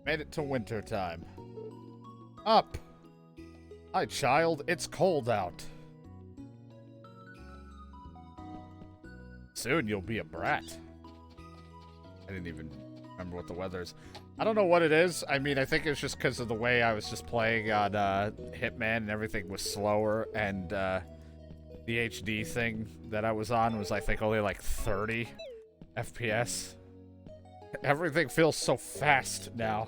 Made it to winter time. Up! Hi, child. It's cold out. Soon you'll be a brat. I didn't even remember what the weather is. I don't know what it is. I mean, I think it's just because of the way I was just playing on Hitman and everything was slower, and the HD thing that I was on was, I think, only like 30 FPS. Everything feels so fast now.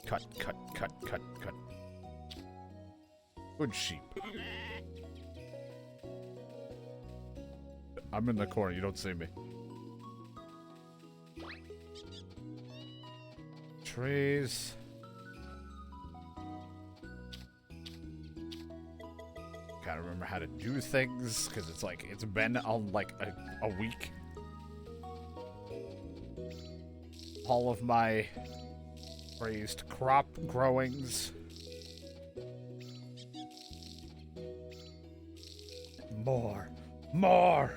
Cut, cut, cut, cut, cut. Good sheep. I'm in the corner, you don't see me. Trees. Gotta remember how to do things, because it's like, it's been on like a week. All of my raised crop growings. More. More!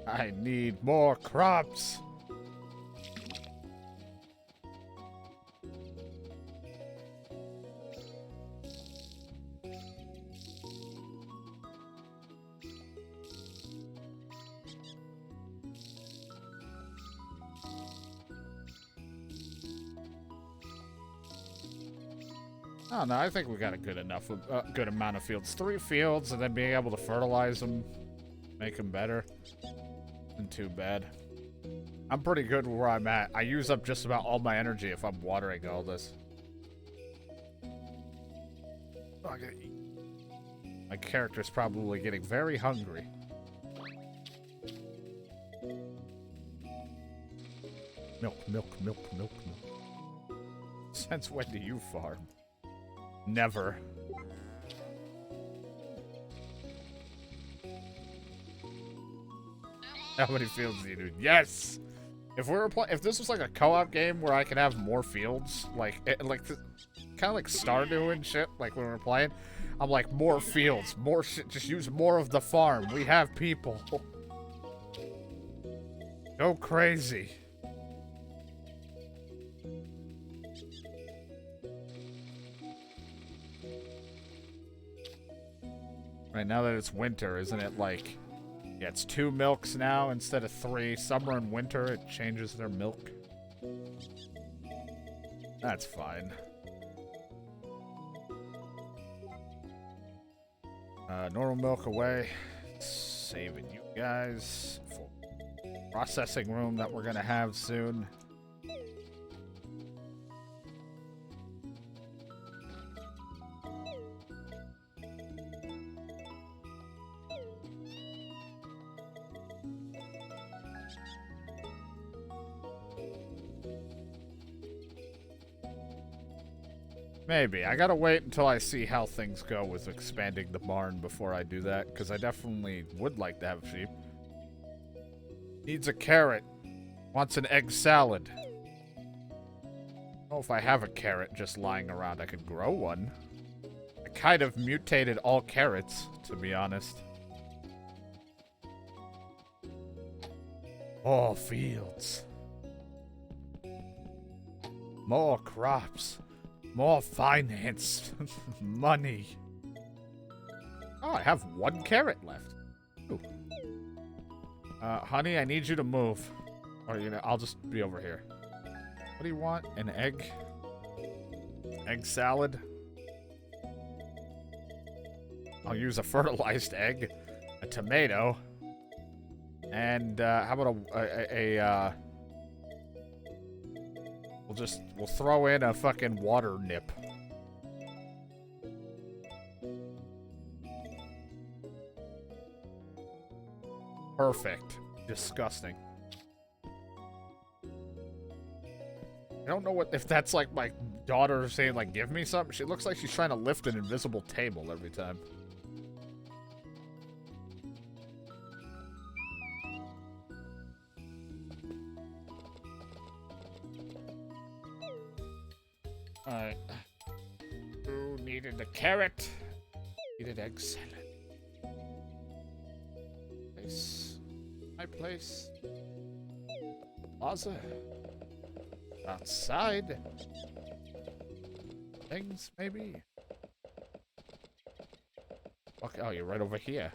I need more crops. I don't know, I think we got a good enough, good amount of fields. 3 fields, and then being able to fertilize them, make them better. Isn't too bad. I'm pretty good where I'm at. I use up just about all my energy if I'm watering all this. Oh, I gotta eat. My character's probably getting very hungry. Milk, milk, milk, milk, milk. Since when do you farm? Never. How many fields do you do? Yes! If we were if this was like a co-op game where I could have more fields, like kind of like Stardew and shit, like when we were playing, I'm like, more fields, more shit, just use more of the farm. We have people. Go crazy. Right, now that it's winter, isn't it like... Yeah, it's 2 milks now instead of 3. Summer and winter, it changes their milk. That's fine. Normal milk away. Saving you guys for processing room that we're gonna have soon. Maybe. I gotta wait until I see how things go with expanding the barn before I do that, because I definitely would like to have sheep. Needs a carrot. Wants an egg salad. I don't know if I have a carrot just lying around. I could grow one. I kind of mutated all carrots, to be honest. More fields. More crops. More finance. Money. Oh, I have 1 carrot left. Ooh. Honey, I need you to move. Or, you know, I'll just be over here. What do you want? An egg? Egg salad? I'll use a fertilized egg. A tomato. And, how about we'll throw in a fucking water nip. Perfect. Disgusting. I don't know if that's like my daughter saying like, give me something. She looks like she's trying to lift an invisible table every time. Alright. Who needed a carrot? Needed egg salad. Place. My place. Plaza. Outside. Things, maybe? Okay, oh, you're right over here.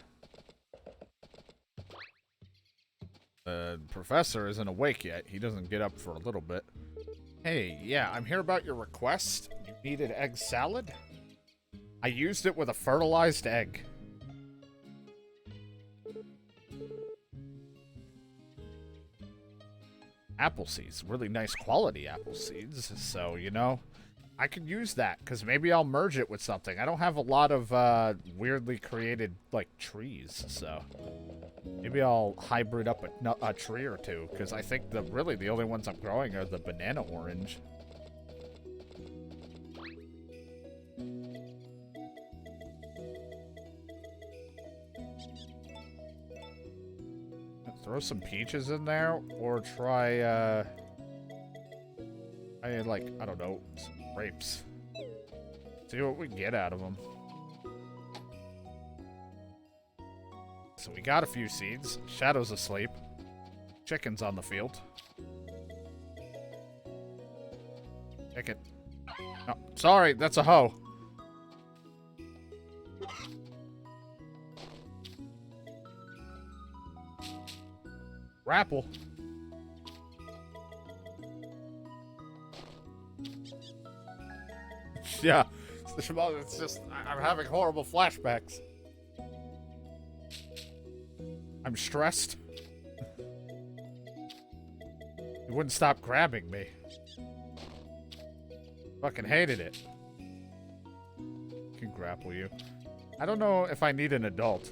The professor isn't awake yet. He doesn't get up for a little bit. Hey, yeah, I'm here about your request. You needed egg salad? I used it with a fertilized egg. Apple seeds. Really nice quality apple seeds. So, you know, I could use that, because maybe I'll merge it with something. I don't have a lot of weirdly created, like, trees, so maybe I'll hybrid up a tree or two, because I think really the only ones I'm growing are the banana orange. Throw some peaches in there, or try, like, I don't know, some grapes. See what we get out of them. So we got a few seeds. Shadow's asleep. Chicken's on the field. Chicken. Oh, sorry, that's a hoe. Rapple. Yeah, it's just, I'm having horrible flashbacks. I'm stressed. He wouldn't stop grabbing me. Fucking hated it. Can grapple you. I don't know if I need an adult.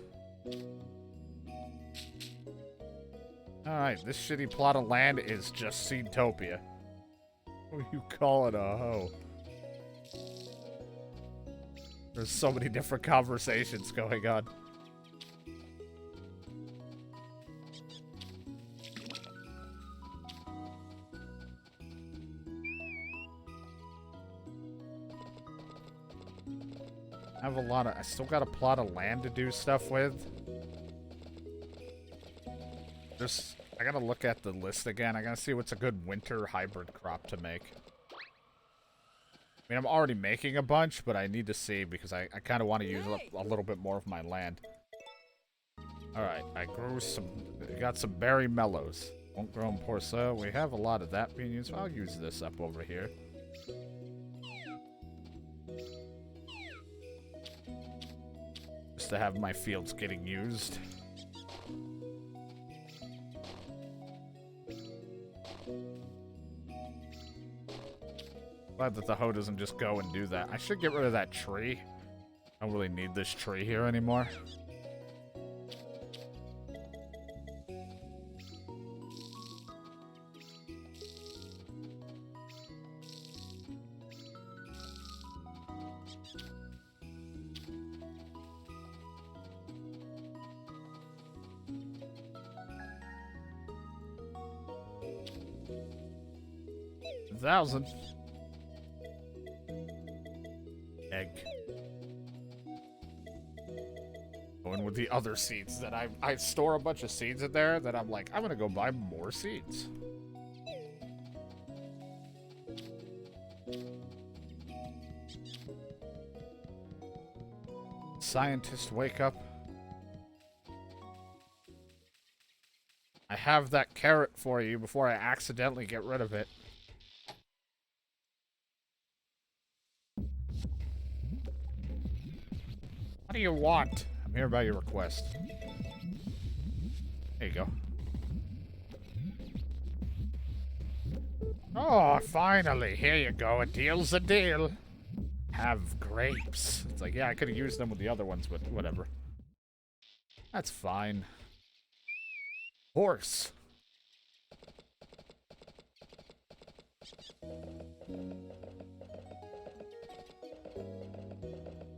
Alright, this shitty plot of land is just Seedtopia. What do you call it a hoe? There's so many different conversations going on. I still got a plot of land to do stuff with. I gotta look at the list again. I gotta see what's a good winter hybrid crop to make. I mean, I'm already making a bunch, but I need to see because I kind of want to use up a little bit more of my land. Alright, I got some berry mellows. Won't grow in poor soil. We have a lot of that being used. I'll use this up over here. Just to have my fields getting used. Glad that the hoe doesn't just go and do that. I should get rid of that tree. I don't really need this tree here anymore. $1,000. Egg. Going with the other seeds that I store a bunch of seeds in there that I'm like, I'm gonna go buy more seeds. Scientist, wake up. I have that carrot for you before I accidentally get rid of it. What do you want? I'm here about your request. There you go. Oh, finally. Here you go. A deal's a deal. Have grapes. It's like, yeah, I could have used them with the other ones, but whatever. That's fine. Horse. I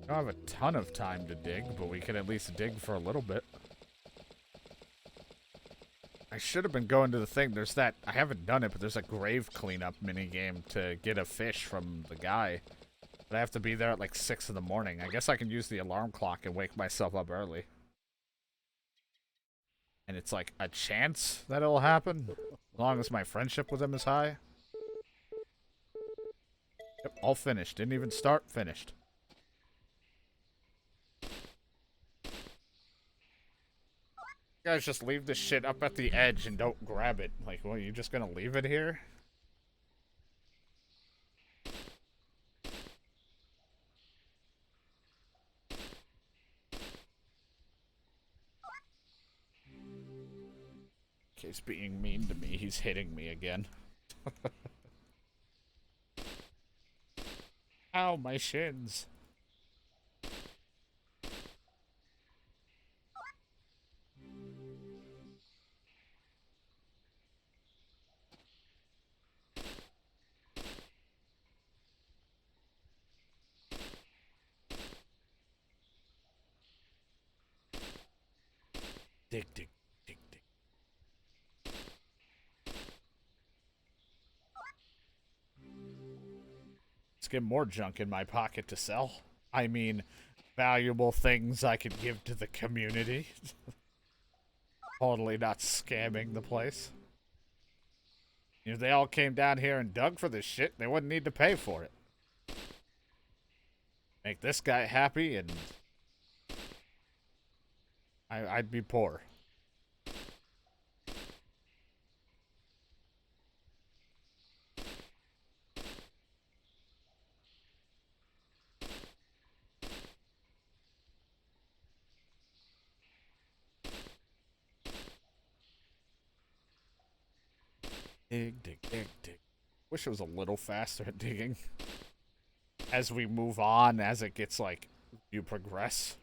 don't have a ton of time to dig, but we can at least dig for a little bit. I should have been going to the thing. There's that, I haven't done it, but there's a grave cleanup minigame to get a fish from the guy. But I have to be there at like 6 in the morning. I guess I can use the alarm clock and wake myself up early. And it's like a chance that it'll happen, as long as my friendship with him is high. Yep, all finished. Didn't even start, finished. You guys just leave this shit up at the edge and don't grab it. Like, well, you just gonna leave it here? He's being mean to me. He's hitting me again. Ow, my shins. Dig, dig, dig, dig. Let's get more junk in my pocket to sell. I mean, valuable things I could give to the community. Totally not scamming the place. If they all came down here and dug for this shit, they wouldn't need to pay for it. Make this guy happy and I'd be poor. Dig, dig, dig, dig. Wish it was a little faster at digging. As we move on, as it gets like, you progress.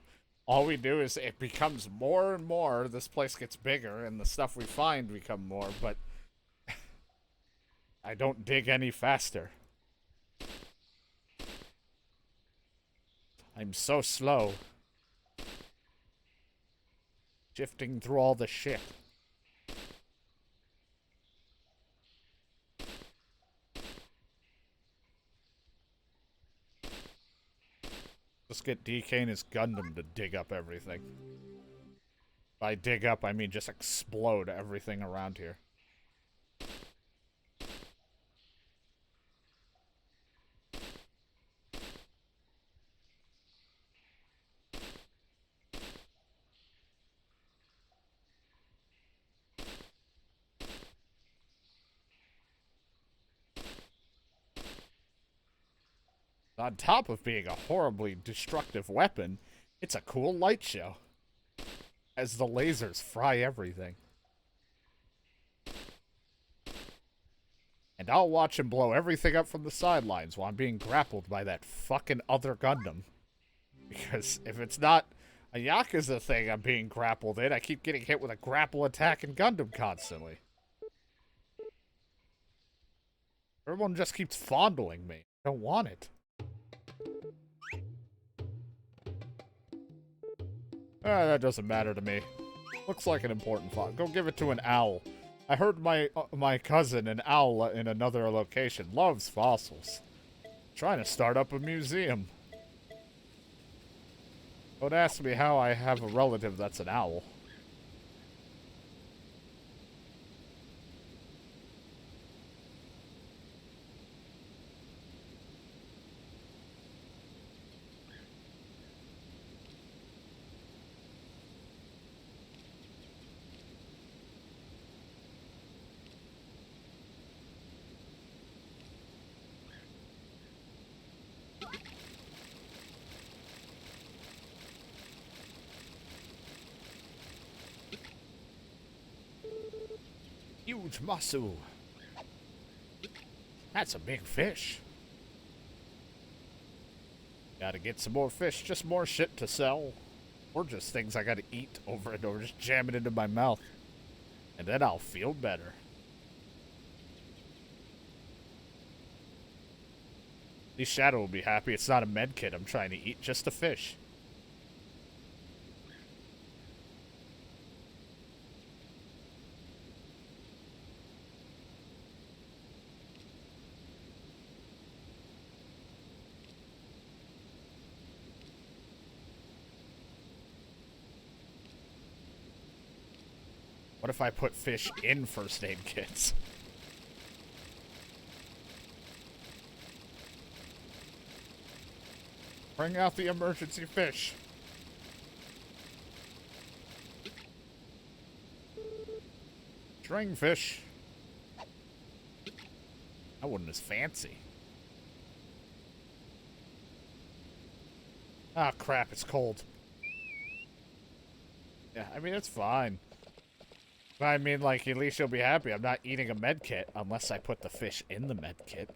All we do is it becomes more and more, this place gets bigger, and the stuff we find become more, but I don't dig any faster. I'm so slow. Shifting through all the shit. Let's get DK and his Gundam to dig up everything. By dig up, I mean just explode everything around here. On top of being a horribly destructive weapon, it's a cool light show. As the lasers fry everything. And I'll watch him blow everything up from the sidelines while I'm being grappled by that fucking other Gundam. Because if it's not a Yakuza thing I'm being grappled in, I keep getting hit with a grapple attack and Gundam constantly. Everyone just keeps fondling me. I don't want it. That doesn't matter to me. Looks like an important font. Go give it to an owl. I heard my cousin, an owl in another location, loves fossils. Trying to start up a museum. Don't ask me how I have a relative that's an owl. Huge masu. That's a big fish. Gotta get some more fish, just more shit to sell. Or just things I gotta eat over and over, just jam it into my mouth. And then I'll feel better. At least Shadow will be happy it's not a med kit I'm trying to eat, just a fish. What if I put fish in first aid kits? Bring out the emergency fish. String fish. That one is fancy. Ah, crap, it's cold. Yeah, I mean, it's fine. But I mean, like, at least you'll be happy. I'm not eating a med kit unless I put the fish in the med kit.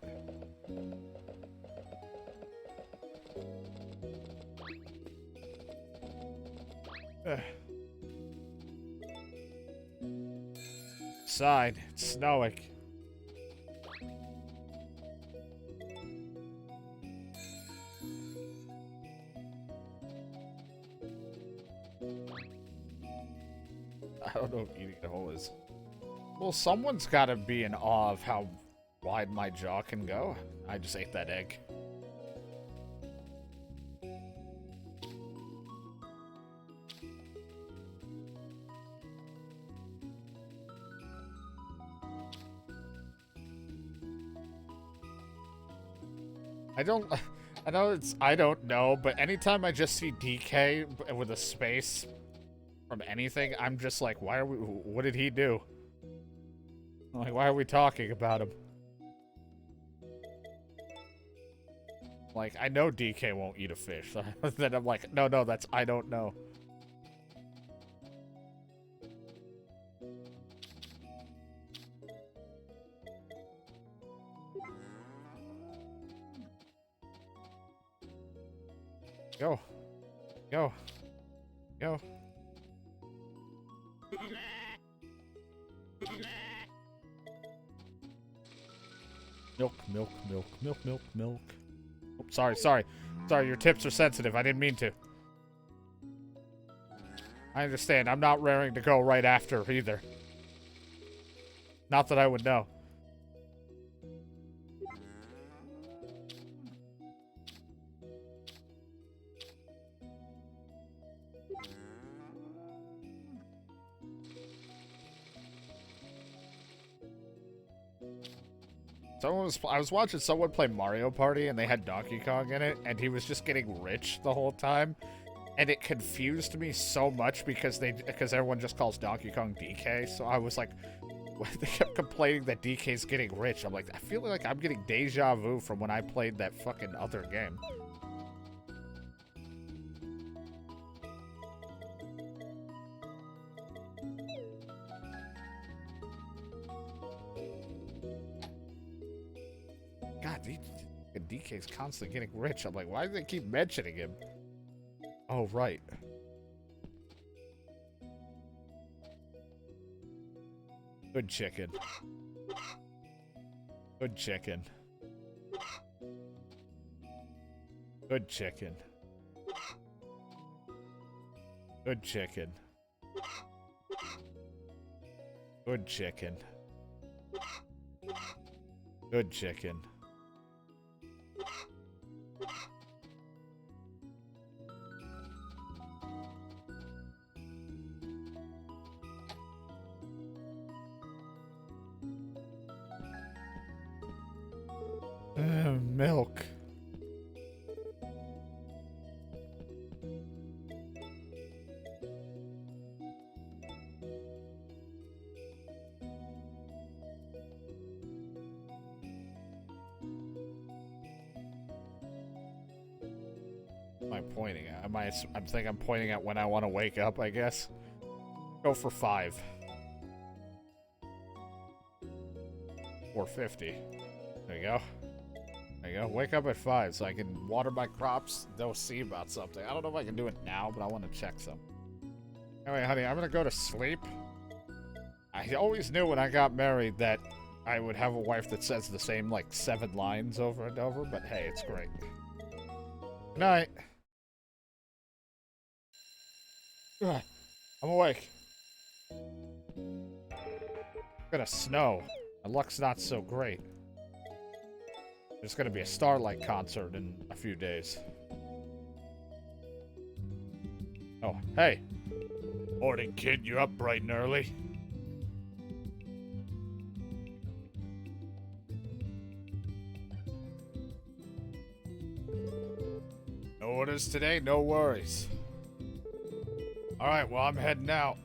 Side, it's snowing. I don't know if eating a hole is... Well, someone's gotta be in awe of how wide my jaw can go. I just ate that egg. I don't know, but anytime I just see DK with a space from anything, I'm just like, what did he do? Like, why are we talking about him? Like, I know DK won't eat a fish. Then I'm like, no, that's, I don't know. Go. Go. Go. Milk. Oh, sorry, your tips are sensitive. I didn't mean to. I understand. I'm not raring to go right after either. Not that I would know. I was watching someone play Mario Party and they had Donkey Kong in it and he was just getting rich the whole time. And it confused me so much because everyone just calls Donkey Kong DK. So I was like, they kept complaining that DK's getting rich. I'm like, I feel like I'm getting deja vu from when I played that fucking other game. God, DK's constantly getting rich. I'm like, why do they keep mentioning him? Oh, right. Good chicken. Good chicken. Good chicken. Good chicken. Good chicken. Good chicken. Milk. Am I pointing at? I think I'm pointing at when I want to wake up, I guess. Go for 5. 4:50. There you go. There you go. Wake up at 5 so I can water my crops. They'll see about something. I don't know if I can do it now, but I want to check some. Anyway, honey, I'm going to go to sleep. I always knew when I got married that I would have a wife that says the same, like, 7 lines over and over, but hey, it's great. Good night. Ugh, I'm awake. It's gonna snow. My luck's not so great. There's gonna be a Starlight concert in a few days. Oh, hey. Morning, kid. You up bright and early? No orders today? No worries. Alright, well, I'm heading out.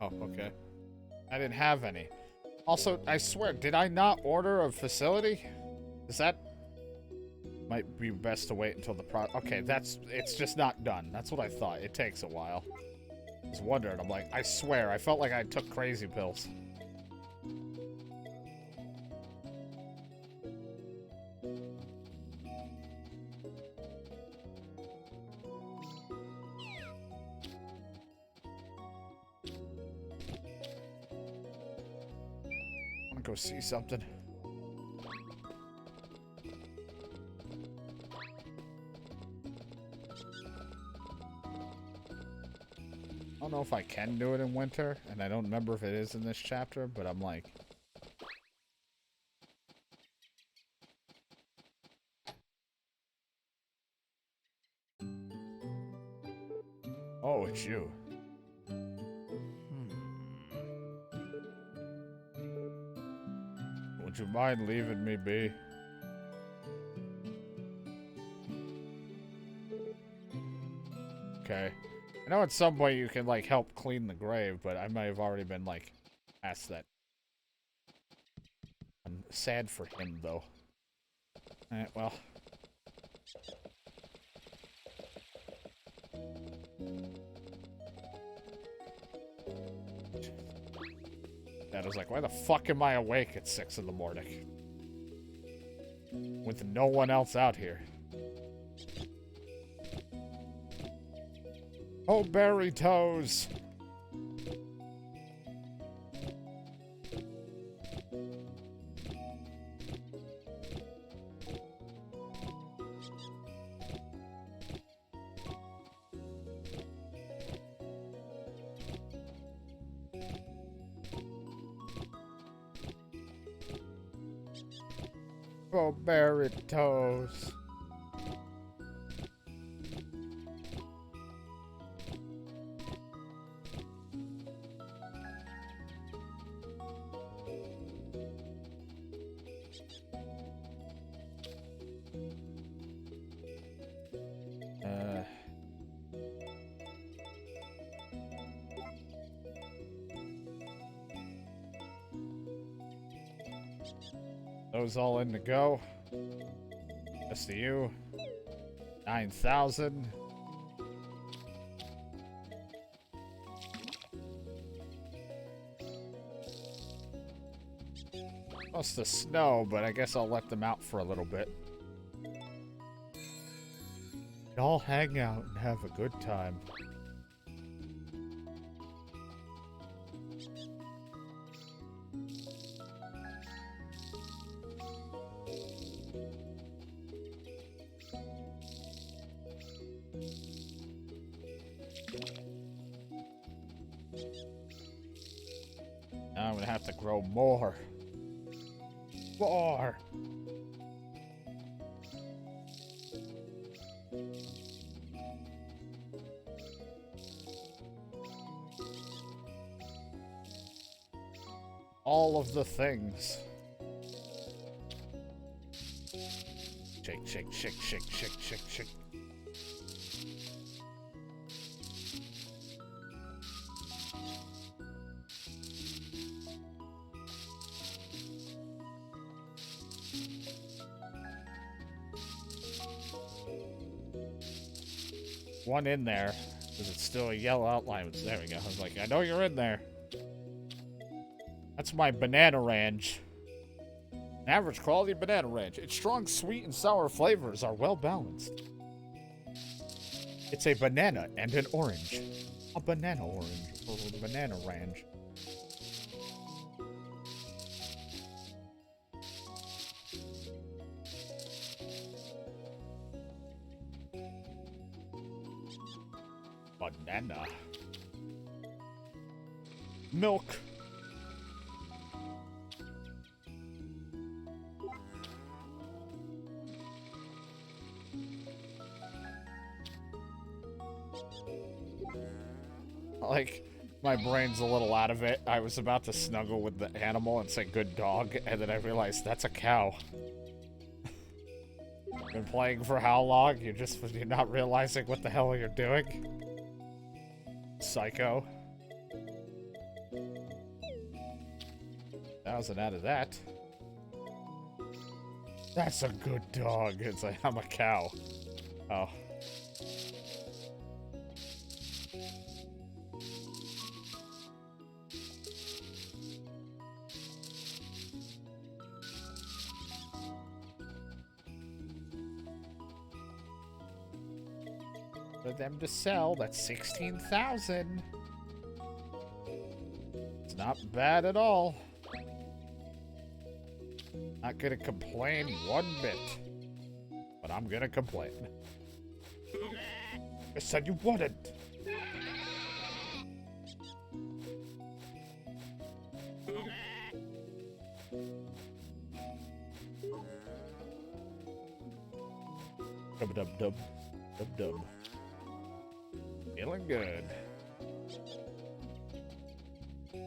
Oh, okay. I didn't have any. Also, I swear, did I not order a facility? Is that... Might be best to wait until the okay, it's just not done. That's what I thought. It takes a while. I was wondering, I'm like, I swear, I felt like I took crazy pills. I wanna go see something. I don't know if I can do it in winter, and I don't remember if it is in this chapter, but I'm like... Oh, it's you. Would you mind leaving me be? Okay. I know at some point you can, like, help clean the grave, but I might have already been, like, asked that. I'm sad for him, though. Alright, well. Dad was like, why the fuck am I awake at 6 in the morning? With no one else out here. Oh, berry toes! Oh, berry toes. Those all in to go. Just to you. 9,000. Supposed to snow, but I guess I'll let them out for a little bit. All hang out and have a good time. Now I'm gonna have to grow more. More! All of the things. Shake, shake, shake, shake, shake, shake, shake. One in there, because it's still a yellow outline. There we go. I was like, I know you're in there. That's my banana ranch. An average quality banana ranch. Its strong, sweet, and sour flavors are well balanced. It's a banana and an orange. A banana orange for a banana ranch. Banana. Milk. Like, my brain's a little out of it. I was about to snuggle with the animal and say good dog, and then I realized that's a cow. Been playing for how long? You're not realizing what the hell you're doing? Psycho. 1,000 out of that. That's a good dog. It's like, I'm a cow. Oh. For them to sell, that's 16,000. It's not bad at all. Not gonna complain one bit. But I'm gonna complain. I said you wouldn't. Dub-dub-dub. Dub-dub. Feeling good. I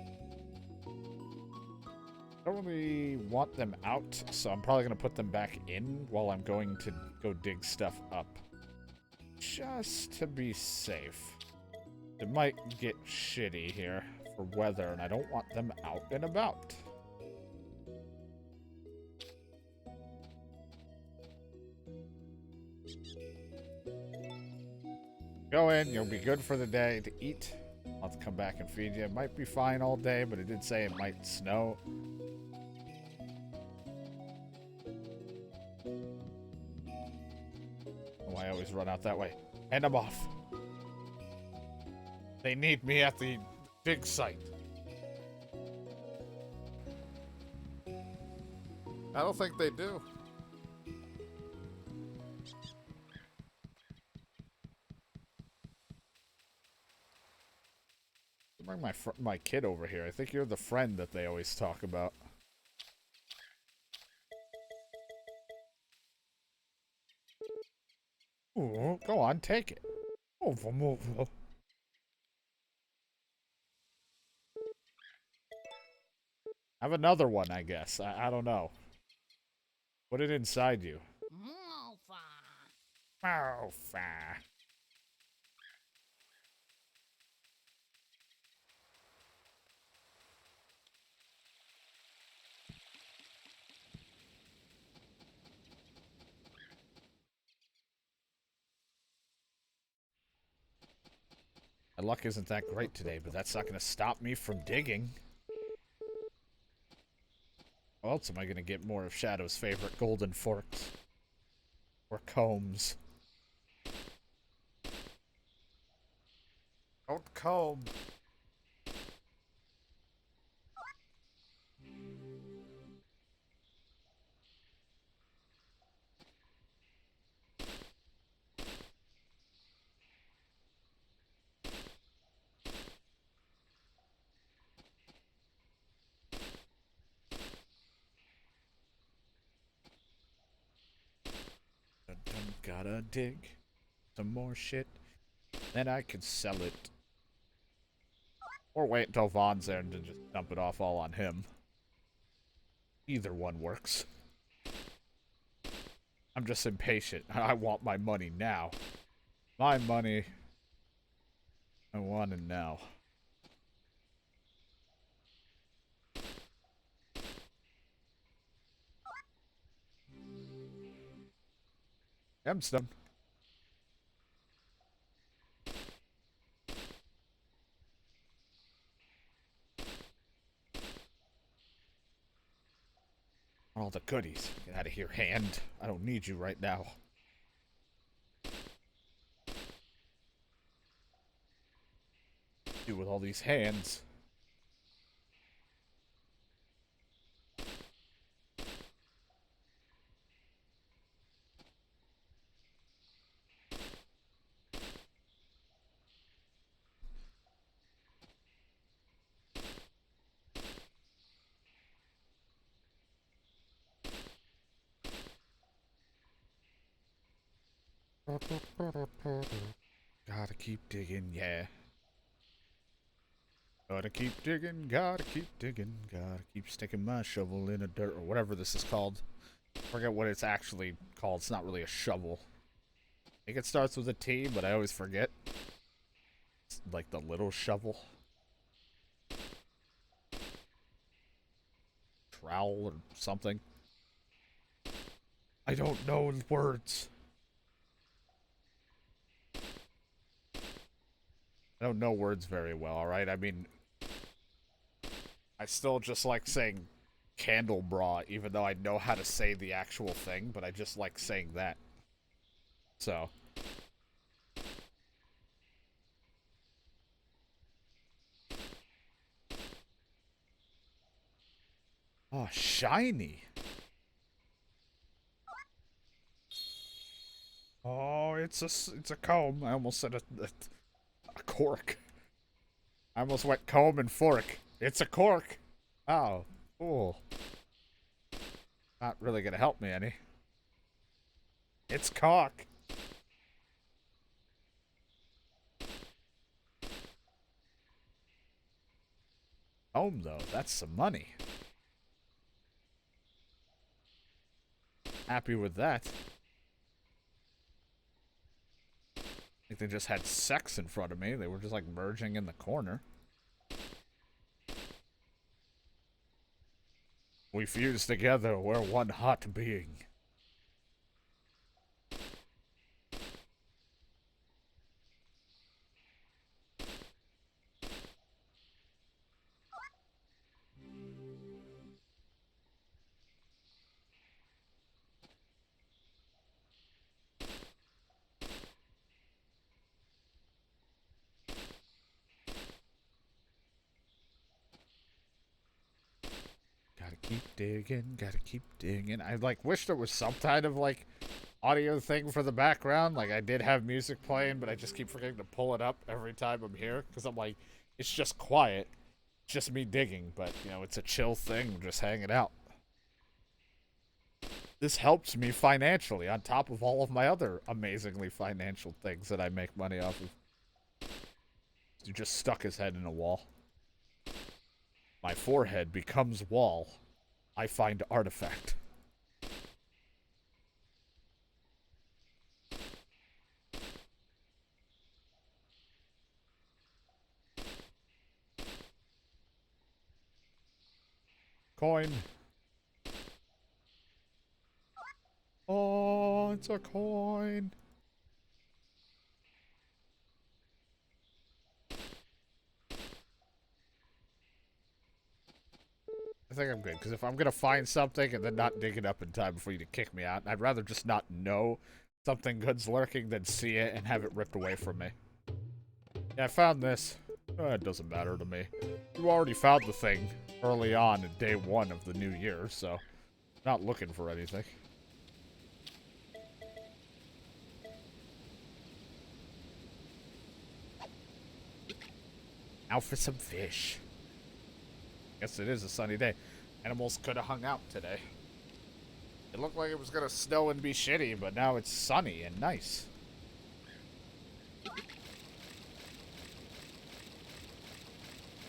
don't really want them out, so I'm probably going to put them back in while I'm going to go dig stuff up. Just to be safe. It might get shitty here for weather, and I don't want them out and about. Go in, you'll be good for the day to eat. I'll have to come back and feed you. It might be fine all day, but it did say it might snow. Oh, I always run out that way. And I'm off. They need me at the dig site. I don't think they do. Bring my kid over here. I think you're the friend that they always talk about. Ooh, go on, take it. Move. Have another one, I guess. I don't know. Put it inside you. Mofa. My luck isn't that great today, but that's not going to stop me from digging. How else am I going to get more of Shadow's favorite golden forks? Or combs? Don't comb. Gotta dig some more shit. Then I could sell it. Or wait until Vaughn's there and then just dump it off all on him. Either one works. I'm just impatient. I want my money now. My money. I want it now. Gemstone. All the goodies. Get out of here, hand. I don't need you right now. Do with all these hands. Gotta keep digging, yeah. Gotta keep digging, gotta keep digging, gotta keep sticking my shovel in the dirt, or whatever this is called. I forget what it's actually called. It's not really a shovel. I think it starts with a T, but I always forget. It's like the little shovel. Trowel or something. I don't know words. I don't know words very well, alright? I mean, I still just like saying candle bra, even though I know how to say the actual thing, but I just like saying that. So. Oh, shiny. Oh, it's a comb. I almost said a cork. I almost went comb and fork. It's a cork. Oh, cool. Not really gonna help me any. It's cock. Comb though, that's some money. Happy with that. I think they just had sex in front of me. They were just like merging in the corner. We fuse together. We're one hot being. Gotta keep digging, gotta keep digging. I like wish there was some kind of like audio thing for the background. Like I did have music playing, but I just keep forgetting to pull it up every time I'm here because I'm like, it's just quiet. It's just me digging, but you know, it's a chill thing, just hanging out. This helps me financially on top of all of my other amazingly financial things that I make money off of. He just stuck his head in a wall. My forehead becomes wall. I find artifact. Coin. Oh, it's a coin. I think I'm good, because if I'm going to find something and then not dig it up in time before you to kick me out, I'd rather just not know something good's lurking than see it and have it ripped away from me. Yeah, I found this. It doesn't matter to me. You already found the thing early on in day one of the new year, so not looking for anything. Now for some fish. Guess it is a sunny day. Animals could have hung out today. It looked like it was gonna snow and be shitty, but now it's sunny and nice.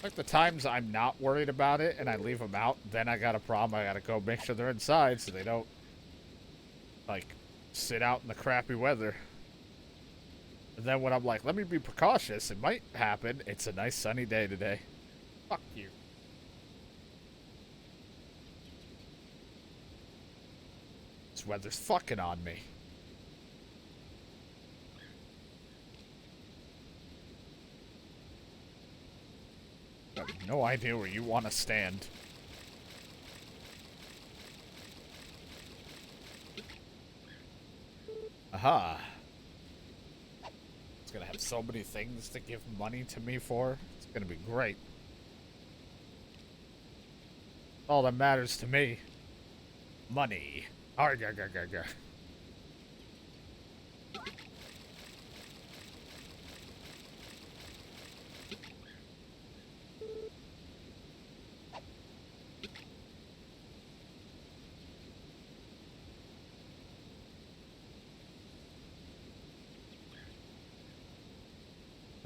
Like the times I'm not worried about it and I leave them out, then I got a problem. I gotta go make sure they're inside so they don't, like, sit out in the crappy weather. And then when I'm like, let me be precautious, it might happen. It's a nice sunny day today. Fuck you. This weather's fucking on me. I have no idea where you want to stand. Aha. It's gonna have so many things to give money to me for. It's gonna be great. All that matters to me. Money. Argagagaga.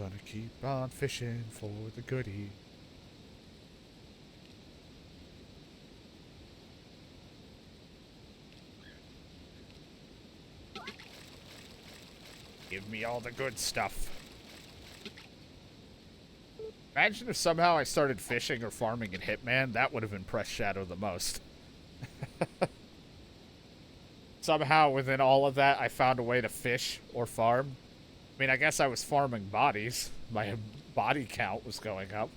Gonna keep on fishing for the goodie. Give me all the good stuff. Imagine if somehow I started fishing or farming in Hitman. That would have impressed Shadow the most. Somehow within all of that, I found a way to fish or farm. I mean, I guess I was farming bodies. My body count was going up.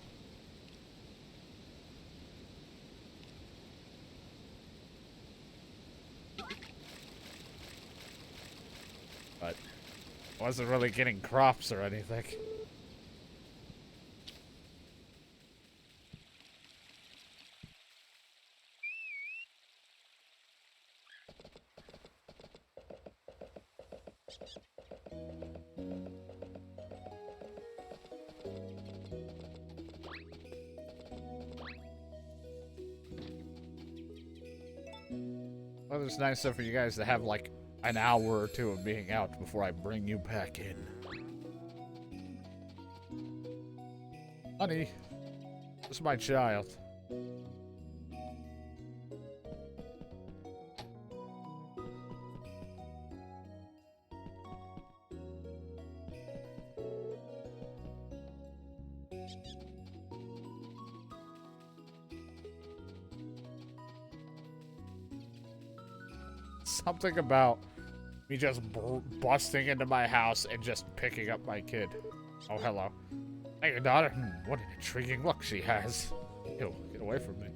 But I wasn't really getting crops or anything. Well, it's nice for you guys to have like an hour or two of being out before I bring you back in. Honey, this is my child. Something about me just busting into my house and just picking up my kid. Oh, hello. Hey, your daughter. What an intriguing look she has. Ew, get away from me.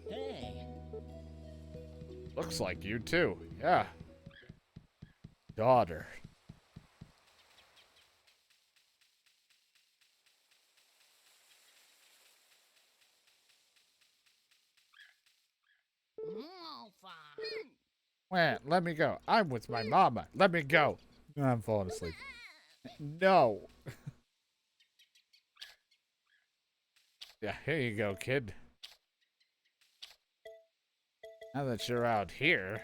Hey. Looks like you too. Yeah. Daughter. Wait, let me go. I'm with my mama. Let me go. I'm falling asleep. No. Yeah, here you go, kid. Now that you're out here,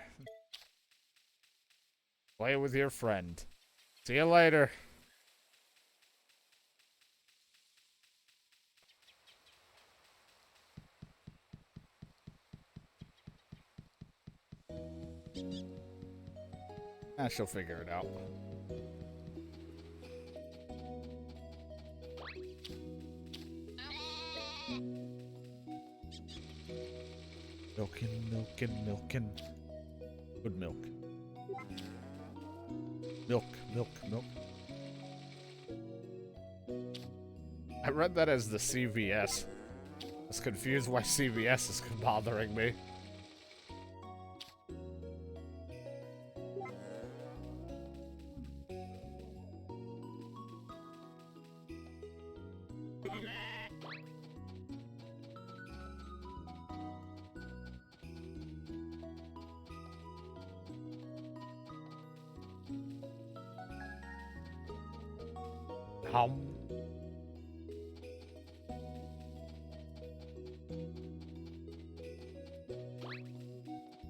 play with your friend. See you later. She'll figure it out. Milking. Good milk. Milk. I read that as the CVS. I was confused why CVS is bothering me.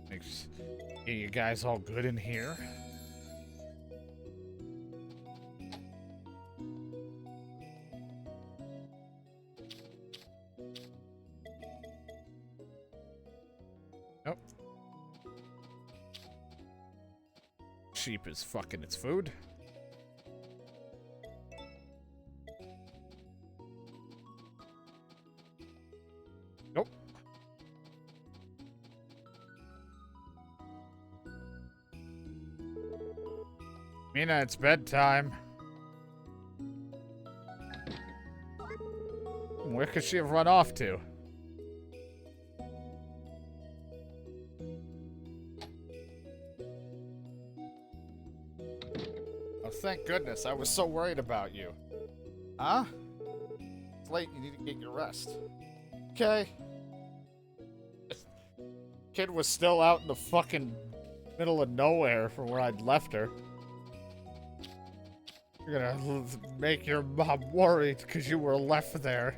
Makes you guys all good in here. Nope. Sheep is fucking its food. Nope. Mina, it's bedtime. Where could she have run off to? Oh, thank goodness. I was so worried about you. Huh? It's late. You need to get your rest. Okay. Kid was still out in the fucking middle of nowhere from where I'd left her. You're gonna make your mom worried because you were left there.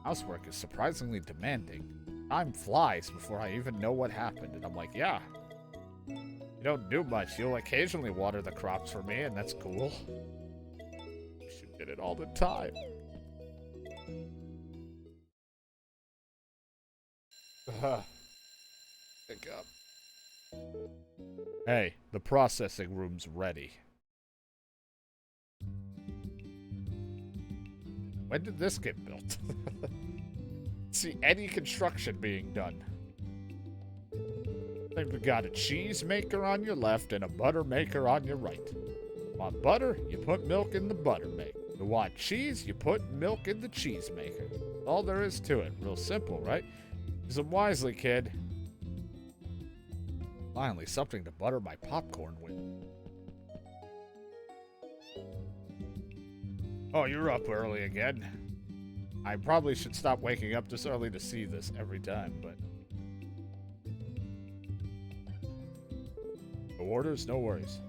Housework is surprisingly demanding. Time flies before I even know what happened. And I'm like, yeah. You don't do much. You'll occasionally water the crops for me, and that's cool. You should get it all the time. Pick up. Hey, the processing room's ready. When did this get built? See any construction being done. I think we got a cheese maker on your left and a butter maker on your right. You want butter? You put milk in the butter maker. You want cheese? You put milk in the cheese maker. All there is to it. Real simple, right? Use them wisely, kid. Finally, something to butter my popcorn with. Oh, you're up early again. I probably should stop waking up this early to see this every time, but... No orders, no worries.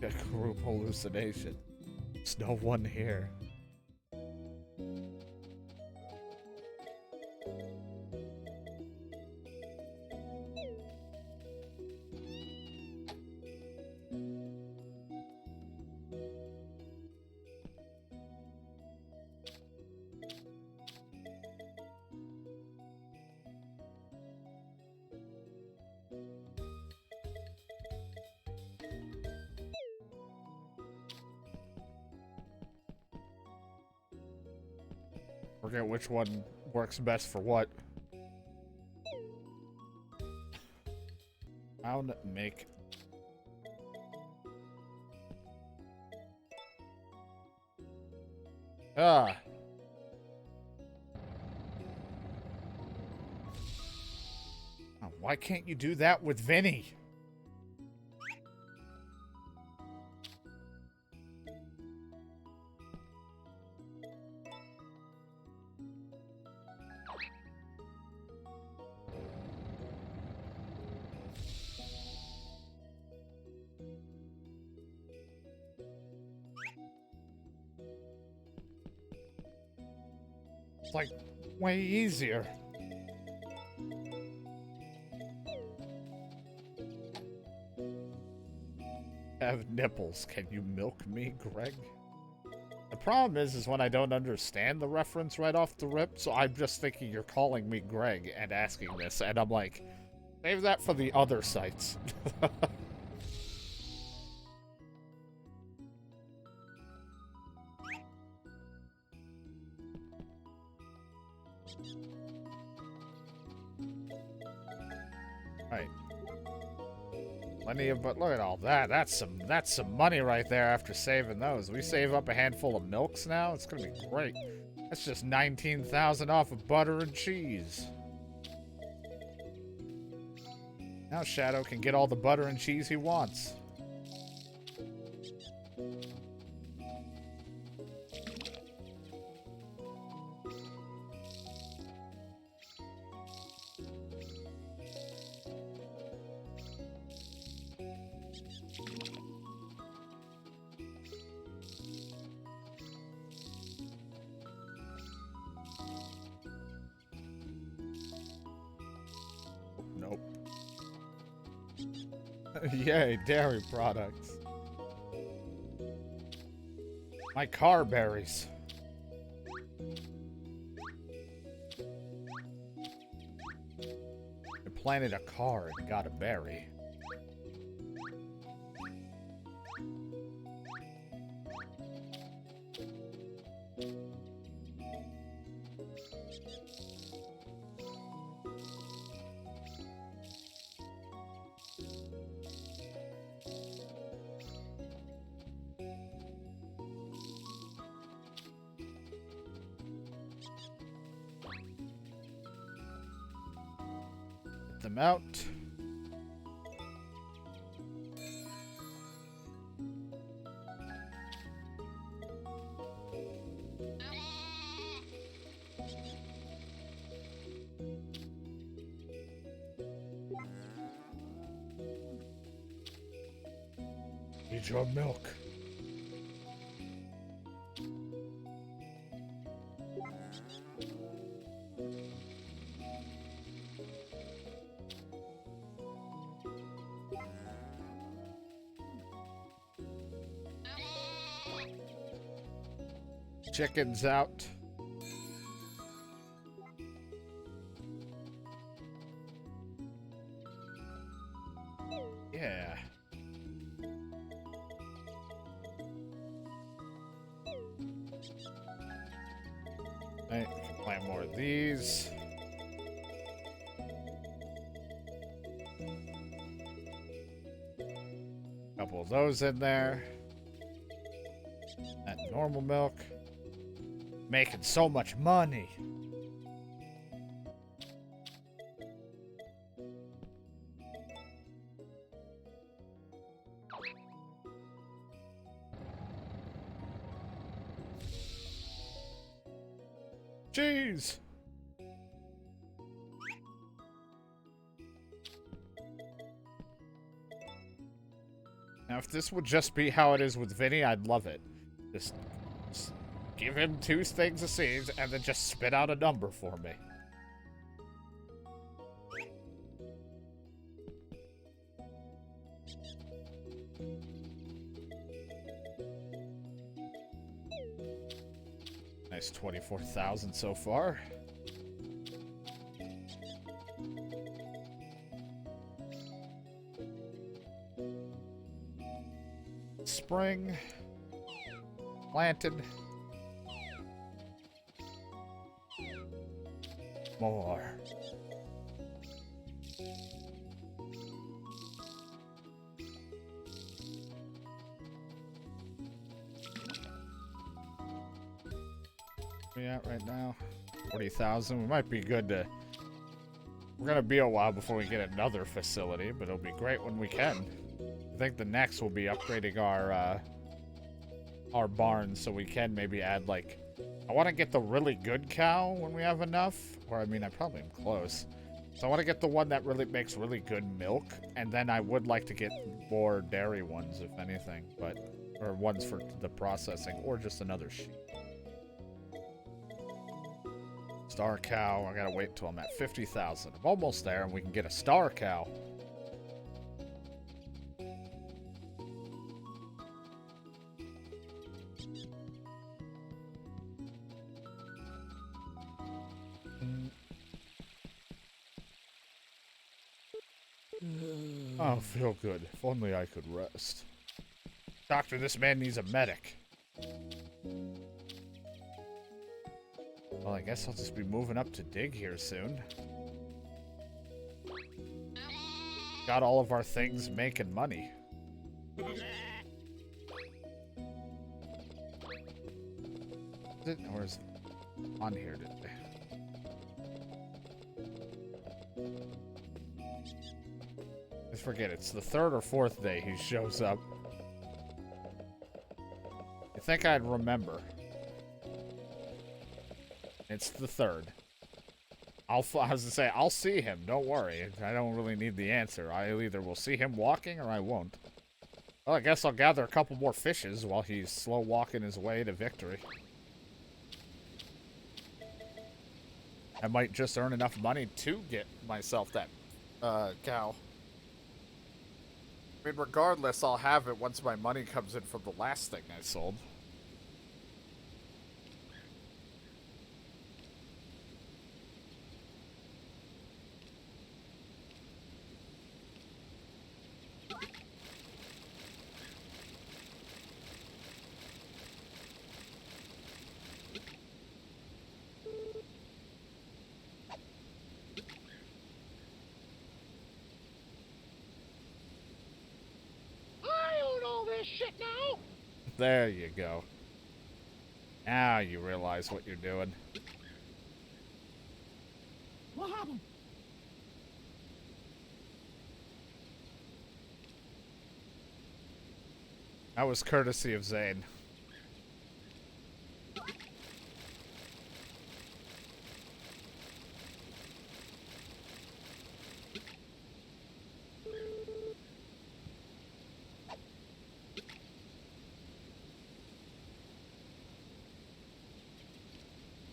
A group hallucination. There's no one here. Forget which one works best for what. Found make. Ah. Oh, why can't you do that with Vinny? It's like way easier. Have nipples. Can you milk me, Greg? The problem is when I don't understand the reference right off the rip, so I'm just thinking you're calling me Greg and asking this, and I'm like, save that for the other sites. Right. Plenty of, but look at all that. That's some money right there after saving those. We save up a handful of milks now. It's gonna be great. That's just 19,000 off of butter and cheese. Now Shadow can get all the butter and cheese he wants. Nope. Yay, dairy products. My car berries. I planted a car and got a berry. Them out. Need your milk. Chickens out. Yeah. I can plant more of these. Couple of those in there. That normal milk. Making so much money. Jeez. Now, if this would just be how it is with Vinny, I'd love it. Just give him 2 things of seeds and then just spit out a number for me. Nice 24,000 so far. Spring. Planted. More. Where we at right now? 40,000. We might be good to... We're gonna be a while before we get another facility, but it'll be great when we can. I think the next will be upgrading our barn so we can maybe add, like... I want to get the really good cow when we have enough. Or, I mean, I probably am close. So I want to get the one that really makes really good milk. And then I would like to get more dairy ones, if anything. But, or ones for the processing. Or just another sheep. Star cow. I gotta wait until I'm at 50,000. I'm almost there and we can get a star cow. Oh, feel good. If only I could rest. Doctor, this man needs a medic. Well, I guess I'll just be moving up to dig here soon. Got all of our things making money. Is it, or is it on here today? I forget, it's the 3rd or 4th day he shows up. I think I'd remember. It's the 3rd. I was gonna say, I'll see him, don't worry. I don't really need the answer. I either will see him walking or I won't. Well, I guess I'll gather a couple more fishes while he's slow walking his way to victory. I might just earn enough money to get myself that cow. I mean, regardless, I'll have it once my money comes in from the last thing I sold. Shit now! There you go. Now you realize what you're doing. What happened? That was courtesy of Zane.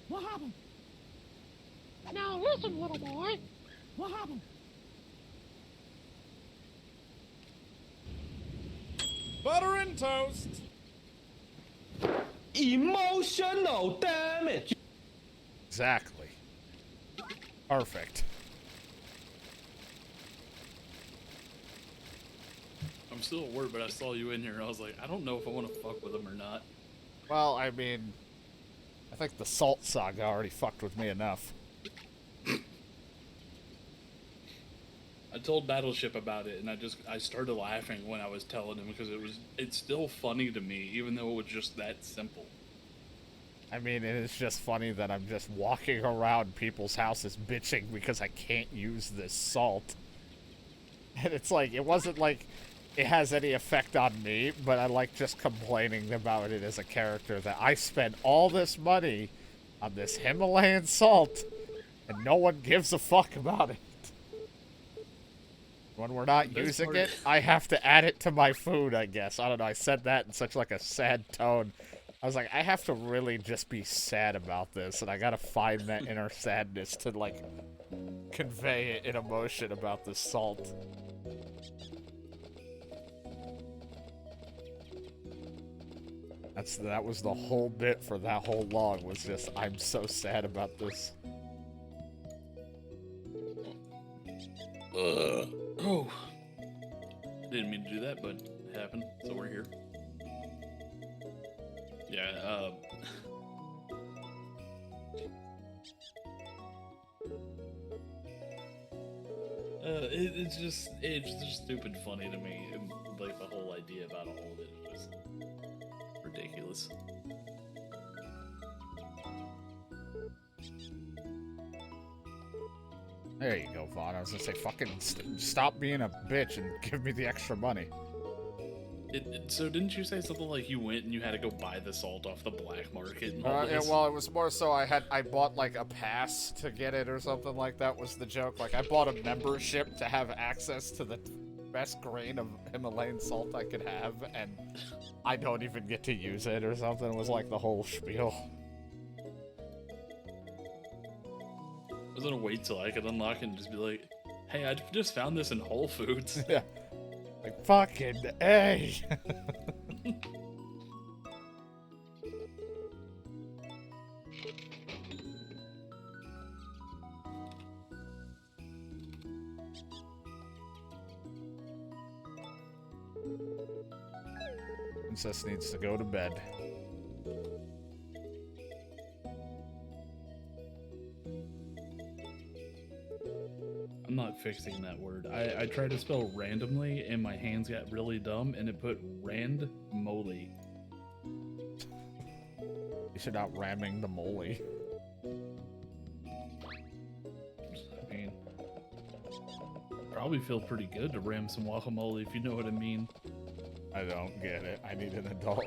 What happened? Now listen, little boy. What happened? Butter and toast. Emotional damage. Exactly. Perfect. I'm still at work, but I saw you in here, and I was like, I don't know if I want to fuck with him or not. Well, I mean, I think the Salt Saga already fucked with me enough. I told Battleship about it, and I started laughing when I was telling him because it's still funny to me, even though it was just that simple. I mean, it's just funny that I'm just walking around people's houses bitching because I can't use this salt. And it's like, it wasn't like it has any effect on me, but I like just complaining about it as a character that I spent all this money on this Himalayan salt and no one gives a fuck about it. When we're not using it, I have to add it to my food, I guess. I don't know, I said that in such like a sad tone. I was like, I have to really just be sad about this, and I gotta find that inner sadness to, like, convey it in emotion about this salt. That was the whole bit for that whole log, was just, I'm so sad about this. Oh. Didn't mean to do that, but it happened, so we're here. Yeah, it's just stupid funny to me, and like the whole idea about all of it is just ridiculous. There you go, Vaughn. I was gonna say, fucking stop being a bitch and give me the extra money. So didn't you say something like you went and you had to go buy the salt off the black market and all Yeah, this? well, it was more so I bought like a pass to get it or something like that was the joke. Like I bought a membership to have access to the best grain of Himalayan salt I could have, and I don't even get to use it or something. It was like the whole spiel. I was gonna wait till I could unlock it and just be like, hey, I just found this in Whole Foods. Yeah. Like, fucking A! Princess needs to go to bed. I'm not fixing that word. I tried to spell randomly and my hands got really dumb and it put rand moly. You should out ramming the moly. I mean, probably feel pretty good to ram some guacamole if you know what I mean. I don't get it. I need an adult.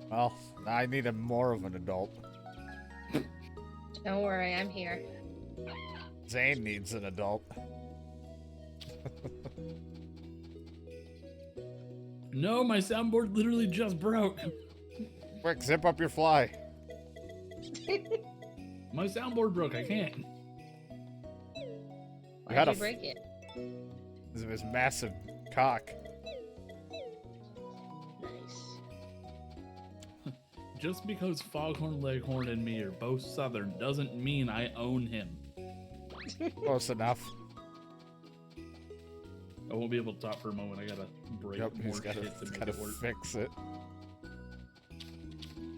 Well, I need a more of an adult. Don't worry, I'm here. Zane needs an adult. No, my soundboard literally just broke. Quick, zip up your fly. My soundboard broke. I can't. Why did you break it? Because of his massive cock. Nice. Just because Foghorn Leghorn and me are both Southern doesn't mean I own him. Close enough. I won't be able to talk for a moment. I gotta break Yep, more he's shit gotta to make it work. fix it.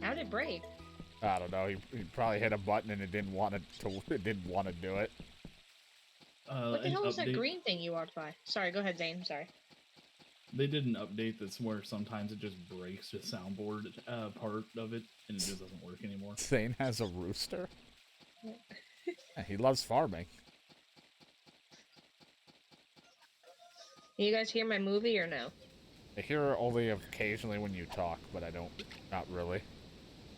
How did it break? I don't know. He probably hit a button and it didn't want to. It didn't want to do it. What the hell was that update- green thing you walked by? Sorry, go ahead, Zane. Sorry. They did an update that's where sometimes it just breaks the soundboard part of it, and it just doesn't work anymore. Zane has a rooster. Yeah, he loves farming. You guys hear my movie or no? I hear her only occasionally when you talk, but I don't. Not really.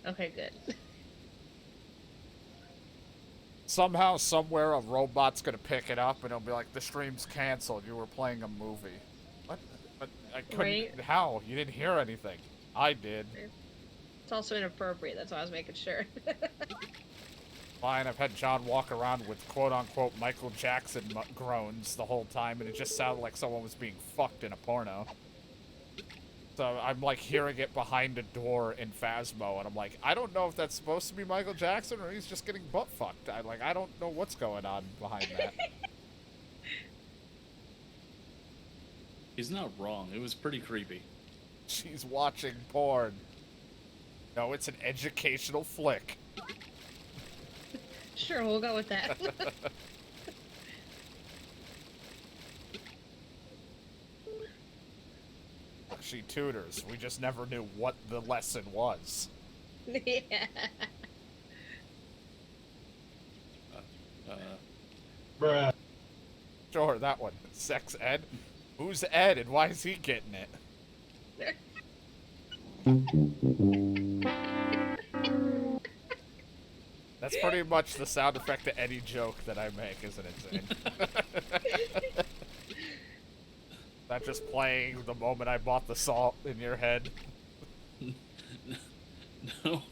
Okay, good. Somehow, somewhere, a robot's gonna pick it up and it'll be like, the stream's canceled. You were playing a movie. What? But I couldn't. Right. How? You didn't hear anything. I did. It's also inappropriate. That's why I was making sure. Fine, I've had John walk around with quote-unquote Michael Jackson groans the whole time, and it just sounded like someone was being fucked in a porno. So I'm, like, hearing it behind a door in Phasmo, and I'm like, I don't know if that's supposed to be Michael Jackson or he's just getting butt-fucked. I don't know what's going on behind that. He's not wrong. It was pretty creepy. She's watching porn. No, it's an educational flick. Sure, we'll go with that. She tutors. We just never knew what the lesson was. Yeah. Bruh. Sure, that one. Sex ed? Who's Ed and why is he getting it? That's pretty much the sound effect to any joke that I make, isn't it, Zane? That just playing the moment I bought the salt in your head? No.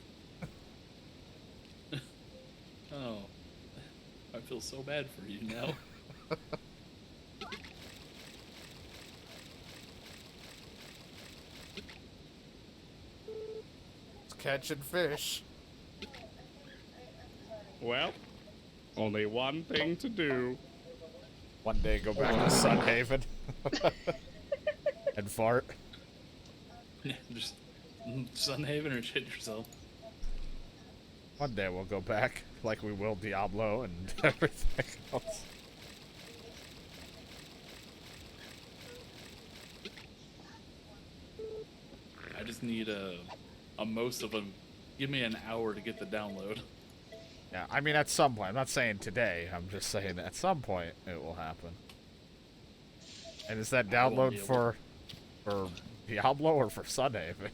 Oh. I feel so bad for you now. It's catching fish. Well, only one thing to do. One day go back to Sunhaven. And fart. Yeah, just Sunhaven or shit yourself. One day we'll go back, like we will Diablo and everything else. I just need a most of them. Give me an hour to get the download. Yeah, I mean at some point. I'm not saying today. I'm just saying at some point it will happen. And is that I won't download be able for Diablo or for Sunhaven?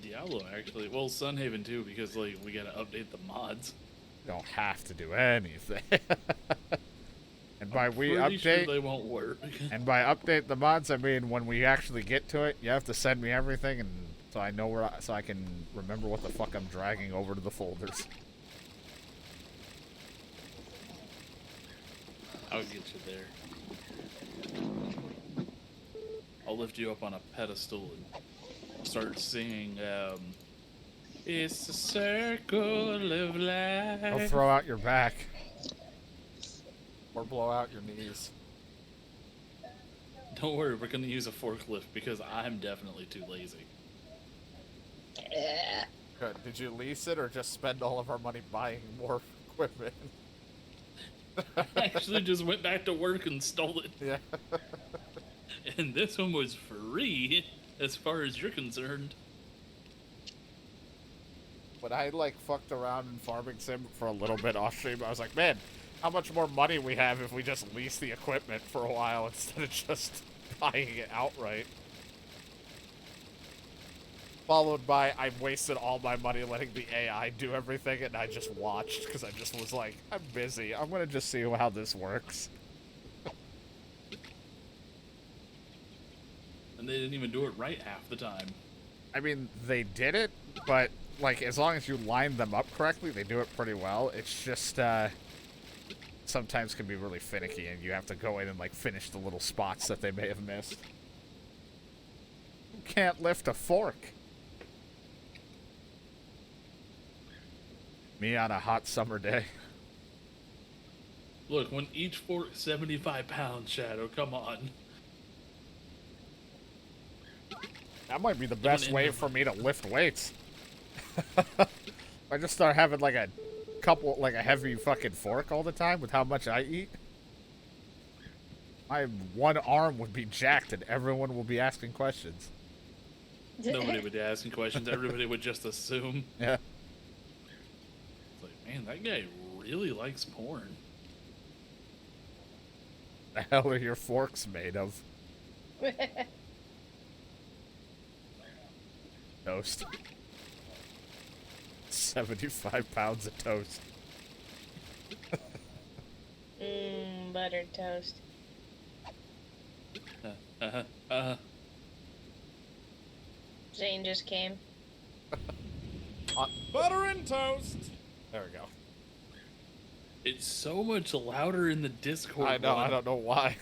Diablo actually. Well, Sunhaven too, because like we gotta update the mods. You don't have to do anything. And by we Pretty sure update, they won't work. and by update the mods, I mean when we actually get to it, you have to send me everything, and so I know where, so I can remember what the fuck I'm dragging over to the folders. I'll get you there. I'll lift you up on a pedestal and start singing, it's a circle of life. Don't throw out your back. Or blow out your knees. Don't worry, we're gonna use a forklift because I'm definitely too lazy. Good. Did you lease it or just spend all of our money buying more equipment? I actually just went back to work and stole it. Yeah. And this one was free, as far as you're concerned. When I like fucked around in Farming Sim for a little bit off stream, I was like, man, how much more money we have if we just lease the equipment for a while instead of just buying it outright. Followed by, I wasted all my money letting the AI do everything, and I just watched, because I just was like, I'm busy. I'm going to just see how this works. And they didn't even do it right half the time. I mean, they did it, but, like, as long as you line them up correctly, they do it pretty well. It's just, sometimes can be really finicky, and you have to go in and, like, finish the little spots that they may have missed. You can't lift a fork. Me on a hot summer day. Look, when each fork's 75 pounds, Shadow, come on. That might be the best way for me to lift weights. I just start having like a heavy fucking fork all the time with how much I eat. My one arm would be jacked and everyone will be asking questions. Nobody would be asking questions. Everybody would just assume. Yeah. It's like, man, that guy really likes porn. The hell are your forks made of? Toast. 75 pounds of toast. Buttered toast. Uh, Zane just came. Butter and toast. There we go. It's so much louder in the Discord. I know. one. I don't know why.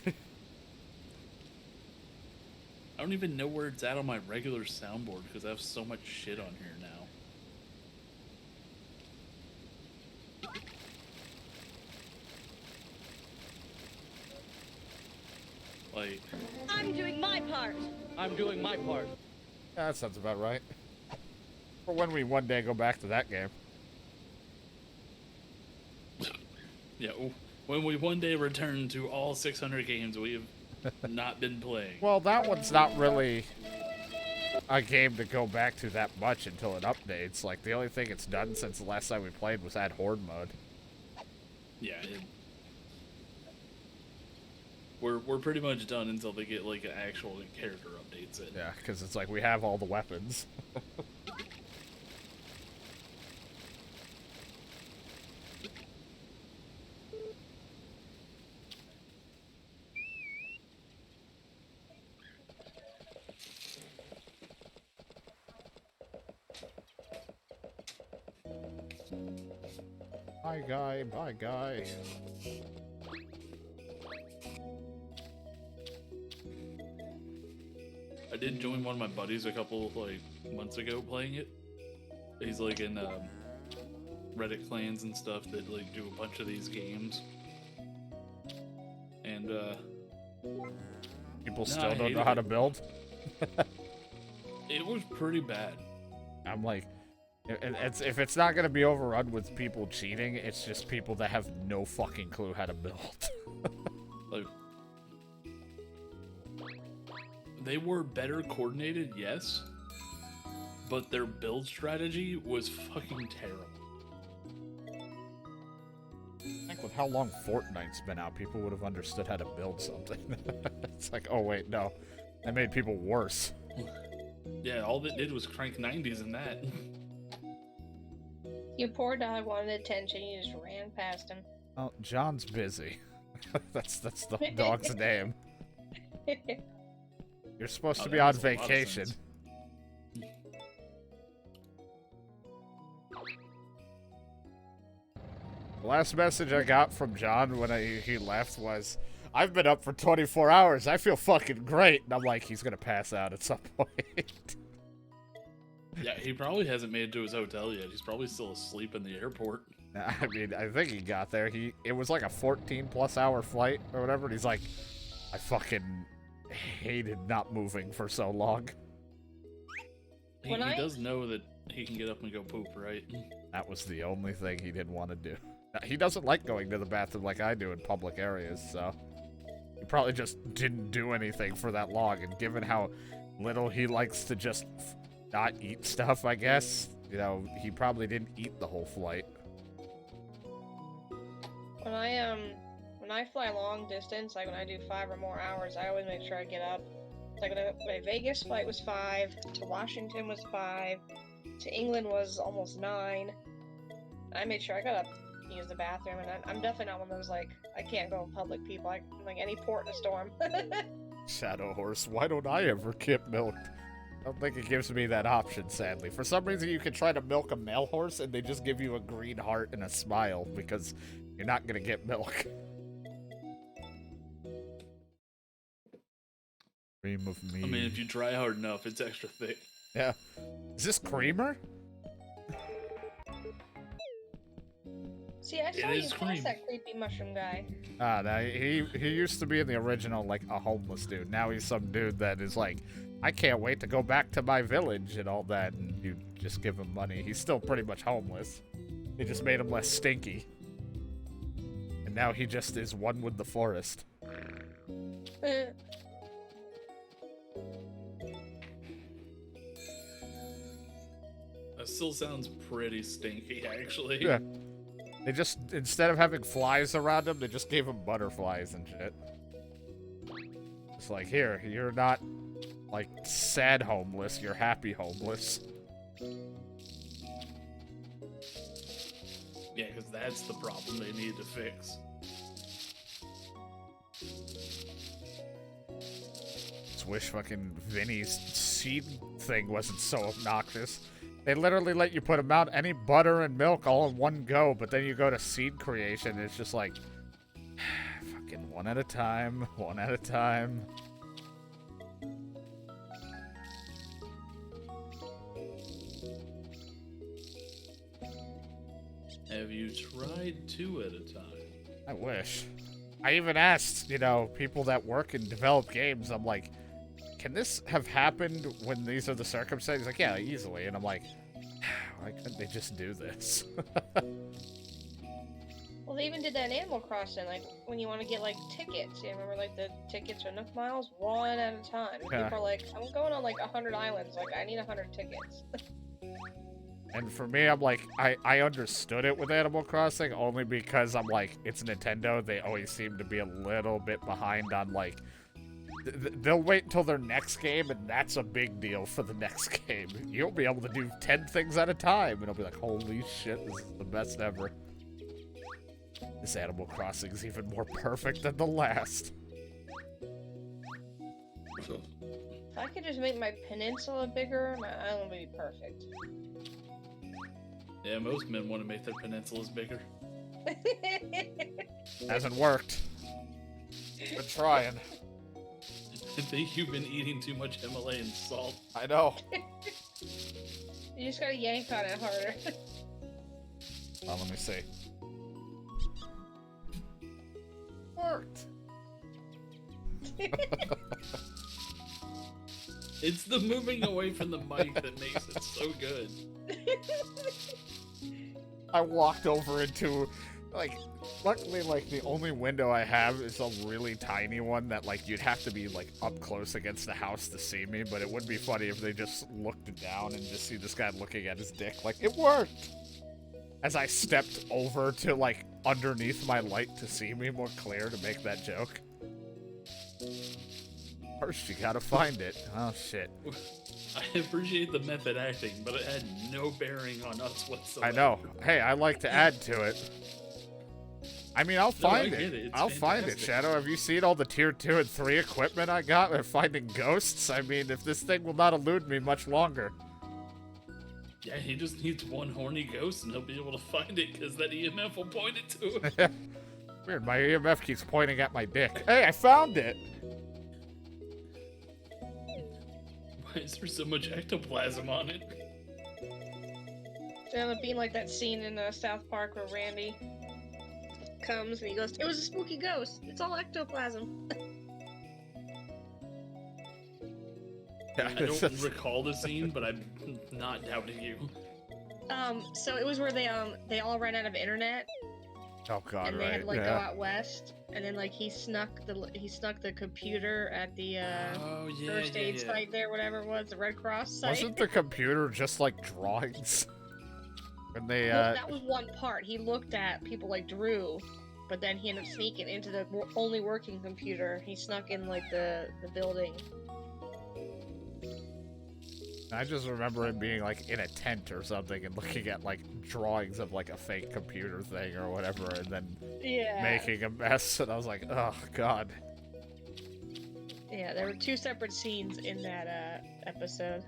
I don't even know where it's at on my regular soundboard because I have so much shit on here now. Like, I'm doing my part. I'm doing my part. Yeah, that sounds about right. For when we one day go back to that game. yeah, when we one day return to all 600 games we have not been playing. Well, that one's not really a game to go back to that much until it updates. Like, the only thing it's done since the last time we played was add Horde mode. Yeah, we're pretty much done until they get like actual character updates in. Yeah, because it's like we have all the weapons. Bye, guy. Bye, guy. I did join one of my buddies a couple like months ago playing it. He's like in Reddit clans and stuff that like do a bunch of these games. And People I still don't hated know how to it. build. It was pretty bad. I'm like, if it's not gonna be overrun with people cheating, it's just people that have no fucking clue how to build. Like, they were better coordinated, yes, but their build strategy was fucking terrible. I think with how long Fortnite's been out, people would have understood how to build something. It's like, oh wait, no, that made people worse. Yeah, all that did was crank 90s in that. Your poor dog wanted attention. You just ran past him. Oh, John's busy. that's the dog's name. You're supposed to Oh, be that on makes a lot of vacation. sense. The last message I got from John when he left was, I've been up for 24 hours. I feel fucking great. And I'm like, he's going to pass out at some point. Yeah, he probably hasn't made it to his hotel yet. He's probably still asleep in the airport. I mean, I think he got there. It was like a 14+ hour flight or whatever. And he's like, I fucking hated not moving for so long. He When I- does know that he can get up and go poop, right? That was the only thing he didn't want to do. He doesn't like going to the bathroom like I do in public areas, so he probably just didn't do anything for that long. And given how little he likes to just not eat stuff, I guess, you know, he probably didn't eat the whole flight. When I fly long distance, like when I do 5 or more hours, I always make sure I get up. Like my Vegas flight was 5, to Washington was 5, to England was almost 9. I made sure I got up to use the bathroom, and I'm definitely not one of those like I can't go in public people. I'm like any port in a storm. Shadow Horse, why don't I ever get milked? I don't think it gives me that option, sadly. For some reason, you can try to milk a male horse, and they just give you a green heart and a smile, because you're not going to get milk. Cream of me. I mean, if you try hard enough, it's extra thick. Yeah. Is this creamer? See, I saw It you is past cream. that creepy mushroom guy. Ah, no, he used to be in the original, like, a homeless dude. Now he's some dude that is like, I can't wait to go back to my village and all that, and you just give him money. He's still pretty much homeless. They just made him less stinky. And now he just is one with the forest. That still sounds pretty stinky, actually. Yeah. They just, instead of having flies around him, they just gave him butterflies and shit. It's like, here, you're not, like, sad homeless, you're happy homeless. Yeah, because that's the problem they need to fix. Just wish fucking Vinny's seed thing wasn't so obnoxious. They literally let you put about any butter and milk all in one go, but then you go to seed creation, and it's just like, fucking one at a time, one at a time. Have you tried 2 at a time? I wish. I even asked, you know, people that work and develop games, I'm like, can this have happened when these are the circumstances? Like, yeah, easily. And I'm like, why couldn't they just do this? Well, they even did that in Animal Crossing, like when you want to get like tickets. You remember like the tickets for Nook Miles, one at a time. Yeah. People are like, I'm going on like 100 islands. Like I need 100 tickets. And for me, I'm like, I understood it with Animal Crossing only because I'm like, it's Nintendo. They always seem to be a little bit behind on like, they'll wait until their next game, and that's a big deal for the next game. You'll be able to do 10 things at a time, and it'll be like, holy shit, this is the best ever. This Animal Crossing is even more perfect than the last. If I could just make my peninsula bigger, my island would be perfect. Yeah, most men want to make their peninsulas bigger. Hasn't worked. Been trying. I think you've been eating too much Himalayan salt. I know. You just gotta yank on it harder. Well, let me see. Worked. It's the moving away from the mic that makes it so good. I walked over into, like, luckily, like, the only window I have is a really tiny one that, like, you'd have to be, like, up close against the house to see me, but it would be funny if they just looked down and just see this guy looking at his dick. Like, it worked! As I stepped over to, like, underneath my light to see me more clear to make that joke. First, you gotta find it. Oh, shit. I appreciate the method acting, but it had no bearing on us whatsoever. I know. Hey, I like to add to it. I mean, I'll find I get it. It's I'll find it, fantastic. Shadow. Have you seen all the tier 2 and 3 equipment I got with finding ghosts? I mean, if this thing will not elude me much longer. Yeah, he just needs one horny ghost and he'll be able to find it because that EMF will point it to him. Weird, my EMF keeps pointing at my dick. Hey, I found it! Why is there so much ectoplasm on it? It ended up being like that scene in South Park where Randy comes and he goes, "It was a spooky ghost. It's all ectoplasm." Yeah, I don't recall the scene, but I'm not doubting you. So it was where they all ran out of internet oh god, and they right. had to like go Yeah. out west, and then like he snuck the computer at the Oh, yeah, first aid site there, whatever it was, the Red Cross site. Wasn't the computer just like drawings? When they, Well, that was one part. He looked at people like Drew, but then he ended up sneaking into the only working computer. He snuck in like the building. I just remember him being like in a tent or something and looking at like drawings of like a fake computer thing or whatever, and then Yeah. making a mess, and I was like, oh god. Yeah, there were 2 separate scenes in that episode.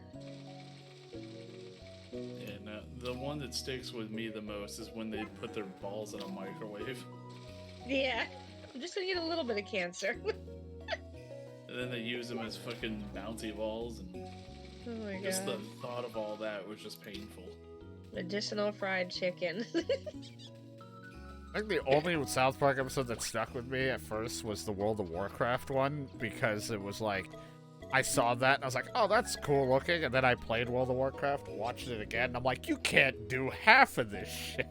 And the one that sticks with me the most is when they put their balls in a microwave. Yeah. I'm just gonna get a little bit of cancer. And then they use them as fucking bouncy balls, and Oh my just the god. thought of all that was just painful. Medicinal fried chicken. I think the only South Park episode that stuck with me at first was the World of Warcraft one, because it was like, I saw that and I was like, oh, that's cool looking, and then I played World of Warcraft, watched it again, and I'm like, you can't do half of this shit.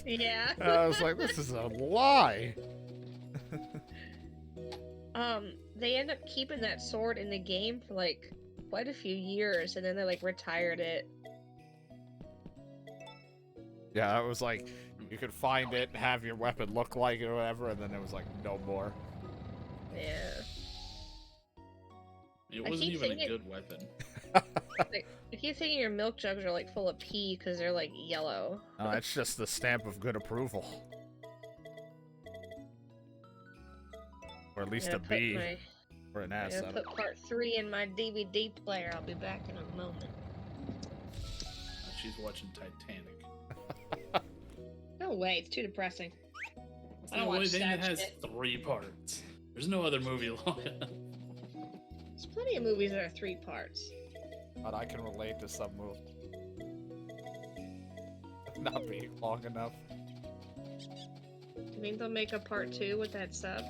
Yeah. And I was like, this is a lie. They end up keeping that sword in the game for like quite a few years, and then they like retired it. Yeah, it was like, you could find it and have your weapon look like it or whatever, and then it was like, no more. Yeah. It I wasn't keep even a thinking- good weapon. Like, I keep thinking your milk jugs are like full of pee because they're like yellow. That's just the stamp of good approval. Or at least I'm a gonna put B my- for an I'm S. gonna put part 3 in my DVD player. I'll be back in a moment. she's watching Titanic. No way, it's too depressing. It's I the don't only watch thing that sad has shit. 3 parts. There's no other movie long enough. There's plenty of movies that are 3 parts. But I can relate to some movies not being long enough. You think they'll make a part 2 with that sub?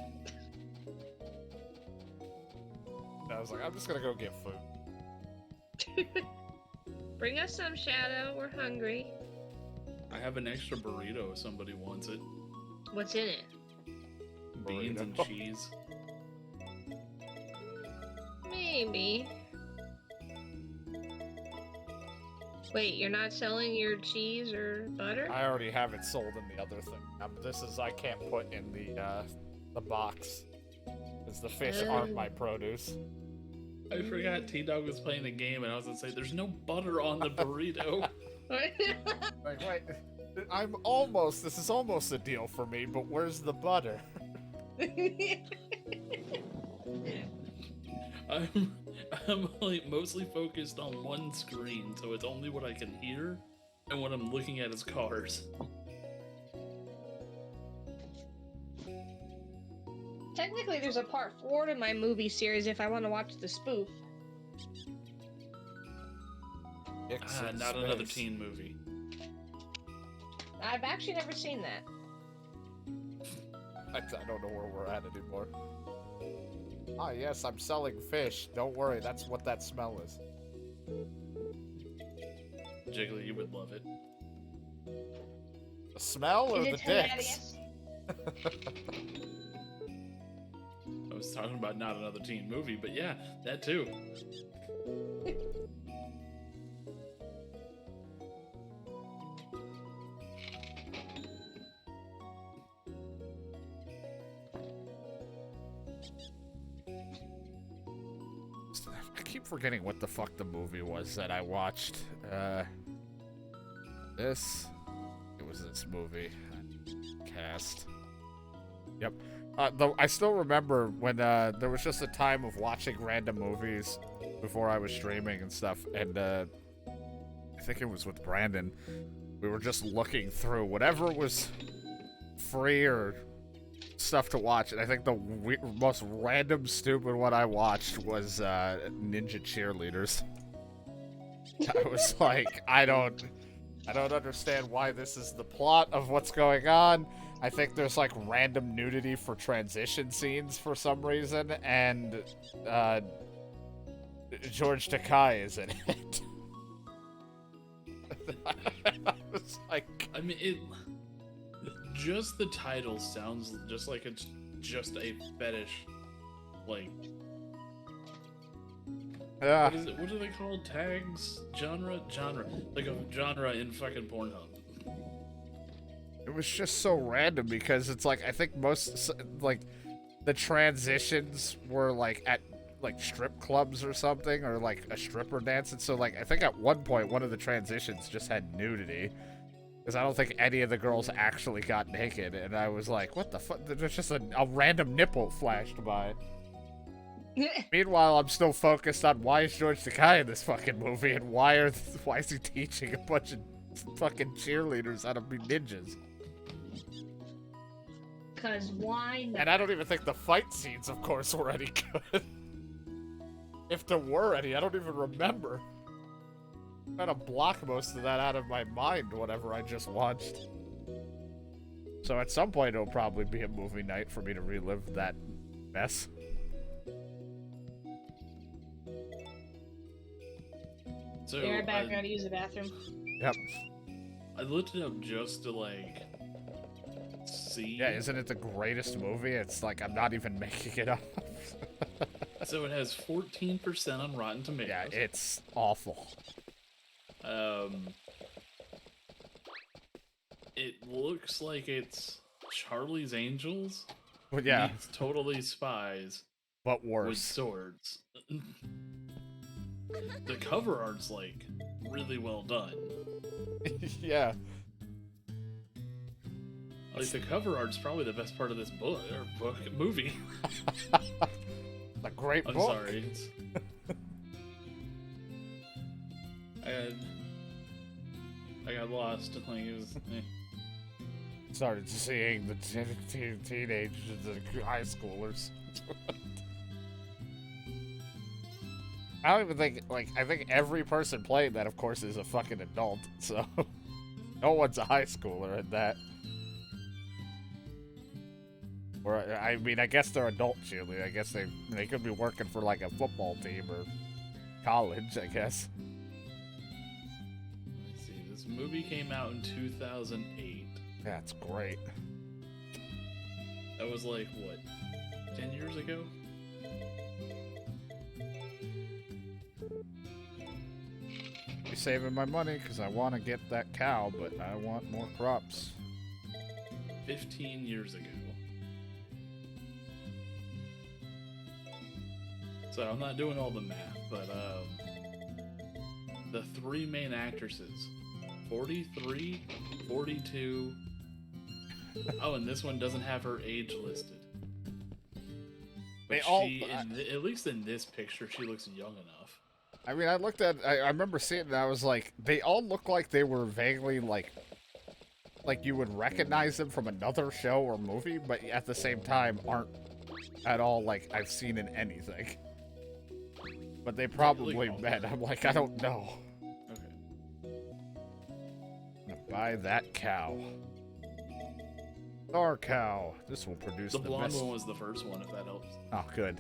And I was like, I'm just gonna go get food. Bring us some, Shadow. We're hungry. I have an extra burrito if somebody wants it. What's in it? Beans and Burrito. cheese. Maybe. Wait, you're not selling your cheese or butter? I already have it sold in the other thing. I can't put in the box. Because the fish aren't my produce. I forgot T-Dog was playing a game and I was gonna say, there's no butter on the burrito. Like, wait, this is almost a deal for me, but where's the butter? I'm like mostly focused on one screen, so it's only what I can hear, and what I'm looking at is cars. Technically, there's a part 4 to my movie series if I want to watch the spoof. Not another teen movie. I've actually never seen that. I don't know where we're at anymore. Ah, yes, I'm selling fish. Don't worry, that's what that smell is. Jiggly, you would love it. The smell or Is the it dicks? hilarious? I was talking about not another teen movie, but yeah, that too. I keep forgetting what the fuck the movie was that I watched. It was this movie. Cast. Yep. Though I still remember when there was just a time of watching random movies before I was streaming and stuff, and I think it was with Brandon. We were just looking through whatever was free or stuff to watch, and I think the most random stupid one I watched was Ninja Cheerleaders. I was like, I don't understand why this is the plot of what's going on. I think there's like random nudity for transition scenes for some reason, and George Takei is in it. I was like, I mean, just the title sounds just like it's just a fetish, like. yeah. What is it? What are they called? Tags? Genre? Like a genre in fucking Pornhub. It was just so random because it's like I think most like the transitions were like at like strip clubs or something, or like a stripper dance, and so like I think at one point one of the transitions just had nudity because I don't think any of the girls actually got naked, and I was like, what the fuck? There's just a random nipple flashed by. Meanwhile, I'm still focused on why is George Takei in this fucking movie, and why is he teaching a bunch of fucking cheerleaders how to be ninjas? Cause why not? And I don't even think the fight scenes, of course, were any good. If there were any, I don't even remember. I'm trying to block most of that out of my mind, whatever I just watched. So at some point, it'll probably be a movie night for me to relive that mess. So Be right back, I gotta use the bathroom. Yep. I looked it up just to like see. Yeah, isn't it the greatest movie? It's like I'm not even making it up. So it has 14% on Rotten Tomatoes. Yeah, it's awful. It looks like it's Charlie's Angels. But yeah, meets Totally Spies but with worse. swords. The cover art's like really well done. Yeah. Like the cover art's probably the best part of this movie. A great I'm book. sorry. And I got lost. Like, it was. Started seeing the teenagers, the high schoolers. I don't even think, like, I think every person playing that, of course, is a fucking adult, so no one's a high schooler in that. Or, I mean, I guess they're adult cheerleading. I guess they could be working for, like, a football team or college, I guess. Let's see, this movie came out in 2008. That's great. That was like, what, 10 years ago? I'm saving my money because I want to get that cow, but I want more crops. 15 years ago. So I'm not doing all the math, but the three main actresses, 43, 42. Oh, and this one doesn't have her age listed. But at least in this picture, she looks young enough. I mean, I looked at, I remember seeing it and I was like, they all look like they were vaguely like you would recognize them from another show or movie, but at the same time aren't at all like I've seen in anything. But they probably met. I'm like, I don't know. Okay. I'm gonna buy that cow. Our cow. This will produce the blonde best. one was the first one, if that helps. Oh, good.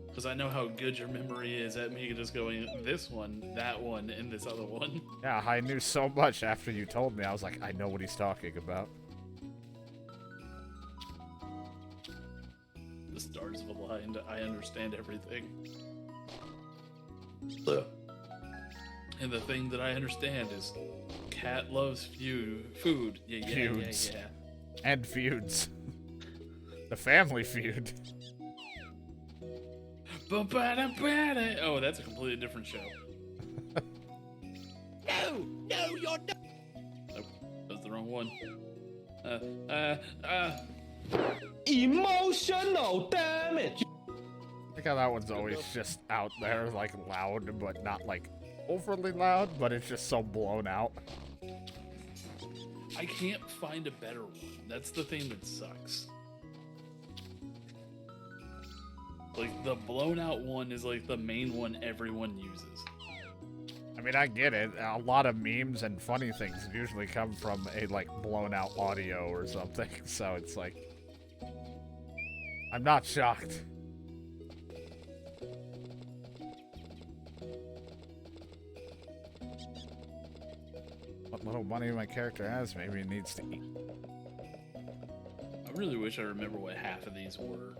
Because I know how good your memory is at me just going, this one, that one, and this other one. Yeah, I knew so much after you told me. I was like, I know what he's talking about. The stars have aligned. I understand everything. And the thing that I understand is cat loves food. Yeah, Feuds. yeah. And feuds. The family feud. Oh, that's a completely different show. No, you're not. Nope, that's the wrong one. Emotional damage. I think how that one's always just out there, like loud, but not like overly loud, but it's just so blown out. I can't find a better one. That's the thing that sucks. Like, the blown out one is like the main one everyone uses. I mean, I get it. A lot of memes and funny things usually come from a, like, blown out audio or something, so it's like... I'm not shocked. What little money my character has, maybe he needs to eat. I really wish I remember what half of these were.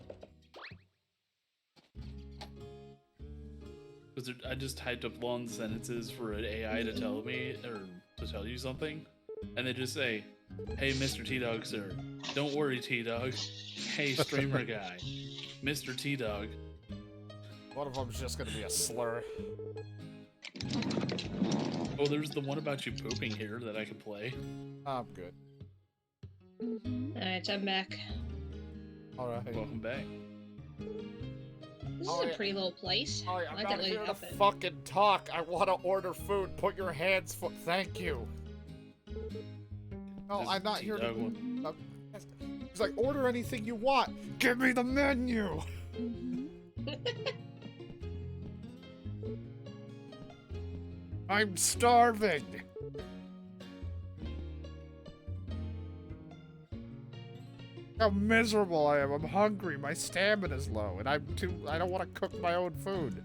Because I just typed up long sentences for an AI to tell me, or to tell you something, and they just say, "Hey, Mr. T-Dog, sir. Don't worry, T-Dog. Hey, streamer guy. Mr. T-Dog." One of them's just gonna be a slur. Oh, there's the one about you pooping here that I could play. I'm good. Alright, I'm back. Alright. Welcome back. This is a pretty little place. Alright, I I'm like not that here little to outfit. fucking talk. I want to order food. Put your hands thank you. No, This I'm not is here to... T-Dog He's like, order anything you want. Give me the menu. I'm starving. How miserable I am. I'm hungry. My stamina's low, and I don't want to cook my own food.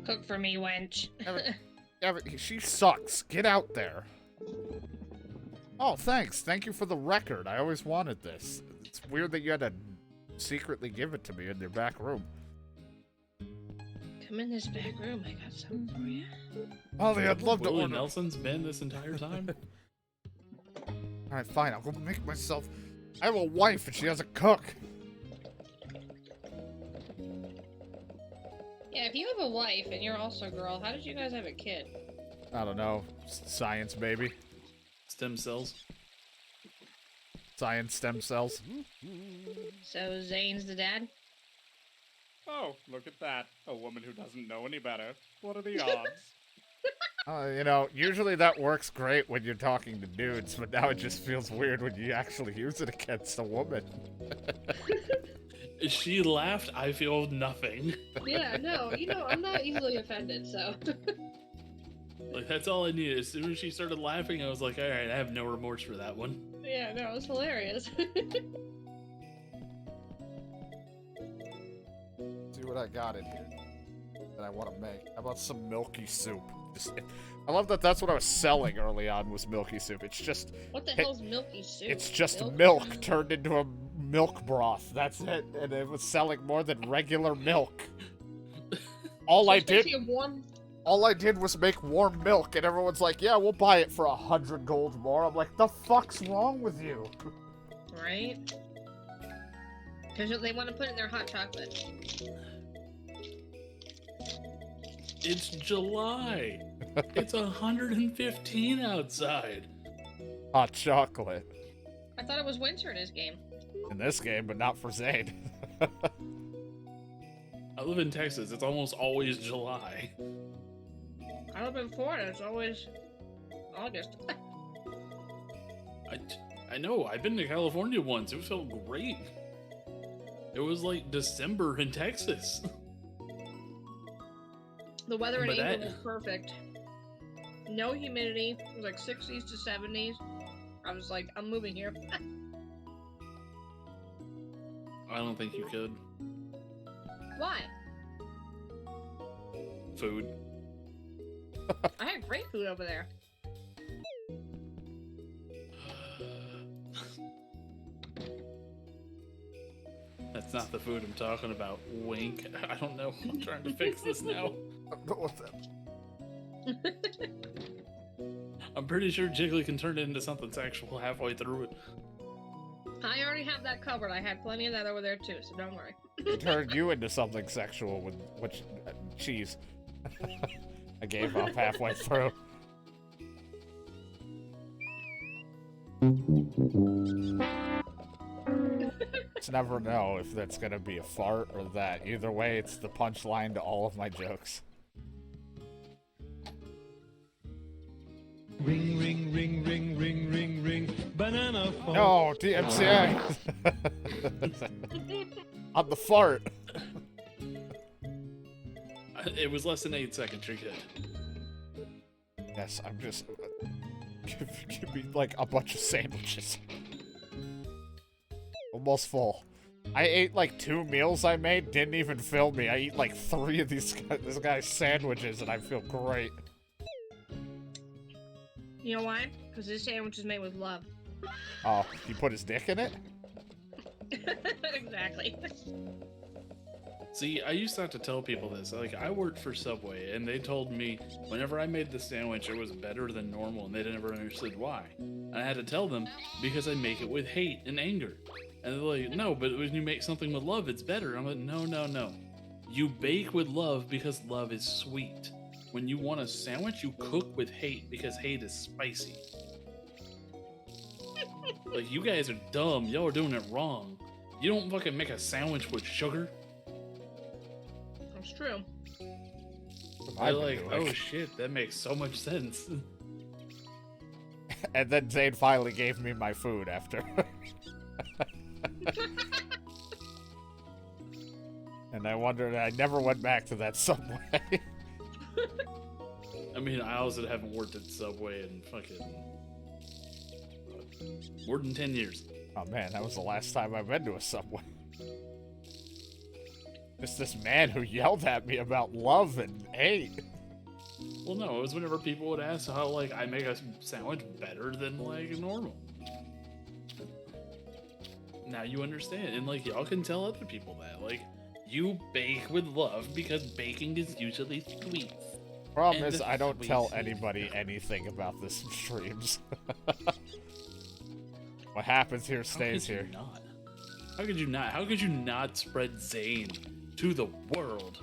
Cook for me, wench. Yeah, but she sucks. Get out there. Oh, thanks. Thank you for the record. I always wanted this. It's weird that you had to secretly give it to me in your back room. Come in this back room. I got something for you. Ollie, I'd love to Willie order. Nelson's been this entire time? Alright, fine. I'll go make myself... I have a wife and she doesn't cook. Yeah, if you have a wife and you're also a girl, how did you guys have a kid? I don't know. Science, baby. Stem cells. Science stem cells. So Zane's the dad? Oh, look at that. A woman who doesn't know any better. What are the odds? You know, usually that works great when you're talking to dudes, but now it just feels weird when you actually use it against a woman. She laughed. I feel nothing. Yeah, no, I'm not easily offended, so. Like, that's all I needed. As soon as she started laughing, I was like, alright, I have no remorse for that one. Yeah, no, it was hilarious. See what I got in here that I want to make. How about some milky soup? I love that that's what I was selling early on was milky soup. It's just... What the hell's milky soup? It's just milk turned into a milk broth. That's it. And it was selling more than regular milk. All I did was make warm milk, and everyone's like, yeah, we'll buy it for 100 gold more. I'm like, the fuck's wrong with you? Right? Because they want to put it in their hot chocolate. It's July. It's 115 outside. Hot chocolate. I thought it was winter in this game. In this game, but not for Zane. I live in Texas. It's almost always July. I live in Florida. It's always August. I know. I've been to California once. It felt great. It was like December in Texas. The weather in But England that- was perfect. No humidity. It was like 60s to 70s. I was like, I'm moving here. I don't think you could. Why? Food. I had great food over there. That's not the food I'm talking about. Wink. I don't know. I'm trying to fix this now. What's that? I'm pretty sure Jiggly can turn it into something sexual halfway through it. I already have that covered. I had plenty of that over there too, so don't worry. It turned you into something sexual with which cheese. I gave up halfway through. Let's never know if that's gonna be a fart or that. Either way, it's the punchline to all of my jokes. Ring, ring, ring, ring, ring, ring, ring, banana phone. No, DMCA! On the fart. It was less than 8 seconds. You're good. Yes, I'm just... give me, like, a bunch of sandwiches. Almost full. I ate, like, 2 meals I made, didn't even fill me. I eat, like, 3 of this guy's sandwiches, and I feel great. You know why? Because this sandwich is made with love. Oh, he put his dick in it? Exactly. See, I used to have to tell people this. Like, I worked for Subway, and they told me whenever I made the sandwich, it was better than normal, and they never understood why. And I had to tell them, because I make it with hate and anger. And they're like, no, but when you make something with love, it's better. I'm like, no, no, no. You bake with love because love is sweet. When you want a sandwich, you cook with hate because hate is spicy. Like, you guys are dumb. Y'all are doing it wrong. You don't fucking make a sandwich with sugar. That's true. They're like, oh shit, that makes so much sense. And then Zane finally gave me my food after. And I wondered, I never went back to that Subway. I mean, I also haven't worked at Subway in fucking more than 10 years. Oh man, that was the last time I've been to a Subway. Just this man who yelled at me about love and hate. Well, no, it was whenever people would ask how, like, I make a sandwich better than, like, normal. Now you understand, and, like, y'all can tell other people that. Like, you bake with love because baking is usually sweet. Problem And is, the I don't sweet tell sweet. anybody anything about this in streams. What happens here stays here. How could you not? How could you not spread Zane to the world?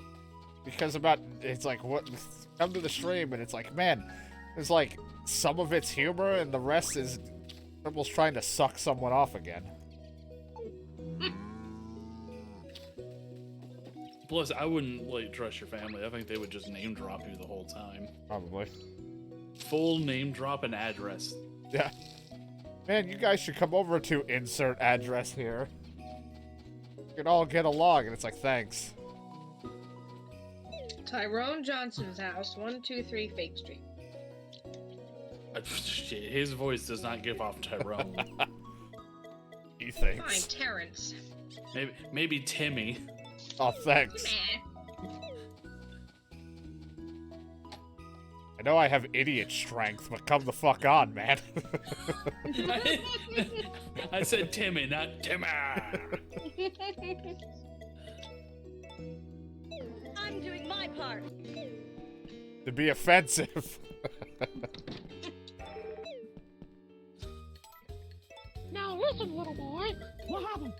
Because it's like, what, come to the stream and it's like, man, there's like, some of it's humor and the rest is almost trying to suck someone off again. Plus, I wouldn't like trust your family. I think they would just name drop you the whole time. Probably. Full name drop and address. Yeah. Man, you guys should come over to insert address here. We can all get along, and it's like, thanks. Tyrone Johnson's house, 123 Fake Street. Shit, his voice does not give off Tyrone. He Fine, thinks. Terrence. Maybe Timmy. Oh, thanks. Meh. I know I have idiot strength, but come the fuck on, man. I said Timmy, not Timmy. I'm doing my part. To be offensive. Now listen, little boy. What happened?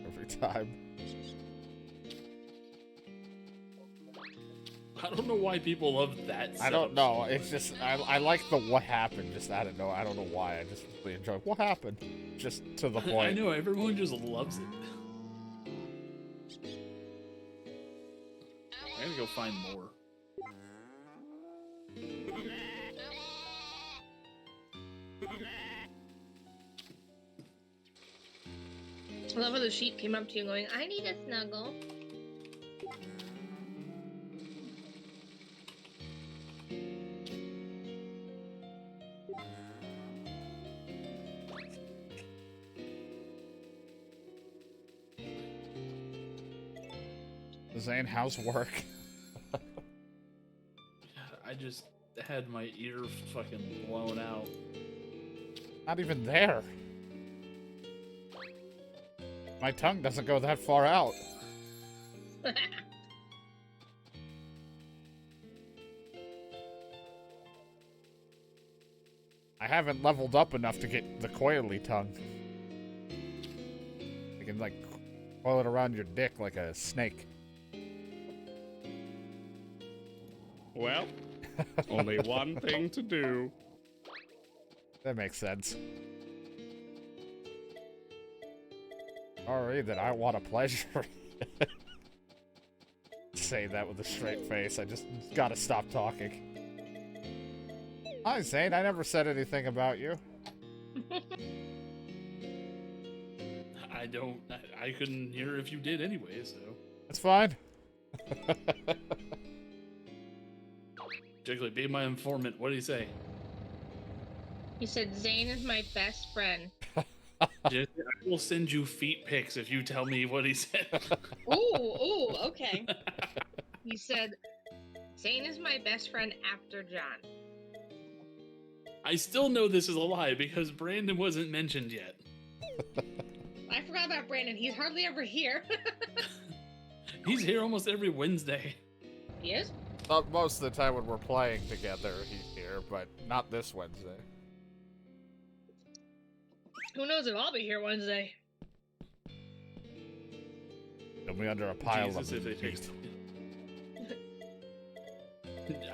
Every time. I don't know why people love that. I don't know. It's just, I like the what happened. Just, I don't know. I don't know why. I just really enjoy what happened. Just to the point. I know, everyone just loves it. I gotta go find more. I love how the sheep came up to you going, I need a snuggle. Zane, how's work? I just had my ear fucking blown out. Not even there. My tongue doesn't go that far out. I haven't leveled up enough to get the coily tongue. You can, like, coil it around your dick like a snake. Well, only one thing to do. That makes sense. Sorry that I want a pleasure. Say that with a straight face. I just gotta stop talking. Hi, Zane. I never said anything about you. I couldn't hear if you did anyway, so. That's fine. Jiggly, be my informant. What do you say? He said, Zane is my best friend. Jiggly, I will send you feet pics if you tell me what he said. Ooh, okay. He said, Zane is my best friend after John. I still know this is a lie because Brandon wasn't mentioned yet. I forgot about Brandon. He's hardly ever here. He's here almost every Wednesday. He is? Not most of the time when we're playing together, he's here, but not this Wednesday. Who knows if I'll be here Wednesday. He'll be under a pile Jesus, of if they meat.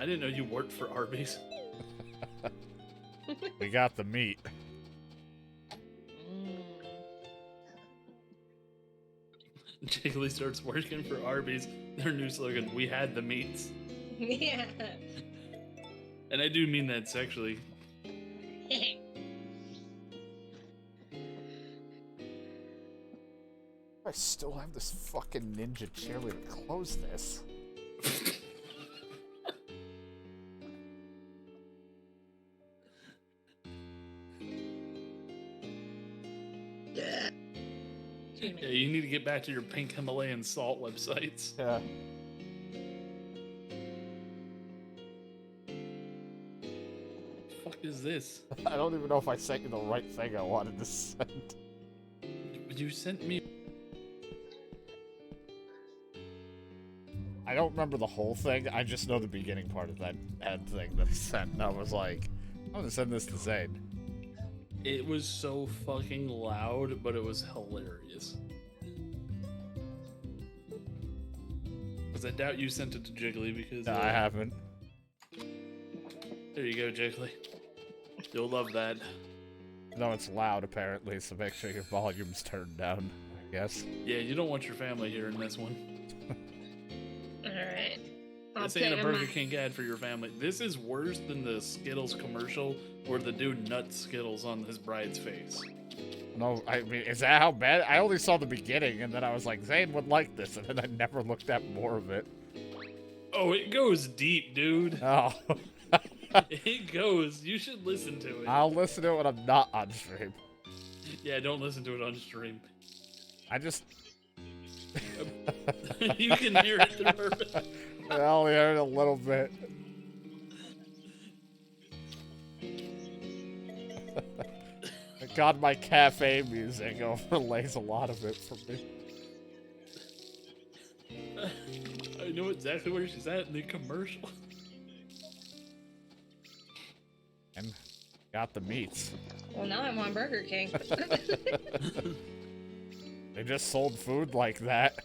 I didn't know you worked for Arby's. We got the meat. Jiggly starts working for Arby's. Their new slogan, we had the meats. Yeah. And I do mean that sexually. I still have this fucking ninja cheerleader. Close this. Yeah, you need to get back to your pink Himalayan salt websites. Yeah. Fuck is this? I don't even know if I sent you the right thing I wanted to send. You sent me. I don't remember the whole thing. I just know the beginning part of that ad thing that I sent. And I was like, I'm gonna send this to Zane. It was so fucking loud, but it was hilarious. Because I doubt you sent it to Jiggly because... No, I haven't. There you go, Jiggly. You'll love that. No, it's loud apparently, so make sure your volume's turned down, I guess. Yeah, you don't want your family hearing this one. not saying a Okay, Burger King ad for your family. This is worse than the Skittles commercial where the dude nuts Skittles on his bride's face. No, I mean, is that how bad? I only saw the beginning, and then I was like, Zane would like this, and then I never looked at more of it. Oh, it goes deep, dude. Oh. It goes. You should listen to it. I'll listen to it when I'm not on stream. Yeah, don't listen to it on stream. I just... You can hear it through her. I only heard a little bit. God, my cafe music overlays a lot of it for me. I know exactly where she's at in the commercial. And got the meats. Well, now I'm on Burger King. They just sold food like that.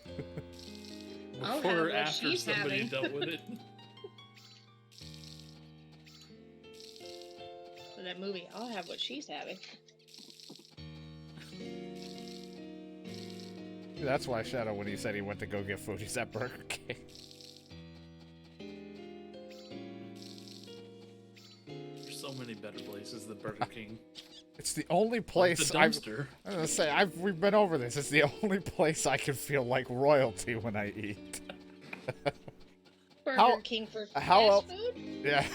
I'll Before have or what after she's somebody having. dealt with it. For that movie, I'll have what she's having. That's why Shadow, when he said he went to go get food, he's at Burger King. There's so many better places than Burger King. It's the only place The dumpster. I'm gonna say we've been over this. It's the only place I can feel like royalty when I eat. Burger King for how else- fast food? Yeah.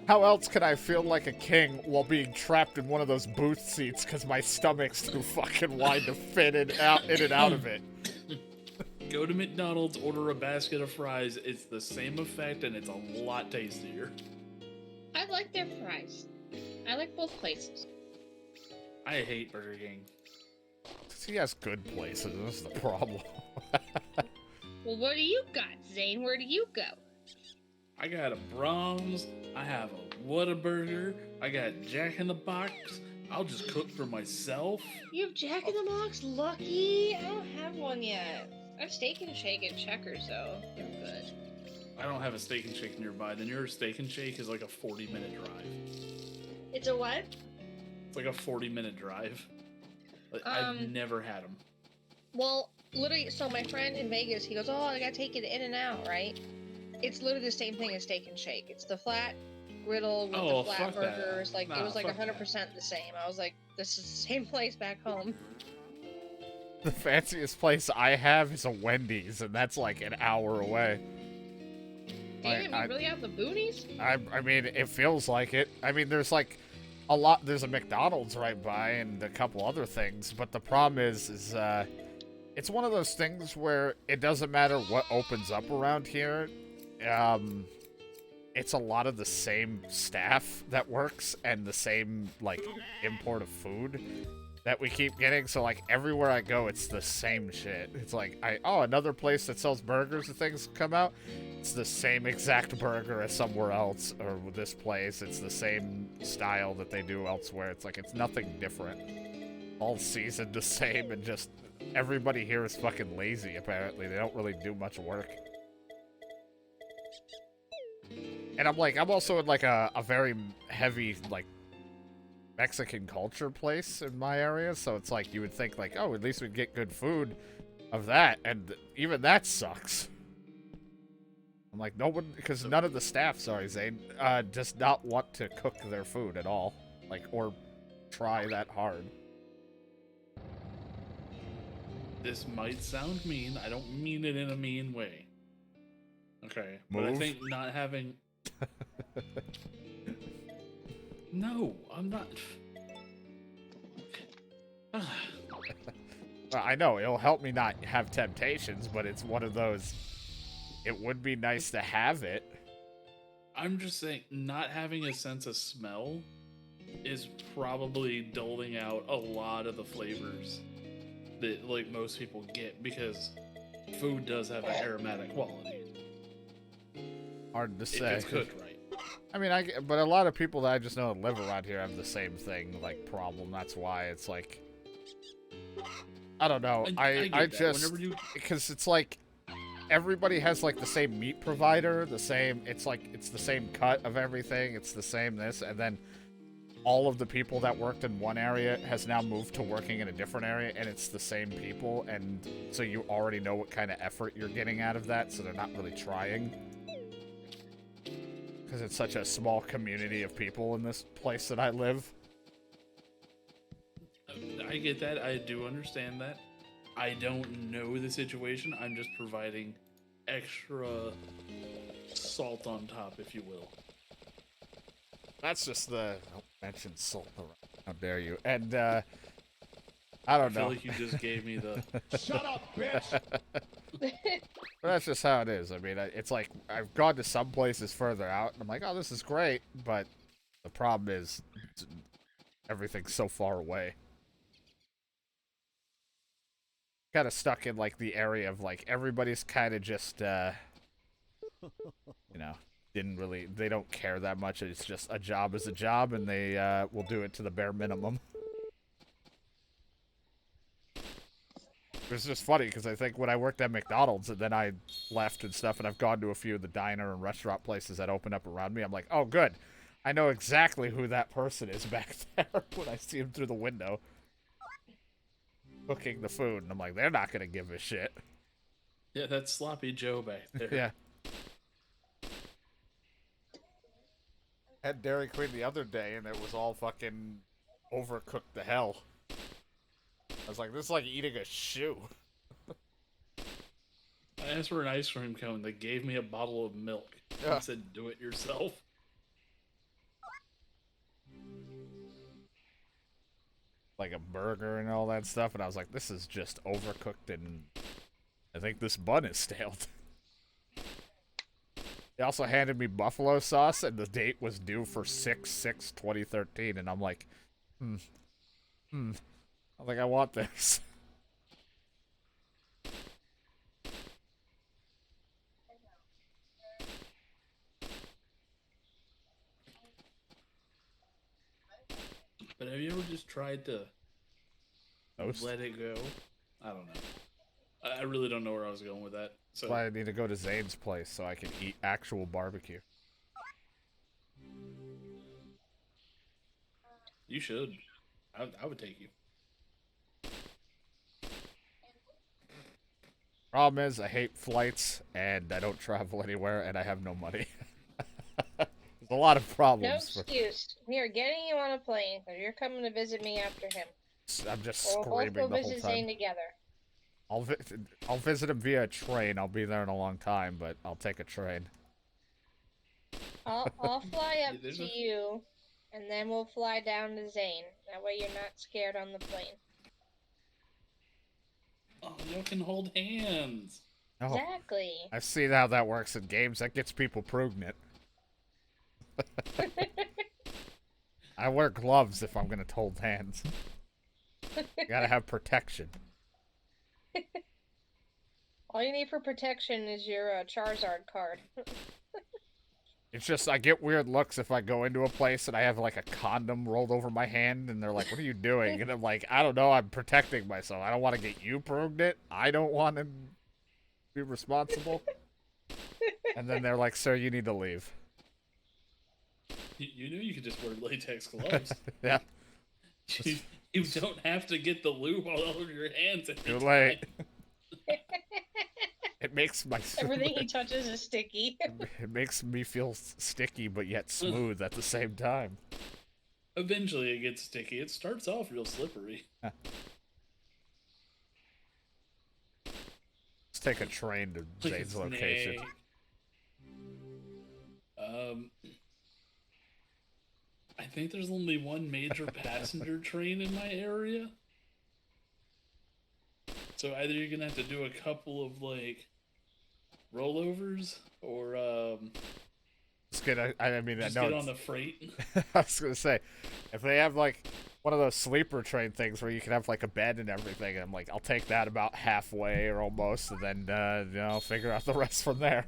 How else can I feel like a king while being trapped in one of those booth seats because my stomach's too fucking wide to fit in and out of it? Go to McDonald's, order a basket of fries. It's the same effect and it's a lot tastier. I like their fries. I like both places. I hate Burger King. He has good places. This is the problem. Well, what do you got, Zane? Where do you go? I got a Brahms. I have a Whataburger. I got Jack in the Box. I'll just cook for myself. You have Jack in the Box? Lucky. I don't have one yet. I have Steak and Shake at Checkers, though. They're good. I don't have a Steak and Shake nearby. Then your Steak and Shake is like a 40-minute drive. It's a what? It's like a 40-minute drive. I've never had them. Well, literally, so my friend in Vegas, he goes, oh, I gotta take it in and out, right? It's literally the same thing as Steak and Shake. It's the flat griddle with the flat fuck that. burgers. Like, it was like fuck 100% the same. I was like, this is the same place back home. The fanciest place I have is a Wendy's, and that's like an hour away. Damn, you really have the boonies? I mean, it feels like it. I mean, there's like there's a McDonald's right by and a couple other things, but the problem is it's one of those things where it doesn't matter what opens up around here. It's a lot of the same staff that works and the same, like, import of food that we keep getting. So, like, everywhere I go, it's the same shit. It's like, another place that sells burgers and things come out. It's the same exact burger as somewhere else, or with this place. It's the same style that they do elsewhere. It's like, it's nothing different. All seasoned the same, and just everybody here is fucking lazy, apparently. They don't really do much work. And I'm also in, like, a very heavy, like, Mexican culture place in my area, so it's like, you would think, like, oh, at least we'd get good food of that, and even that sucks. I'm like, no one, because none of the staff, sorry, Zane, does not want to cook their food at all, like, or try that hard. This might sound mean. I don't mean it in a mean way. Okay, but I think not having... No, I'm not... Well, I know, it'll help me not have temptations, but it's one of those... It would be nice to have it. I'm just saying, not having a sense of smell is probably doling out a lot of the flavors that, like, most people get, because food does have an aromatic quality. Hard to If say. it's cooked right. I mean, but a lot of people that I just know that live around here have the same thing, like, problem. That's why it's like... I don't know. I get that. just... Whenever you... Because it's like... Everybody has, like, the same meat provider, the same... It's like, it's the same cut of everything, it's the same this, and then all of the people that worked in one area has now moved to working in a different area, and it's the same people, and so you already know what kind of effort you're getting out of that, so they're not really trying. Because it's such a small community of people in this place that I live. I get that. I do understand that. I don't know the situation. I'm just providing extra salt on top, if you will. That's just the... Don't mention salt around. How dare you. And, I don't know. I feel like you just gave me the... Shut up, bitch! But that's just how it is. I mean, it's like, I've gone to some places further out, and I'm like, oh, this is great, but the problem is everything's so far away. Kind of stuck in, like, the area of, like, everybody's kind of just, you know, they don't care that much. It's just a job is a job, and they will do it to the bare minimum. It's just funny, because I think when I worked at McDonald's, and then I left and stuff, and I've gone to a few of the diner and restaurant places that open up around me, I'm like, oh, good. I know exactly who that person is back there when I see him through the window cooking the food, and I'm like, they're not going to give a shit. Yeah, that's Sloppy Joe back there. Yeah. Had Dairy Queen the other day, and it was all fucking overcooked to hell. I was like, this is like eating a shoe. I asked for an ice cream cone. They gave me a bottle of milk. Yeah. I said, do it yourself. Like a burger and all that stuff, and I was like, this is just overcooked, and I think this bun is stale. They also handed me buffalo sauce, and the date was due for 6/6/2013, and I'm like, I'm like, I want this. But have you ever just tried to Toast? let it go? I don't know. I really don't know where I was going with that. So That's why I need to go to Zane's place so I can eat actual barbecue. you should. I would take you. Problem is, I hate flights, and I don't travel anywhere, and I have no money. There's a lot of No problems. excuse. We are getting you on a plane, because you're coming to visit me after him. I'm just Or we'll both screaming go the whole visit Zane time. together. I'll visit him via a train. I'll be there in a long time, but I'll take a train. I'll fly up There's to a- you, and then we'll fly down to Zane. That way you're not scared on the plane. Oh, y'all can hold hands. Oh, Exactly. I've seen how that works in games. That gets people pregnant. I wear gloves if I'm gonna hold hands. Gotta have protection. All you need for protection is your Charizard card. It's just I get weird looks if I go into a place and I have like a condom rolled over my hand, and they're like, "What are you doing?" And I'm like, "I don't know. I'm protecting myself. I don't want to get you pregnant. I don't want to be responsible." And then they're like, "Sir, you need to leave." You know you could just wear latex gloves. Yeah, You don't have to get the lube all over your hands. Every too time. late. It makes my Everything he touches is sticky. it makes me feel sticky but yet smooth at the same time. Eventually it gets sticky. It starts off real slippery. Let's take a train to Like a Zane's location. snake. I think there's only one major passenger train in my area. So either you're gonna have to do a couple of like rollovers, or It's good. I mean, just I know get on it's- the freight. I was gonna say, if they have like one of those sleeper train things where you can have like a bed and everything, I'm like, I'll take that about halfway or almost, and then you know, figure out the rest from there.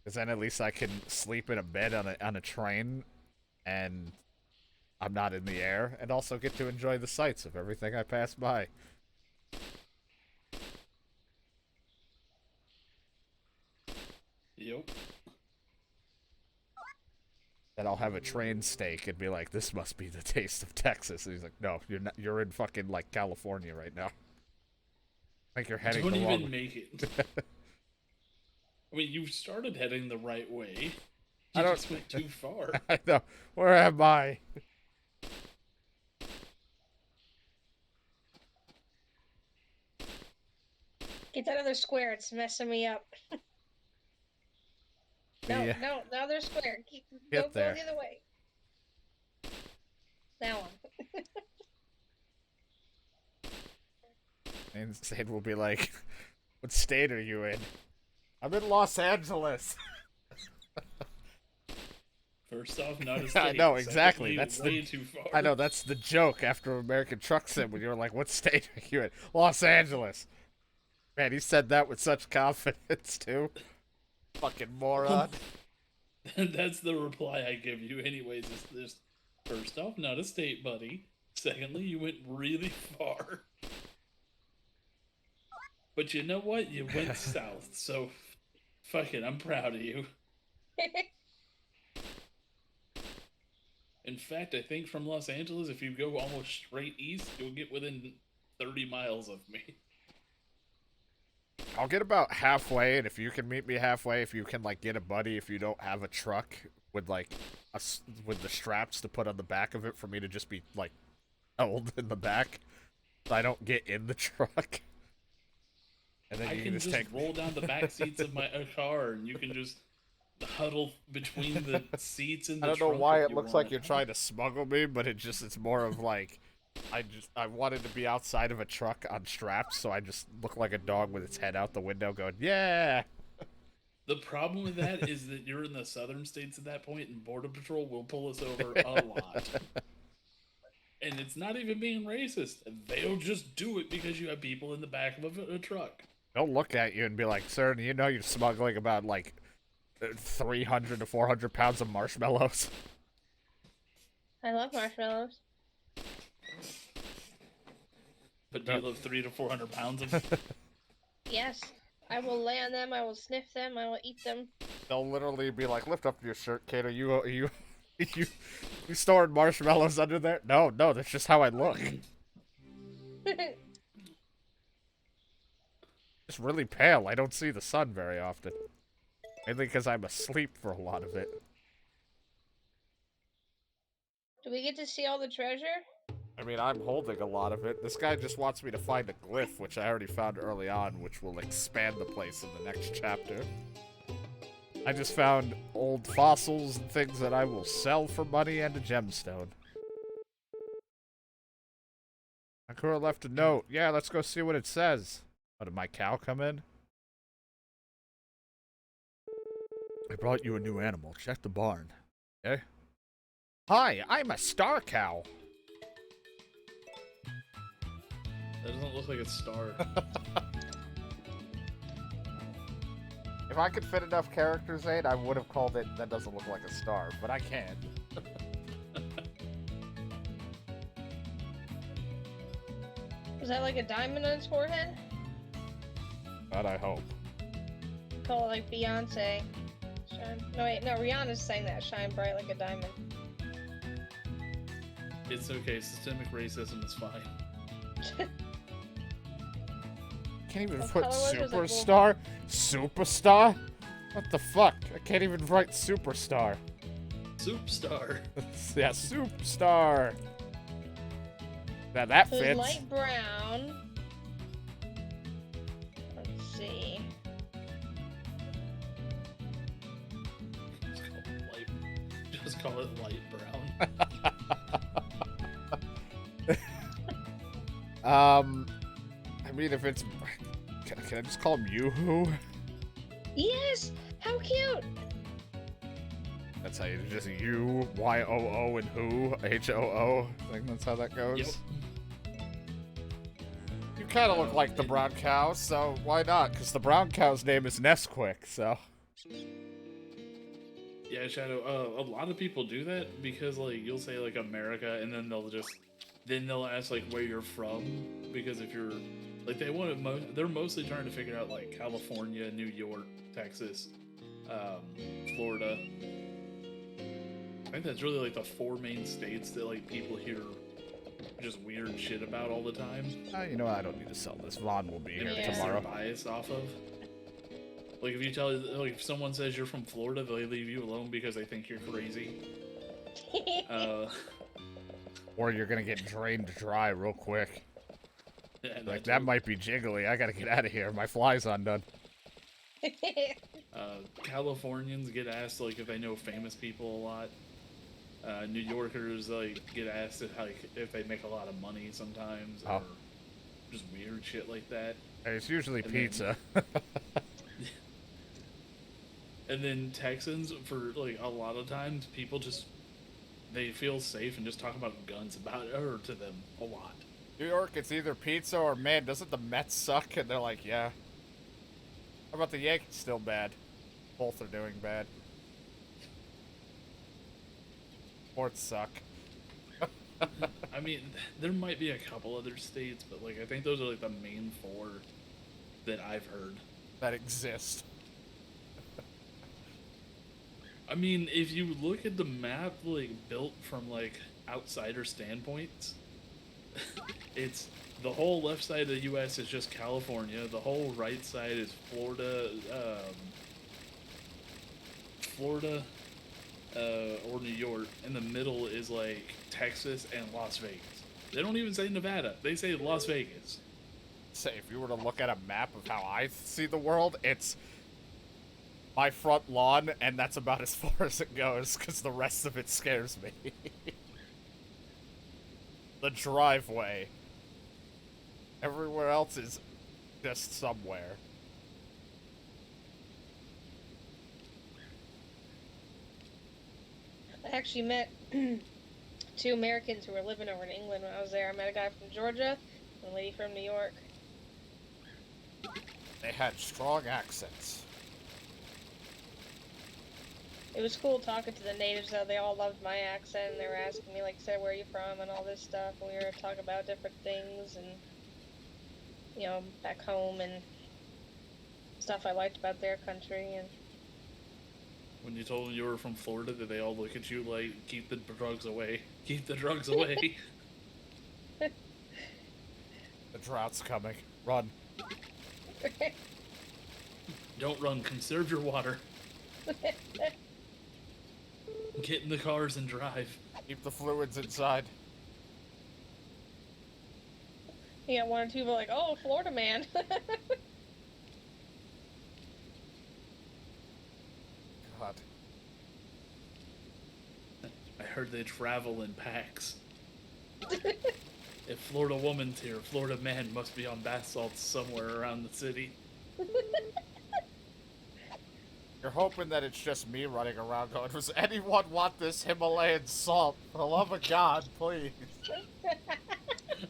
Because then at least I can sleep in a bed on a train, and I'm not in the air, and also get to enjoy the sights of everything I pass by. Yep. Then I'll have a train steak and be like, "This must be the taste of Texas." And he's like, "No, you're not. You're in fucking like California right now. Like you're heading Don't the even wrong." make it. I mean, you started heading the right way. I You don't- just went too far. I know. Where am I? Get that other square. It's messing me up. No, Yeah. no, the other square. Get Go there. the other way. That one. And Sid will be like, "What state are you in?" "I'm in Los Angeles." First off, not a state. I know, exactly. Secondly, That's way the. too far. I know that's the joke after American Truck Sim when you were like, "What state are you in?" "Los Angeles." Man, he said that with such confidence too. Fucking moron. That's the reply I give you, anyways. Is this first off, not a state, buddy. Secondly, you went really far. But you know what? You went south, so fuck it. I'm proud of you. In fact, I think from Los Angeles, if you go almost straight east, you'll get within 30 miles of me. I'll get about halfway, and if you can meet me halfway, if you can like get a buddy, if you don't have a truck with like with the straps to put on the back of it for me to just be like held in the back, so I don't get in the truck. And then I you can just just take roll down the back seats of my car, and you can just huddle between the seats and the I don't know trunk why if it you looks want. like you're trying to smuggle me, but it's more of like I wanted to be outside of a truck on straps, so I just look like a dog with its head out the window going, "Yeah." The problem with that is that you're in the southern states at that point, and Border Patrol will pull us over a lot. And it's not even being racist. They'll just do it because you have people in the back of a truck. They'll look at you and be like, "Sir, do you know you're smuggling about like 300 to 400 pounds of marshmallows?" I love marshmallows. But do you live 300 to 400 pounds of? Yes. I will lay on them. I will sniff them. I will eat them. They'll literally be like, "Lift up your shirt, Kate. Are you storing marshmallows under there?" No, that's just how I look. It's really pale. I don't see the sun very often. Mainly because I'm asleep for a lot of it. Do we get to see all the treasure? I mean, I'm holding a lot of it. This guy just wants me to find a glyph, which I already found early on, which will expand the place in the next chapter. I just found old fossils and things that I will sell for money and a gemstone. Akura left a note. Yeah, let's go see what it says. Oh, did my cow come in? I brought you a new animal. Check the barn. Okay? Hi, I'm a star cow. That doesn't look like a star. If I could fit enough characters in, I would have called it That Doesn't Look Like a Star, but I can't. Was that like a diamond on his forehead? That I hope. Call it like Beyonce. Shine. No, wait, no, Rihanna's saying that. Shine bright like a diamond. It's okay. Systemic racism is fine. Can't even What put color was it? Was it superstar? Superstar? What the fuck? I can't even write superstar. Soup star. Yeah, superstar. Now that So it's fits. light brown. Let's see. Just call it light brown. I mean, if it's... Can I just call him Yoo-Hoo? Yes! How cute! That's how you just U-Y-O-O and who? H-O-O. I think that's how that goes. Yep. You kind of look like the brown cow, so why not? Because the brown cow's name is Nesquik, so... Yeah, Shadow, a lot of people do that because, like, you'll say, like, America, and then they'll ask, like, where you're from, because if you're, like, they're mostly trying to figure out, like, California, New York, Texas, Florida. think that's really like the 4 main states that like people hear just weird shit about all the time. You know what? I don't need to sell this. Vaughn will be here Yeah. tomorrow. Bias off of. Like if you if someone says you're from Florida, they leave you alone because they think you're crazy. Or you're gonna get drained dry real quick. And Like, that might be jiggly. I gotta get out of here. My fly's undone. Californians get asked like if they know famous people a lot. New Yorkers like get asked if they make a lot of money sometimes, or just weird shit like that. It's usually And pizza. And then Texans, for like a lot of times, people just they feel safe and just talk about guns about or to them a lot. New York, it's either pizza or, man, doesn't the Mets suck? And they're like, yeah. How about the Yankees? Still bad. Both are doing bad. Sports suck. I mean, there might be a couple other states, but like I think those are like the main 4 that I've heard That exist. I mean, if you look at the map, like built from like outsider standpoints, it's the whole left side of the U.S. is just California. The whole right side is Florida, or New York, and the middle is like Texas and Las Vegas. They don't even say Nevada; they say Las Vegas. Say, if you were to look at a map of how I see the world, it's my front lawn, and that's about as far as it goes, because the rest of it scares me. The driveway. Everywhere else is just somewhere. I actually met 2 Americans who were living over in England when I was there. I met a guy from Georgia and a lady from New York. They had strong accents. It was cool talking to the natives, though. They all loved my accent, and they were asking me, like, where are you from, and all this stuff, and we were talking about different things, and, you know, back home, and stuff I liked about their country, and... When you told them you were from Florida, did they all look at you like, keep the drugs away? Keep the drugs away. The drought's coming. Run. Don't run, conserve your water. Get in the cars and drive. Keep the fluids inside. You got 1 or 2 people like, oh, Florida man. God. I heard they travel in packs. If Florida woman's here, Florida man must be on bath salts somewhere around the city. You're hoping that it's just me running around going, does anyone want this Himalayan salt? For the love of God, please.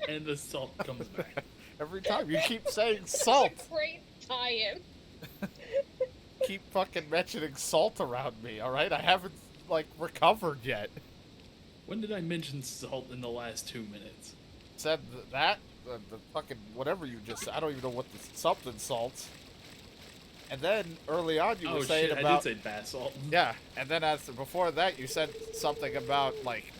And the salt comes back. Every time you keep saying salt. Great tie-in. Keep fucking mentioning salt around me, alright? I haven't, like, recovered yet. When did I mention salt in the last 2 minutes? Said that, the fucking, whatever you just said. I don't even know what the something salts. And then, early on, you were saying shit, about... I did say bath salt. Yeah, and then before that, you said something about, like,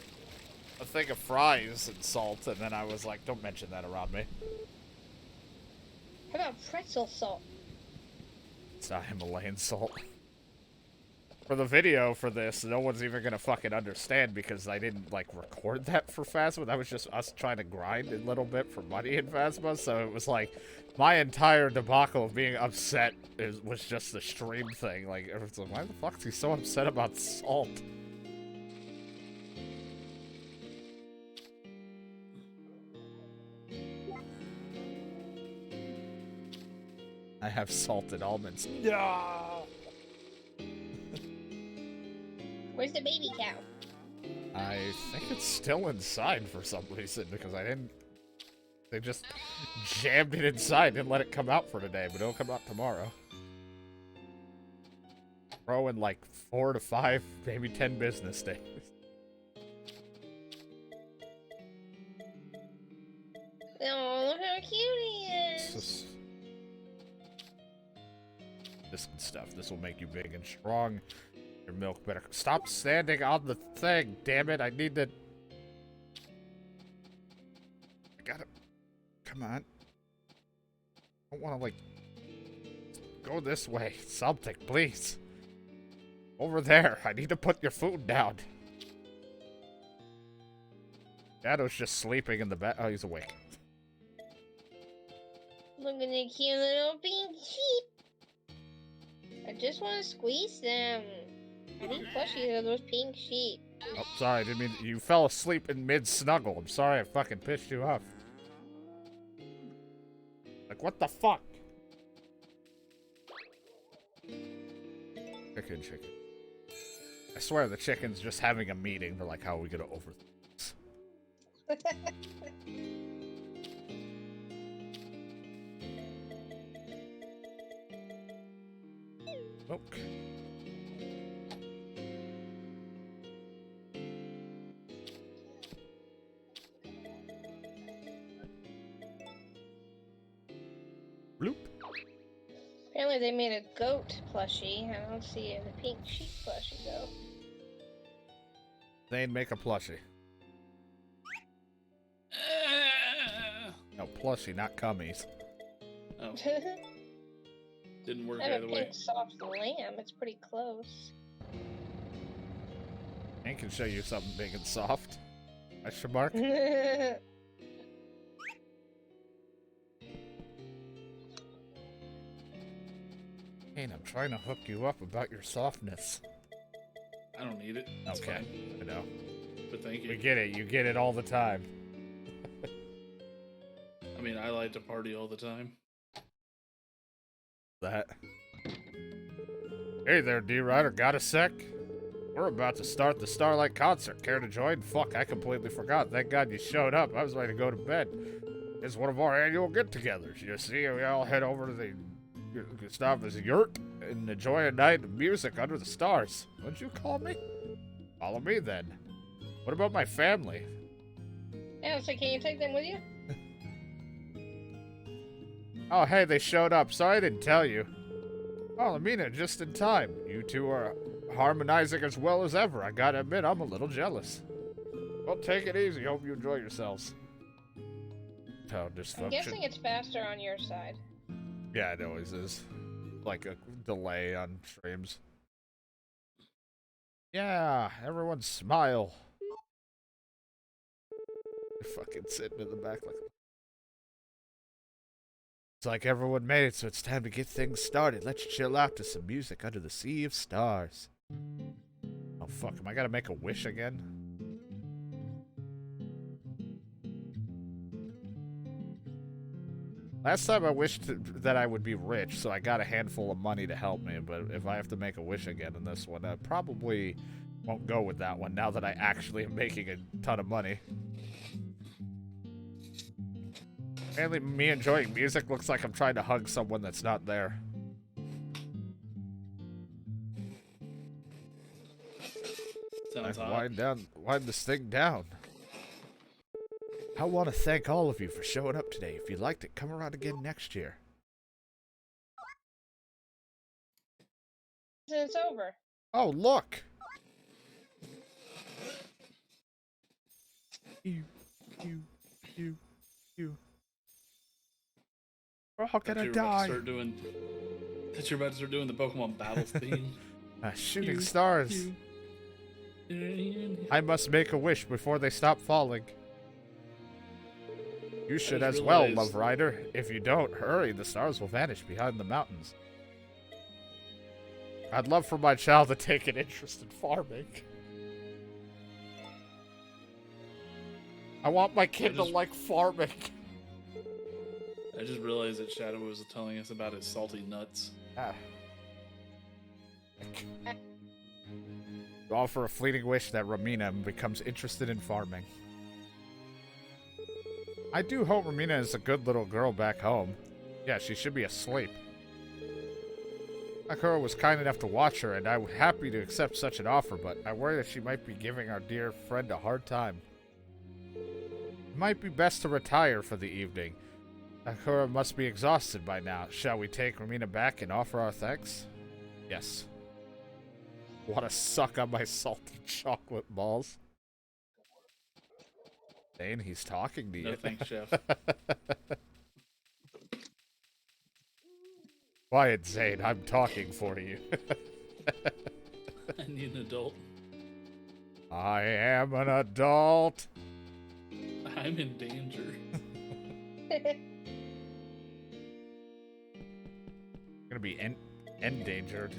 a thing of fries and salt, and then I was like, don't mention that around me. How about pretzel salt? It's not Himalayan salt. For the video for this, no one's even gonna fucking understand because I didn't, like, record that for Phasma. That was just us trying to grind a little bit for money in Phasma, so it was like, my entire debacle of being upset was just the stream thing. Like, everyone's like, why the fuck is he so upset about salt? I have salted almonds. No! Where's the baby cow? I think it's still inside for some reason because I didn't. They just jammed it inside, didn't let it come out for today, but it'll come out tomorrow. Grow in like 4 to 5, maybe 10 business days. Oh, look how cute he is. This good stuff. This will make you big and strong. Your milk better stop standing on the thing. Damn it! I need to. I gotta. Come on. I don't want to like go this way. Something, please. Over there. I need to put your food down. Shadow's just sleeping in the bed. Oh, he's awake. Look at the cute little pink sheep. I just want to squeeze them. I need plushies of those pink sheep. Oh, sorry. I didn't mean. You fell asleep in mid-snuggle. I'm sorry I fucking pissed you off. Like, what the fuck? Chicken. I swear the chicken's just having a meeting. They're like, how are we gonna overthink this? Milk. Bloop. Apparently they made a goat plushie. I don't see a pink sheep plushie though. They'd make a plushie. No, plushie, not cummies. Oh, didn't work I have either a way. pink soft lamb. It's pretty close. I can show you something big and soft. Question mark? Kane, I'm trying to hook you up about your softness. I don't need it. It's Okay, fine. I know. But thank you. We get it. You get it all the time. I mean, I like to party all the time. That. Hey there, D-Rider. Got a sec? We're about to start the Starlight concert. Care to join? Fuck, I completely forgot. Thank God you showed up. I was ready to go to bed. It's one of our annual get-togethers. You see, we all head over to the Gustavus yurt and enjoy a night of music under the stars. What'd you call me? Follow me, then. What about my family? Yeah, so can you take them with you? Oh, hey, they showed up. Sorry I didn't tell you. Oh, Lamina, just in time. You two are harmonizing as well as ever. I gotta admit, I'm a little jealous. Well, take it easy. Hope you enjoy yourselves. Oh, dysfunction. I'm guessing it's faster on your side. Yeah, it always is. Like a delay on streams. Yeah, everyone smile. You're fucking sitting in the back like... It's like everyone made it, so it's time to get things started. Let's chill out to some music under the sea of stars. Oh fuck, am I gonna make a wish again? Last time I wished that I would be rich, so I got a handful of money to help me, but if I have to make a wish again in this one, I probably won't go with that one now that I actually am making a ton of money. Mainly me enjoying music looks like I'm trying to hug someone that's not there. Sounds hot. Wind this thing down. I want to thank all of you for showing up today. If you liked it, come around again next year. It's over. Oh, look! You. We're all gonna die. That you're about to start doing the Pokemon battle theme. Shooting stars. I must make a wish before they stop falling. You should as well, Love Rider. If you don't, hurry, the stars will vanish behind the mountains. I'd love for my child to take an interest in farming. I want my kid to like farming. I just realized that Shadow was telling us about his salty nuts. Offer a fleeting wish that Ramina becomes interested in farming. I do hope Ramina is a good little girl back home. Yeah, she should be asleep. Sakura was kind enough to watch her, and I'm happy to accept such an offer, but I worry that she might be giving our dear friend a hard time. It might be best to retire for the evening. Sakura must be exhausted by now. Shall we take Ramina back and offer our thanks? Yes. Want to suck on my salty chocolate balls? Zane, he's talking to you. No thanks, Chef. Quiet, Zane. I'm talking for you. I need an adult. I am an adult. I'm in danger. Gonna be endangered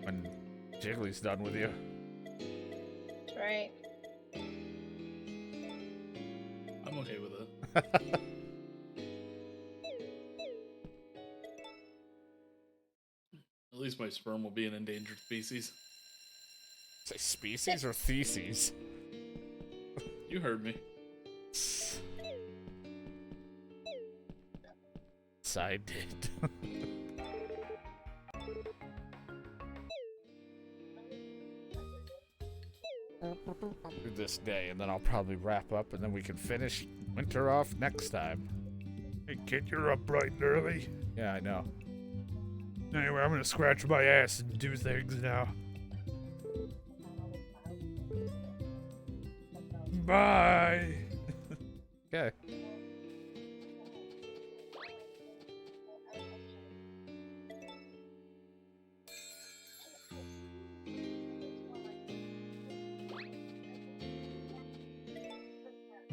when Jiggly's done with you. That's right. I'm okay with it. At least my sperm will be an endangered species. Say species or theses? You heard me. I did. Do this day, and then I'll probably wrap up, and then we can finish winter off next time. Hey kid, you're up bright and early. Yeah, I know. Anyway, I'm gonna scratch my ass and do things now. Bye. Okay.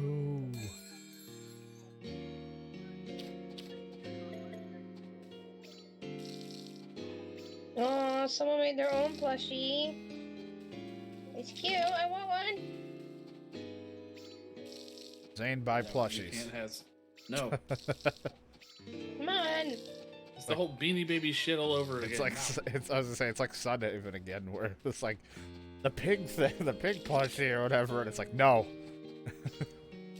Ooh. Oh, someone made their own plushie. It's cute. I want one. Zane, buy You plushies. can't has. No. Come on. It's the whole Beanie Baby shit all over again. It's like I was gonna say it's like Sunday even again, where it's like the pig thing, the pig plushie or whatever, and it's like no,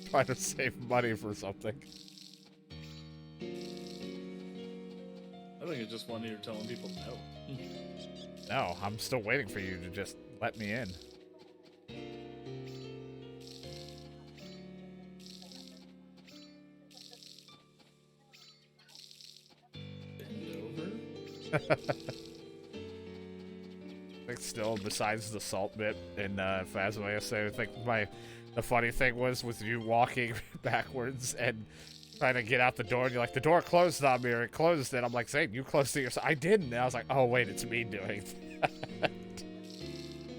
trying to save money for something. I think it's just one you're telling people no. No, I'm still waiting for you to just let me in. Bend over. I think still, besides the salt bit in Phasma yesterday, I think the funny thing was with you walking backwards and trying to get out the door, and you're like, the door closed on me, or it closed it. I'm like, Zane, you closed it yourself. I didn't. And I was like, oh wait, it's me doing that.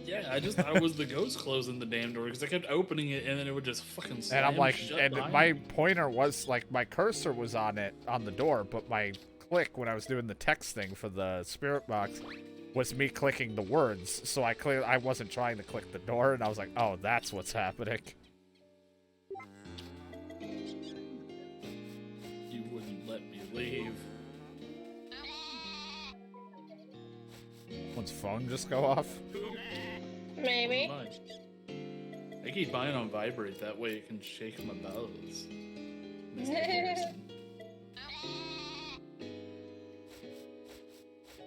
Yeah, I was the ghost closing the damn door because I kept opening it and then it would just fucking slam And I'm like, shut and behind my me. pointer was like, my cursor was on the door, but my click when I was doing the text thing for the spirit box was me clicking the words. So I wasn't trying to click the door, and I was like, oh, that's what's happening. You wouldn't let me leave. One's phone just go off. Maybe. Mine. I keep mine on vibrate, that way it can shake my balls. Mr. Harrison.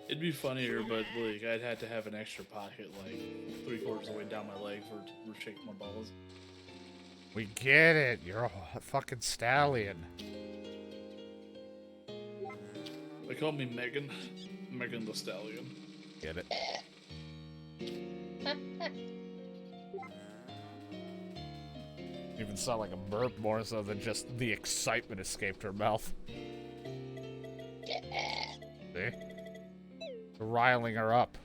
It'd be funnier, but like I'd have to have an extra pocket, like 3/4 of the way down my leg for it to shake my balls. We get it. You're a fucking stallion. They call me Megan. Megan the Stallion. Get it. Even sound like a burp more so than just the excitement escaped her mouth. See? Riling her up.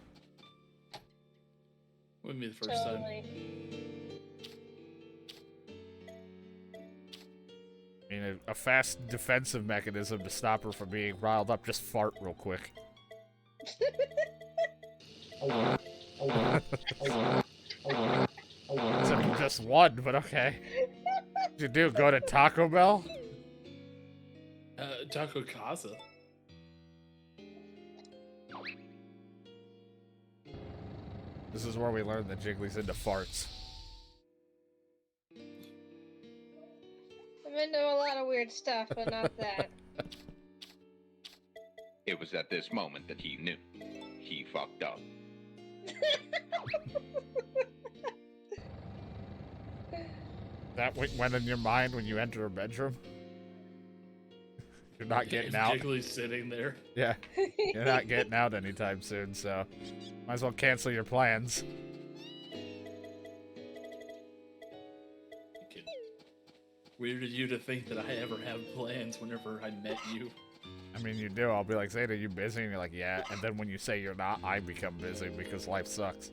Wouldn't be the first time. Totally. I mean, a fast defensive mechanism to stop her from being riled up. Just fart real quick. Except just one, but okay. What'd you do? Go to Taco Bell? Taco Casa. This is where we learned that Jiggly's into farts. I'm into a lot of weird stuff, but not that. It was at this moment that he knew. He fucked up. That went in your mind when you enter her bedroom? You're not getting It's out. Jiggly's sitting there. Yeah, you're not getting out anytime soon, so might as well cancel your plans. Weird of you to think that I ever have plans whenever I met you. I mean, you do. I'll be like, Zeta, you busy? And you're like, yeah. And then when you say you're not, I become busy because life sucks.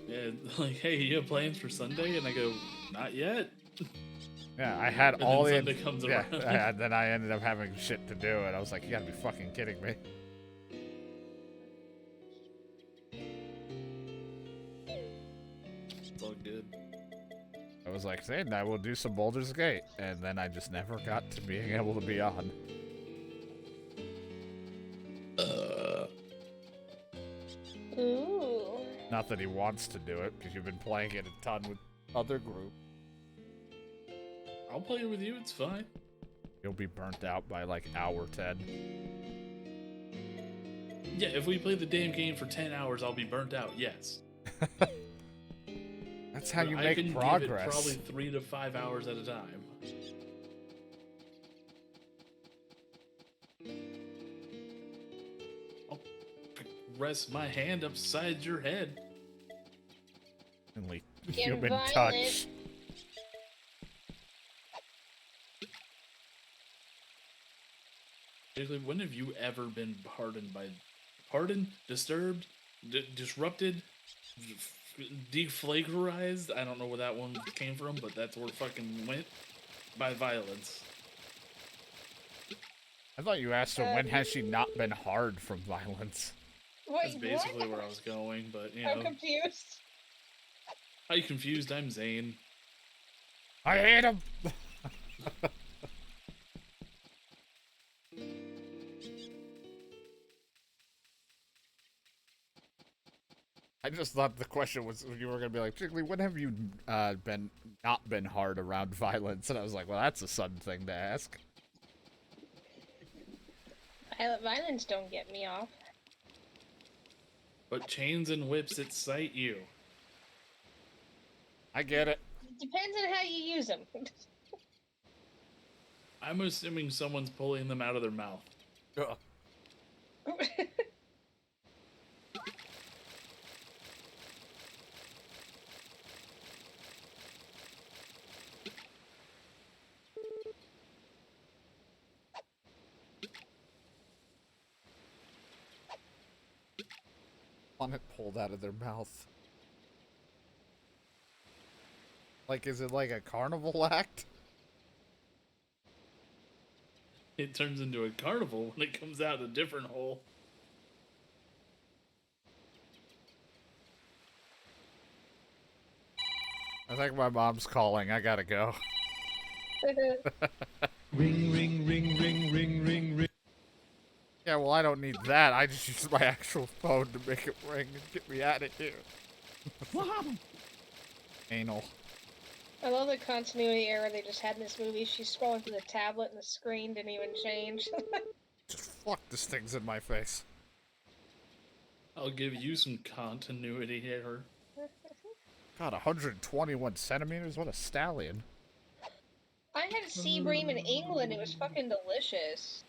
Yeah, like, hey, you have plans for Sunday? And I go, not yet. Yeah, I had And all then the... Sunday comes yeah, around. and then I ended up having shit to do, and I was like, you gotta be fucking kidding me. It's all good. I was like, Zayden, I will do some Baldur's Gate, and then I just never got to being able to be on. Ooh. Not that he wants to do it, because you've been playing it a ton with other group. I'll play it with you, it's fine. You'll be burnt out by like hour 10. Yeah, if we play the damn game for 10 hours, I'll be burnt out, yes. That's how you I make can progress. Give it probably 3 to 5 hours at a time. I'll rest my hand upside your head. Only Get human violent. touch. Basically, when have you ever been pardoned, disturbed, disrupted, deflagrarized? I don't know where that one came from, but that's where it fucking went. By violence. I thought you asked her, when has she not been hard from violence? That's Wait, basically what? where I was going, but you I'm know. confused. Are you confused? I'm Zane. I hate him! I just thought the question was, you were gonna be like, Jiggly, when have you not been hard around violence? And I was like, well, that's a sudden thing to ask. Violence don't get me off. But chains and whips excite you. I get it. Depends on how you use them. I'm assuming someone's pulling them out of their mouth. Ugh. Want it pulled out of their mouth. Like, is it like a carnival act? It turns into a carnival when it comes out a different hole. I think my mom's calling. I gotta go. Ring, ring, ring, ring, ring, ring, ring. Yeah, well, I don't need that. I just use my actual phone to make it ring and get me out of here. What happened? Anal. I love the continuity error they just had in this movie. She's scrolling through the tablet and the screen didn't even change. Just fuck this thing's in my face. I'll give you some continuity error. God, 121 centimeters? What a stallion. I had a sea bream in England. It was fucking delicious.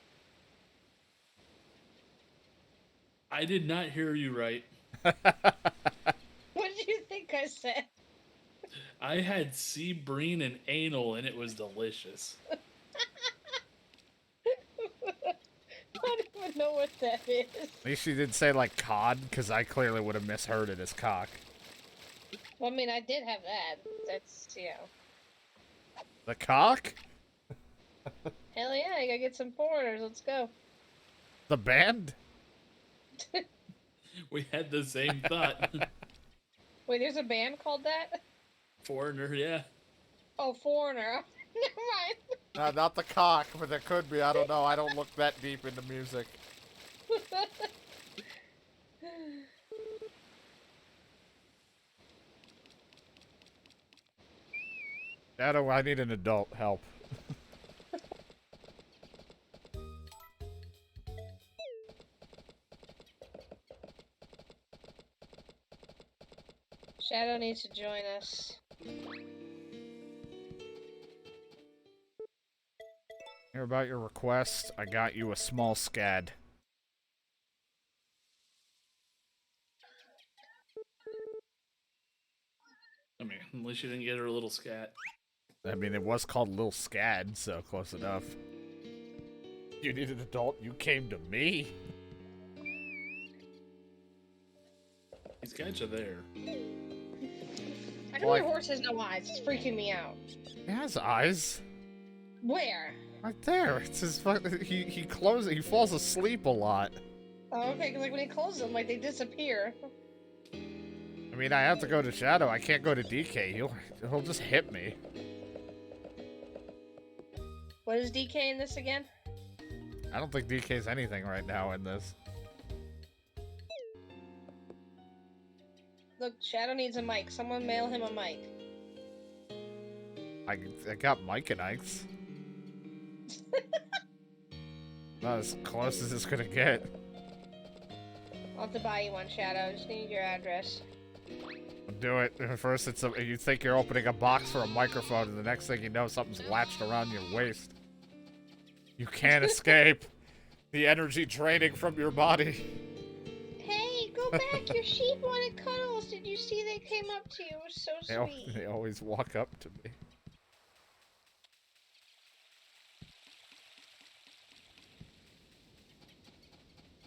I did not hear you right. What did you think I said? I had sea bream and anal, and it was delicious. I don't even know what that is. At least she didn't say, like, cod, because I clearly would have misheard it as cock. Well, I mean, I did have that. That's, you know. The cock? Hell yeah, I gotta get some foreigners. Let's go. The band? We had the same thought. Wait, there's a band called that? Foreigner, yeah. Oh, Foreigner. Never mind. Not the cock, but there could be. I don't know. I don't look that deep into music. Shadow, I need an adult help. Shadow needs to join us. Hear about your request? I got you a small scad. I mean, at least you didn't get her a little scat. I mean, it was called Lil Scad, so close enough. You need an adult, you came to me? These guys are there. How come your horse has no eyes? It's freaking me out. He has eyes. Where? Right there. It's his he closes. He falls asleep a lot. Oh, okay, because like when he closes them, like they disappear. I mean, I have to go to Shadow. I can't go to DK. He'll just hit me. What is DK in this again? I don't think DK's anything right now in this. Look, Shadow needs a mic. Someone mail him a mic. I got Mike and Ike's. Not as close as it's gonna get. I'll have to buy you one, Shadow. Just need your address. Do it. First, you think you're opening a box for a microphone, and the next thing you know, something's latched around your waist. You can't escape the energy draining from your body. Hey, go back! Your sheep wanted cuddles. Did you see they came up to you? It was so sweet. They always walk up to me.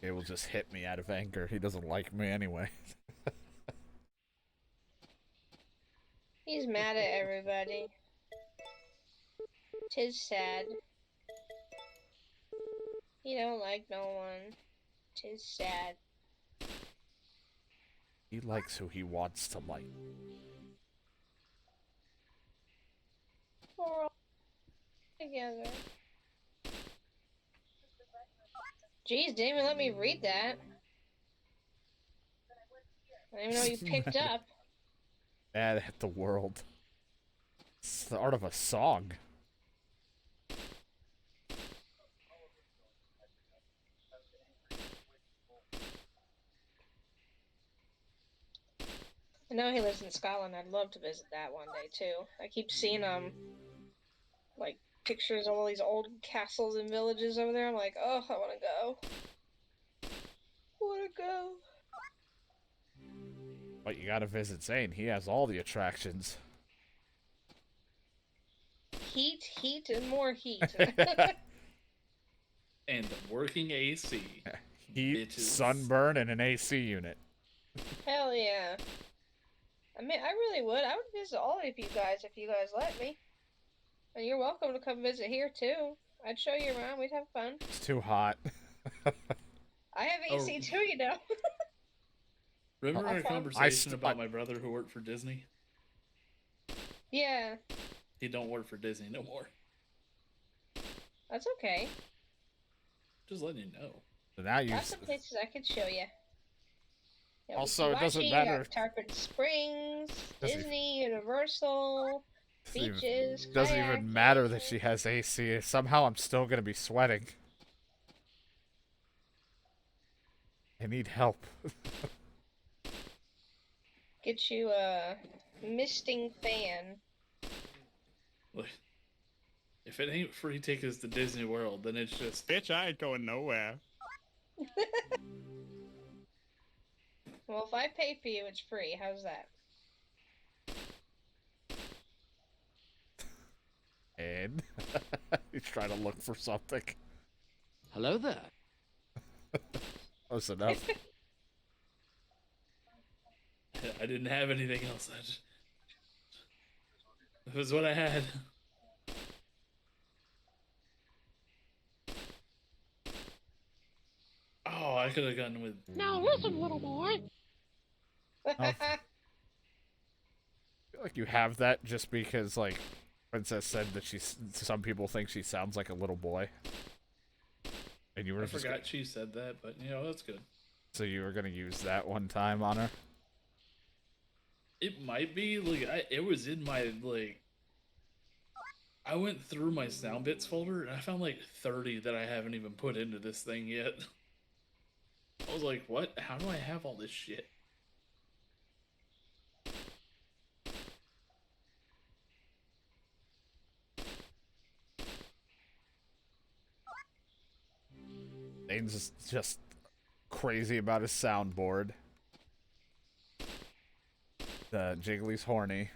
He will just hit me out of anger. He doesn't like me anyway. He's mad at everybody. 'Tis sad. He don't like no one. 'Tis sad. He likes who he wants to like. We're all together. Jeez, didn't even let me read that. I didn't even know you picked up. Mad at the world. It's the art of a song. I know he lives in Scotland. I'd love to visit that one day too. I keep seeing like pictures of all these old castles and villages over there. I'm like, oh, I want to go. Want to go. But you gotta visit Zane. He has all the attractions. Heat, heat, and more heat. And working AC. Heat, Bitches. sunburn, and an AC unit. Hell yeah. I mean, I really would. I would visit all of you guys if you guys let me. And you're welcome to come visit here too. I'd show you around. We'd have fun. It's too hot. I have AC too, you know. Remember our Okay. conversation about my brother who worked for Disney? Yeah, He don't work for Disney no more. that's okay. Just letting you know. So now you. Lots of places I could show you. Yeah, Also, it doesn't Wishy, matter. Tarpon Springs, Doesn't Disney, Universal, beaches. Doesn't even matter that she has AC. Somehow I'm still gonna be sweating. I need help. Get you a misting fan. Look, if it ain't free tickets to Disney World, then it's just... Bitch, I ain't going nowhere. Well, if I pay for you, it's free. How's that? And he's trying to look for something. Hello there. Close enough. I didn't have anything else. It was what I had. Oh, I could have gone with... Now listen, little boy. I feel like you have that just because, like, Princess said that some people think she sounds like a little boy. And you were I just forgot she said that, but, you know, that's good. So you were gonna use that one time on her? It might be, like, it was in my, like... I went through my sound bits folder, and I found, like, 30 that I haven't even put into this thing yet. I was like, what? How do I have all this shit? Bane's is just crazy about his soundboard. Jiggly's horny.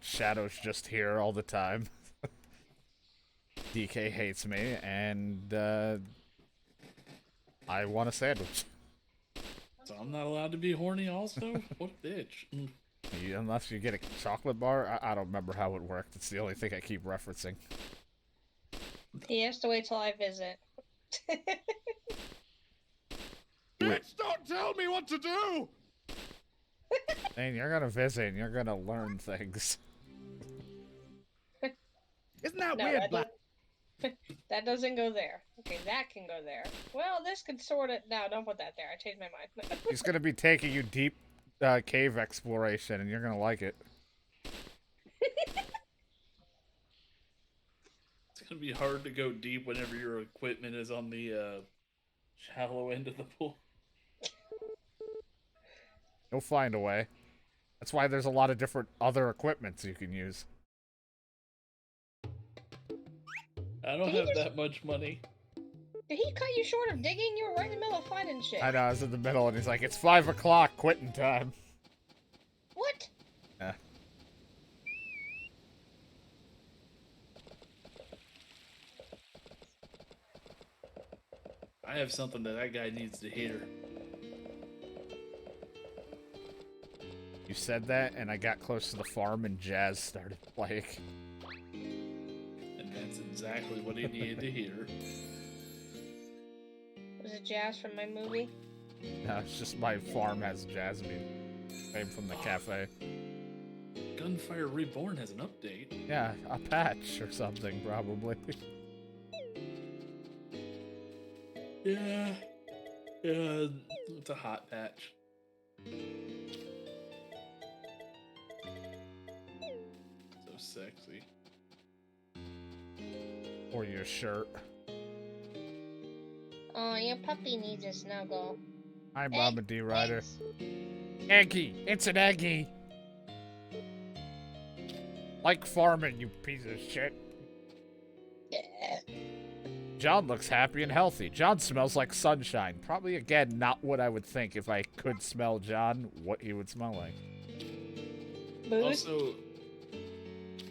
Shadow's just here all the time. DK hates me, and I want a sandwich. So I'm not allowed to be horny also? What a bitch. Unless you get a chocolate bar, I don't remember how it worked. It's the only thing I keep referencing. He has to wait till I visit. Bitch, don't tell me what to do! And you're gonna visit and you're gonna learn things. Isn't that No, weird, that, that doesn't go there. Okay, that can go there. Well, this could sort it. No, don't put that there. I changed my mind. He's gonna be taking you deep cave exploration, and you're gonna like it. It's gonna be hard to go deep whenever your equipment is on the shallow end of the pool. You'll find a way. That's why there's a lot of different other equipments you can use. I don't have that much money. Did he cut you short of digging? You were right in the middle of finding shit. I know, I was in the middle, and he's like, it's 5 o'clock, quitting time. What? Yeah. I have something that guy needs to hear. You said that, and I got close to the farm, and Jazz started playing. And that's exactly what he needed to hear. Was it Jazz from my movie? No, it's just my farm has Jasmine. Came from the cafe. Gunfire Reborn has an update. Yeah, a patch or something, probably. Yeah. Yeah, it's a hot patch. So sexy. Or your shirt. Oh, your puppy needs a snuggle. Hi, Mama D Rider. Eggy! It's an Eggy! Like farming, you piece of shit. John looks happy and healthy. John smells like sunshine. Probably, again, not what I would think if I could smell John, what he would smell like. Booze?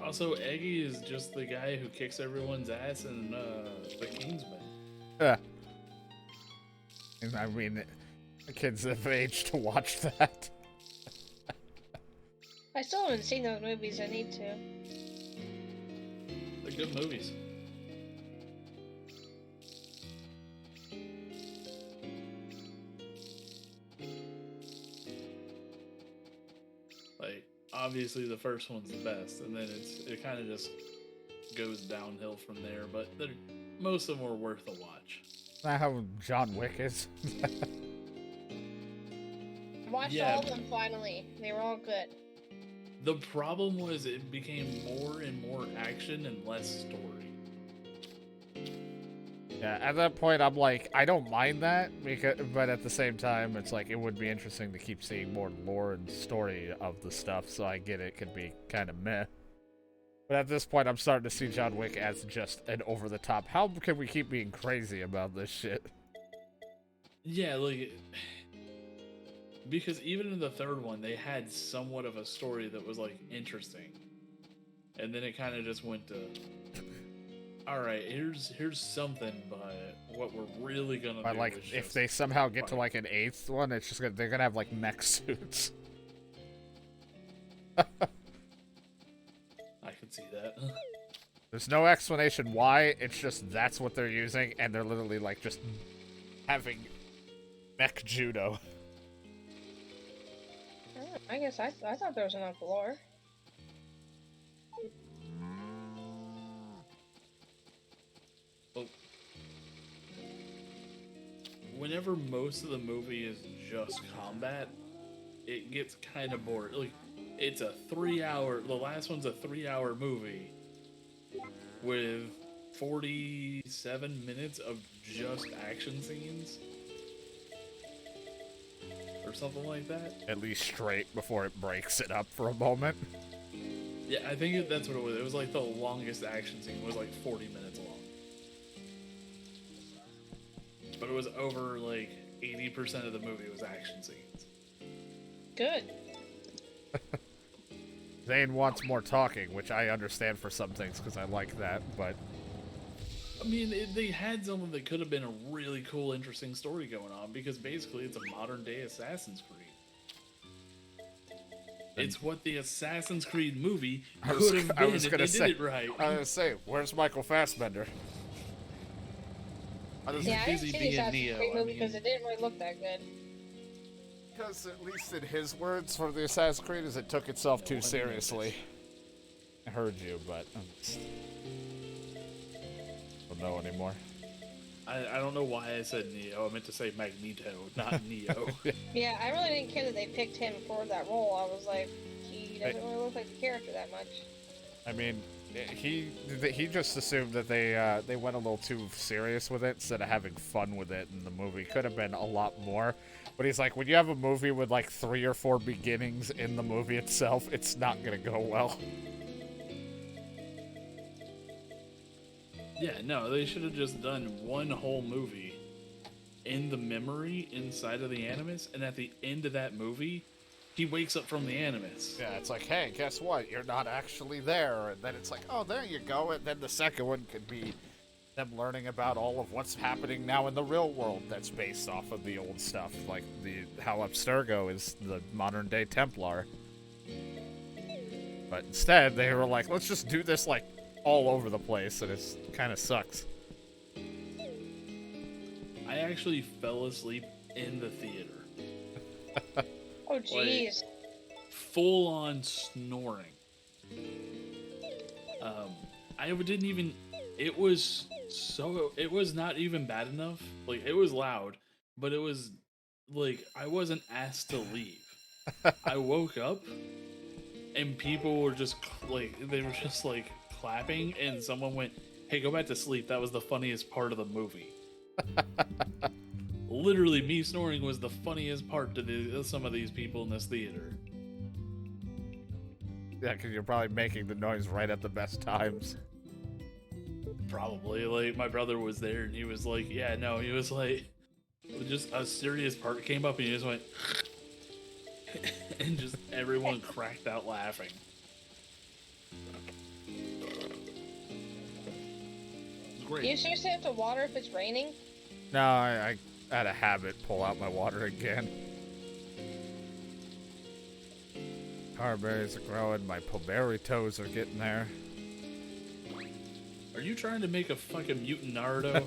Also, Eggy is just the guy who kicks everyone's ass in the Kingsman. I mean, the kids have age to watch that. I still haven't seen those movies. I need to. They're good movies. Like, obviously the first one's the best, and then it kind of just goes downhill from there, but most of them are worth a watch. Is that how John Wick is? I watched all of them finally. They were all good. The problem was it became more and more action and less story. Yeah, at that point I'm like, I don't mind that, but at the same time, it's like, it would be interesting to keep seeing more lore and story of the stuff, so I get it could be kind of meh. But at this point, I'm starting to see John Wick as just an over-the-top. How can we keep being crazy about this shit? Yeah, like, because even in the third one, they had somewhat of a story that was, like, interesting. And then it kind of just went to, alright, here's something, but what we're really gonna do like, is if just they somehow get to, like, an 8th one, it's just gonna, they're gonna have, like, mech suits. I could see that. There's no explanation why, it's just that's what they're using, and they're literally, like, just having mech judo. I guess I thought there was enough lore. Well, whenever most of the movie is just combat, it gets kind of bored. Like, it's a 3-hour, the last one's a 3-hour movie with 47 minutes of just action scenes. Or something like that. At least straight before it breaks it up for a moment. Yeah, I think that's what it was. It was like the longest action scene was like 40 minutes long. it was over like 80% of the movie was action scenes. Good. Zane wants more talking, which I understand for some things because I like that, but... I mean, they had something that could have been a really cool, interesting story going on, because basically it's a modern-day Assassin's Creed. It's what the Assassin's Creed movie could have been if they did it right. I was gonna say, where's Michael Fassbender? Yeah, I didn't see the Assassin's Creed movie because it didn't really look that good. Because at least in his words for the Assassin's Creed is it took itself too seriously. I heard you, but I don't know anymore. I don't know why I said Neo. I meant to say Magneto, not Neo. Yeah, I really didn't care that they picked him for that role. I was like, he doesn't really look like the character that much. I mean, he just assumed that they went a little too serious with it instead of having fun with it, and the movie could have been a lot more. But he's like, when you have a movie with like 3 or 4 beginnings in the movie itself, it's not gonna go well. Yeah, no, they should have just done one whole movie in the memory inside of the Animus, and at the end of that movie, he wakes up from the Animus. Yeah, it's like, hey, guess what? You're not actually there. And then it's like, oh, there you go. And then the second one could be them learning about all of what's happening now in the real world that's based off of the old stuff, like how Abstergo is the modern-day Templar. But instead, they were like, let's just do this, like, all over the place, and it kind of sucks. I actually fell asleep in the theater. Oh, jeez. Like, full on snoring. I didn't even. It was not even bad enough. Like, it was loud, but it was like I wasn't asked to leave. I woke up, and people were just like, they were just like clapping, and someone went, "Hey, go back to sleep. That was the funniest part of the movie." Literally, me snoring was the funniest part to some of these people in this theater. Yeah, because you're probably making the noise right at the best times. Probably. Like, my brother was there, and he was like, yeah, no, he was like, just a serious part came up, and he just went, and just everyone cracked out laughing. Great. Do you seriously have to water if it's raining? No, I had a habit pull out my water again. Carberries are growing, my poberry toes are getting there. Are you trying to make a fucking mutant Naruto?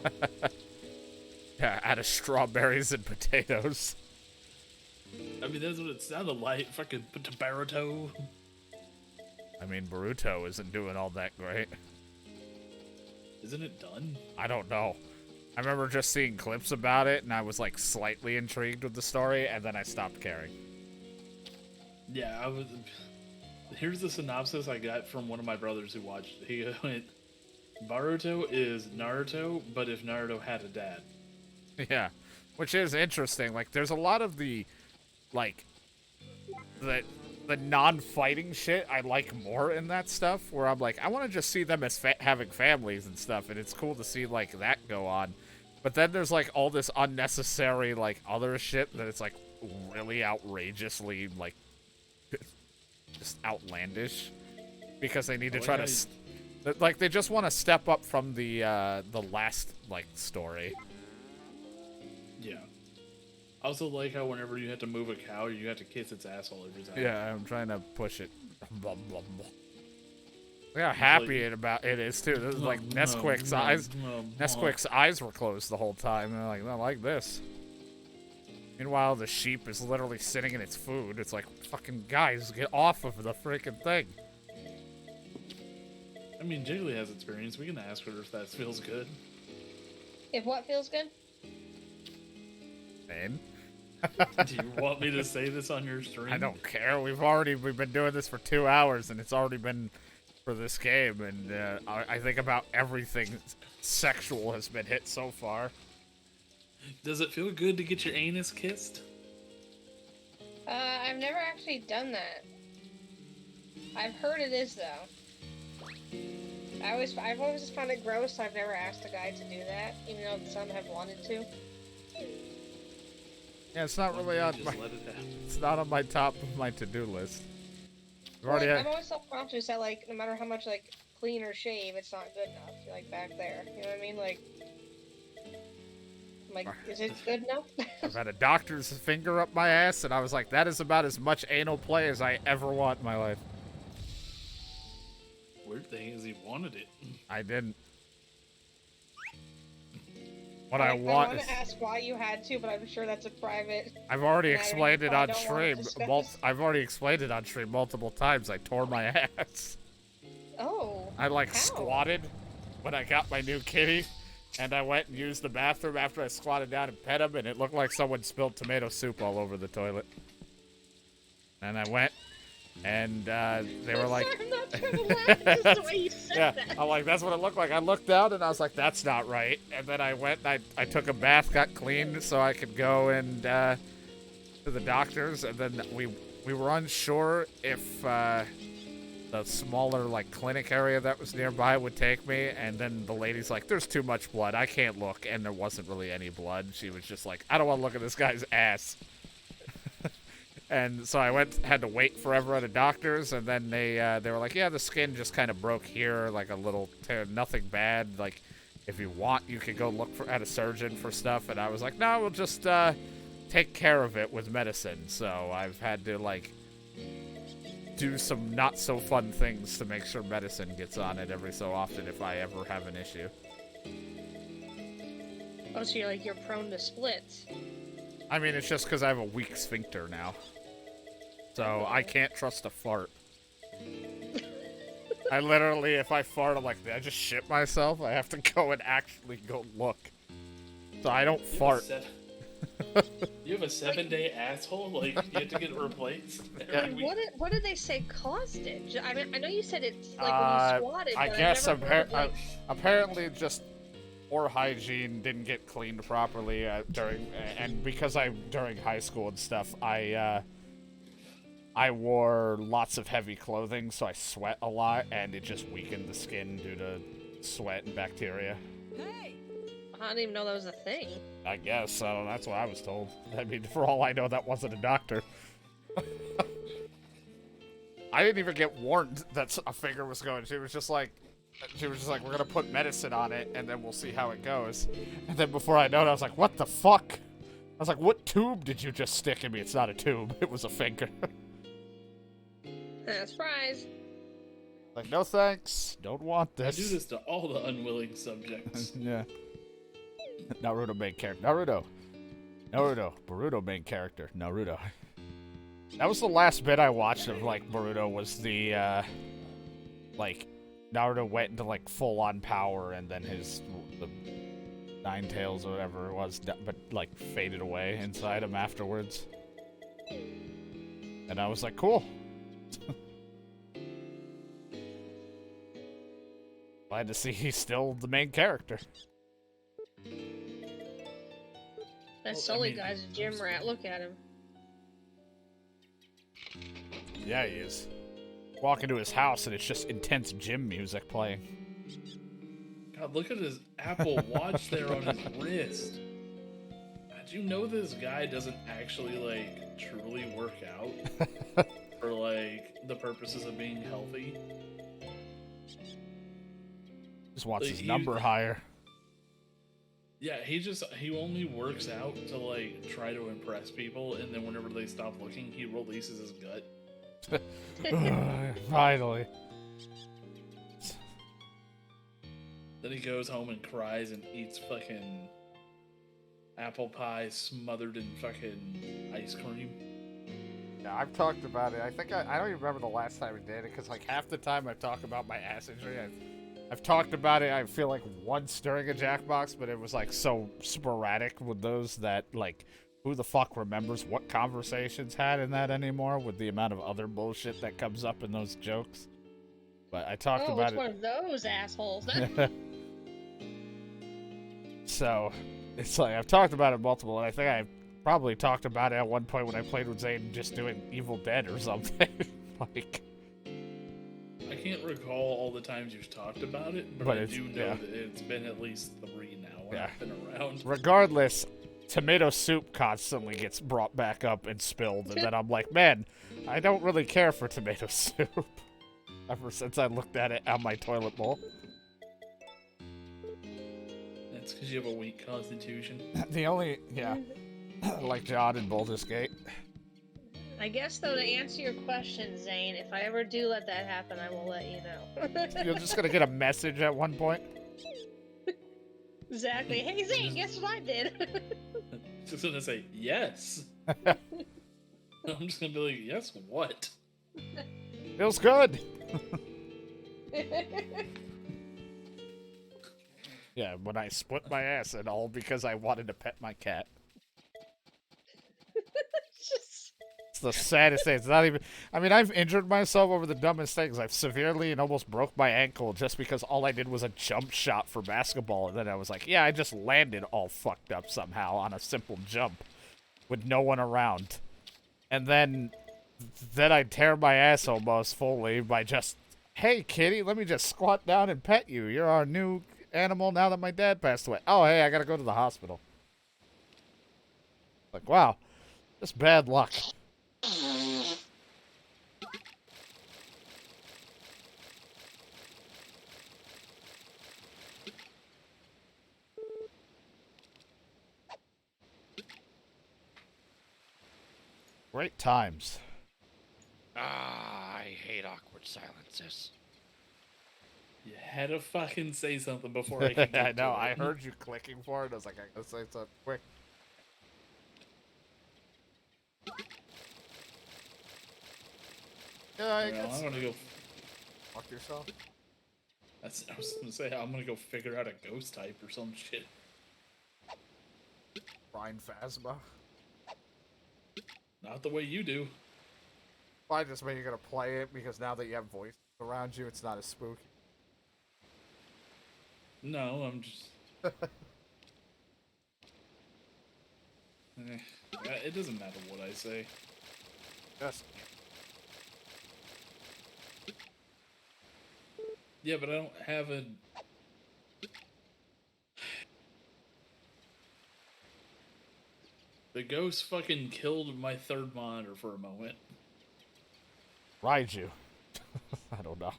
Yeah, out of strawberries and potatoes. I mean, that's what it sounded like. Fucking Baruto. I mean, Baruto isn't doing all that great. Isn't it done? I don't know. I remember just seeing clips about it, and I was, like, slightly intrigued with the story, and then I stopped caring. Yeah, I was... Here's the synopsis I got from one of my brothers who watched it. He went, Baruto is Naruto, but if Naruto had a dad. Yeah, which is interesting. Like, there's a lot of the, like, the non-fighting shit I like more in that stuff, where I'm like, I want to just see them as having families and stuff, and it's cool to see, like, that go on. But then there's, like, all this unnecessary, like, other shit that it's, like, really outrageously, like, just outlandish. Because they need to try to... Like, they just want to step up from the last, like, story. Yeah. I also like how whenever you have to move a cow, you have to kiss its asshole every time. Yeah, I'm trying to push it. Look how happy it is, too. This is like Nesquik's eyes. Nesquik's eyes were closed the whole time. And they're like, I like this. Meanwhile, the sheep is literally sitting in its food. It's like, fucking guys, get off of the freaking thing. I mean, Jiggly has experience. We can ask her if that feels good. If what feels good? Man. Do you want me to say this on your stream? I don't care. We've been doing this for 2 hours, and it's already been for this game, and I think about everything sexual has been hit so far. Does it feel good to get your anus kissed? I've never actually done that. I've heard it is, though. I've always just found it gross, so I've never asked a guy to do that, even though some have wanted to. Yeah, it's not really on my. Let it happen. It's not on my top of my to-do list. Well, like, I'm always self-conscious that, like, no matter how much, like, clean or shave, it's not good enough. Like, back there. You know what I mean? Like, I'm like, is it good enough? I've had a doctor's finger up my ass, and I was like, that is about as much anal play as I ever want in my life. Weird thing is he wanted it. I didn't. What I I want want is... to ask why you had to, but I'm sure that's a private... I've already matter explained it I on don't want to stream. discuss. I've already explained it on stream multiple times. I tore my ass. Oh. I, like, how? squatted when I got my new kitty, and I went and used the bathroom after I squatted down and pet him, and it looked like someone spilled tomato soup all over the toilet. And I went, and they were like... I'm not trying to laugh. It's just the way you said Yeah, that. I'm like, that's what it looked like. I looked down, and I was like, that's not right. And then I went, and I took a bath, got cleaned, so I could go and to the doctors, and then we were unsure if the smaller, like, clinic area that was nearby would take me, and then the lady's like, there's too much blood. I can't look, and there wasn't really any blood. She was just like, I don't want to look at this guy's ass. And so I had to wait forever at a doctor's, and then they were like, yeah, the skin just kind of broke here, like a little tear, nothing bad. Like, if you want, you could go look at a surgeon for stuff. And I was like, no, we'll just take care of it with medicine. So I've had to, like, do some not so fun things to make sure medicine gets on it every so often if I ever have an issue. Oh, so you're prone to splits. I mean, it's just because I have a weak sphincter now. So I can't trust a fart. I literally, if I fart, I'm like, did I just shit myself? I have to go and actually go look. So I don't fart. You have a 7-day asshole? Like, you have to get it replaced every week? What did they say caused it? I mean, I know you said it's like when you squatted, I but guess I've never heard of, like... apparently just poor hygiene, didn't get cleaned properly and because during high school and stuff, I wore lots of heavy clothing, so I sweat a lot, and it just weakened the skin due to sweat and bacteria. Hey! I didn't even know that was a thing. I guess so. That's what I was told. I mean, for all I know, that wasn't a doctor. I didn't even get warned that a finger was going. She was just like, we're gonna put medicine on it, and then we'll see how it goes. And then before I know it, I was like, what the fuck? I was like, what tube did you just stick in me? It's not a tube. It was a finger. Surprise. Like, no thanks. Don't want this. I do this to all the unwilling subjects. Yeah. Naruto main character. Naruto. Boruto main character. Naruto. That was the last bit I watched of, like, Boruto was the, like, Naruto went into, like, full-on power, and then the Nine Tails or whatever it was, but, like, faded away inside him afterwards. And I was like, cool. Glad to see he's still the main character. That Sully guy's a gym rat. Look at him. Yeah, he is. Walk into his house and it's just intense gym music playing. God, look at his Apple Watch there on his wrist. Did you know this guy doesn't actually, like, truly work out? For, like, the purposes of being healthy? Just wants Like, his number higher. Yeah, he only works out to, like, try to impress people, and then whenever they stop looking, he releases his gut. Finally. Then he goes home and cries and eats fucking apple pie smothered in fucking ice cream. Yeah, I've talked about it. I think I don't even remember the last time we did it, because, like, half the time I talk about my ass injury, I've talked about it, I feel like, once during a Jackbox, but it was, like, so sporadic with those that, like, who the fuck remembers what conversations had in that anymore with the amount of other bullshit that comes up in those jokes? But I talked about it. Oh, which one of those assholes? So, it's like, I've talked about it multiple, and I think I probably talked about it at one point when I played with Zayden just doing Evil Dead or something. Like... I can't recall all the times you've talked about it, but I do know that it's been at least 3 now when I've been around. Regardless, tomato soup constantly gets brought back up and spilled, and then I'm like, man, I don't really care for tomato soup. Ever since I looked at it on my toilet bowl. That's because you have a weak constitution. The only, yeah, like John in Baldur's Gate. I guess, though, to answer your question, Zane, if I ever do let that happen, I will let you know. You're just gonna get a message at one point. Exactly. Hey, Zane, guess what I did? Just gonna say yes. I'm just gonna be like, yes, what? Feels good. Yeah, when I split my ass and all because I wanted to pet my cat. It's the saddest thing. It's not even... I mean, I've injured myself over the dumbest things. I've severely and almost broke my ankle just because all I did was a jump shot for basketball. And then I was like, yeah, I just landed all fucked up somehow on a simple jump with no one around. And then I'd tear my ass almost fully by just, hey, kitty, let me just squat down and pet you. You're our new animal now that my dad passed away. Oh, hey, I gotta go to the hospital. Like, wow, just bad luck. Great times. Ah, I hate awkward silences. You had to fucking say something before I could I know, I heard you clicking for it. I was like, I gotta say something quick. Yeah, I guess. I'm gonna go fuck yourself. I was gonna say, I'm gonna go figure out a ghost type or some shit. Brian Phasma. Not the way you do. I just mean you're gonna play it because now that you have voices around you, it's not as spooky. No, I'm just... it doesn't matter what I say. Just... Yeah, but I don't have a... The ghost fucking killed my third monitor for a moment. Raiju. I don't know.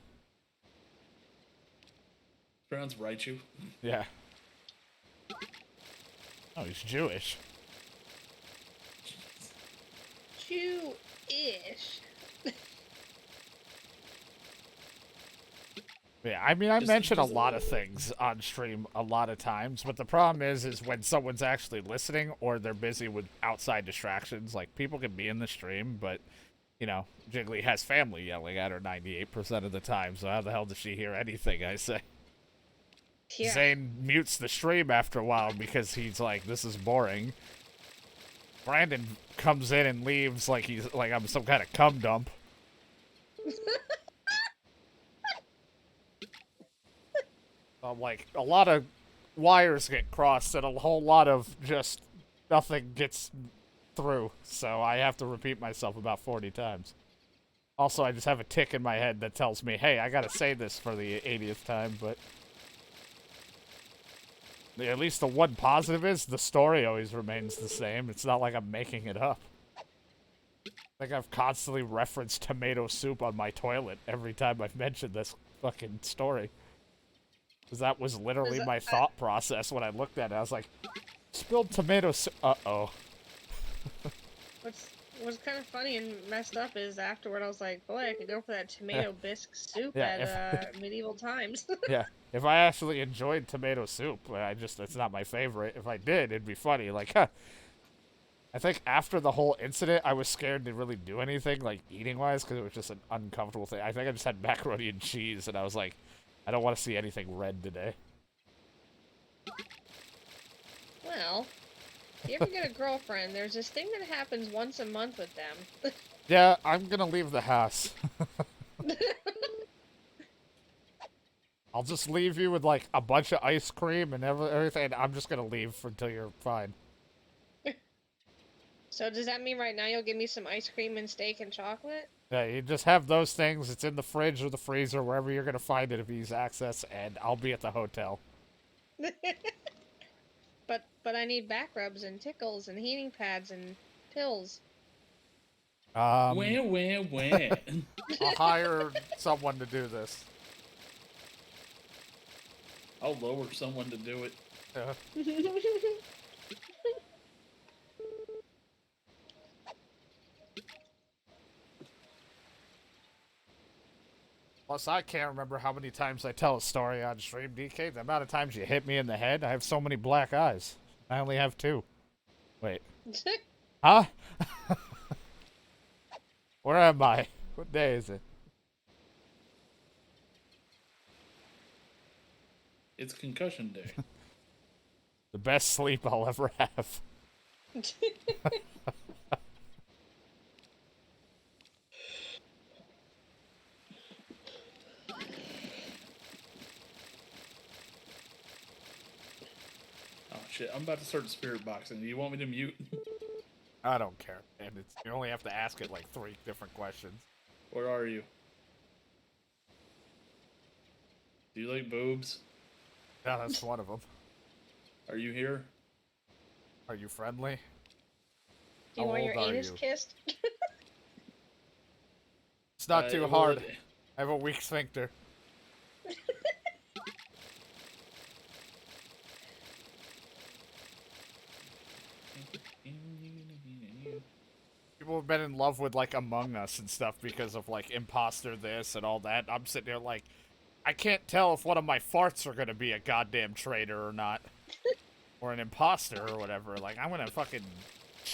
Pronounced Raichu. Yeah. Oh, he's Jewish. Jew-ish. Yeah, I mean, I mention a lot of things on stream a lot of times, but the problem is when someone's actually listening or they're busy with outside distractions. Like, people can be in the stream, but, you know, Jiggly has family yelling at her 98% of the time, so how the hell does she hear anything I say? Yeah. Zane mutes the stream after a while because he's like, this is boring. Brandon comes in and leaves like he's like I'm some kind of cum dump. Like, a lot of wires get crossed and a whole lot of just nothing gets through, so I have to repeat myself about 40 times. Also, I just have a tick in my head that tells me, hey, I gotta say this for the 80th time, but... At least the one positive is the story always remains the same. It's not like I'm making it up. I think I've constantly referenced tomato soup on my toilet every time I've mentioned this fucking story. Because that was literally my thought process when I looked at it. I was like, spilled tomato soup. Uh-oh. What's kind of funny and messed up is afterward I was like, boy, I could go for that tomato bisque soup at medieval times. Yeah, if I actually enjoyed tomato soup, it's not my favorite. If I did, it'd be funny. Like, huh. I think after the whole incident, I was scared to really do anything, like, eating-wise, because it was just an uncomfortable thing. I think I just had macaroni and cheese, and I was like, I don't want to see anything red today. Well, if you ever get a girlfriend, there's this thing that happens once a month with them. Yeah, I'm gonna leave the house. I'll just leave you with, like, a bunch of ice cream and everything, and I'm just gonna leave until you're fine. So does that mean right now you'll give me some ice cream and steak and chocolate? Yeah, you just have those things. It's in the fridge or the freezer, wherever you're gonna find it if you use access, and I'll be at the hotel. But But I need back rubs and tickles and heating pads and pills. Wah. I'll hire someone to do this. I'll lower someone to do it. Plus, I can't remember how many times I tell a story on stream, DK. The amount of times you hit me in the head, I have so many black eyes. I only have 2. Wait. Huh? Where am I? What day is it? It's concussion day. The best sleep I'll ever have. Oh shit, I'm about to start spirit boxing. Do you want me to mute? I don't care. And you only have to ask it like 3 different questions. Where are you? Do you like boobs? Yeah, that's one of them. Are you here? Are you friendly? Do you want your anus kissed? It's not too hard. I have a weak sphincter. People have been in love with like Among Us and stuff because of like imposter this and all that. I'm sitting there like, I can't tell if one of my farts are gonna be a goddamn traitor or not. Or an imposter or whatever. Like, I'm gonna fucking...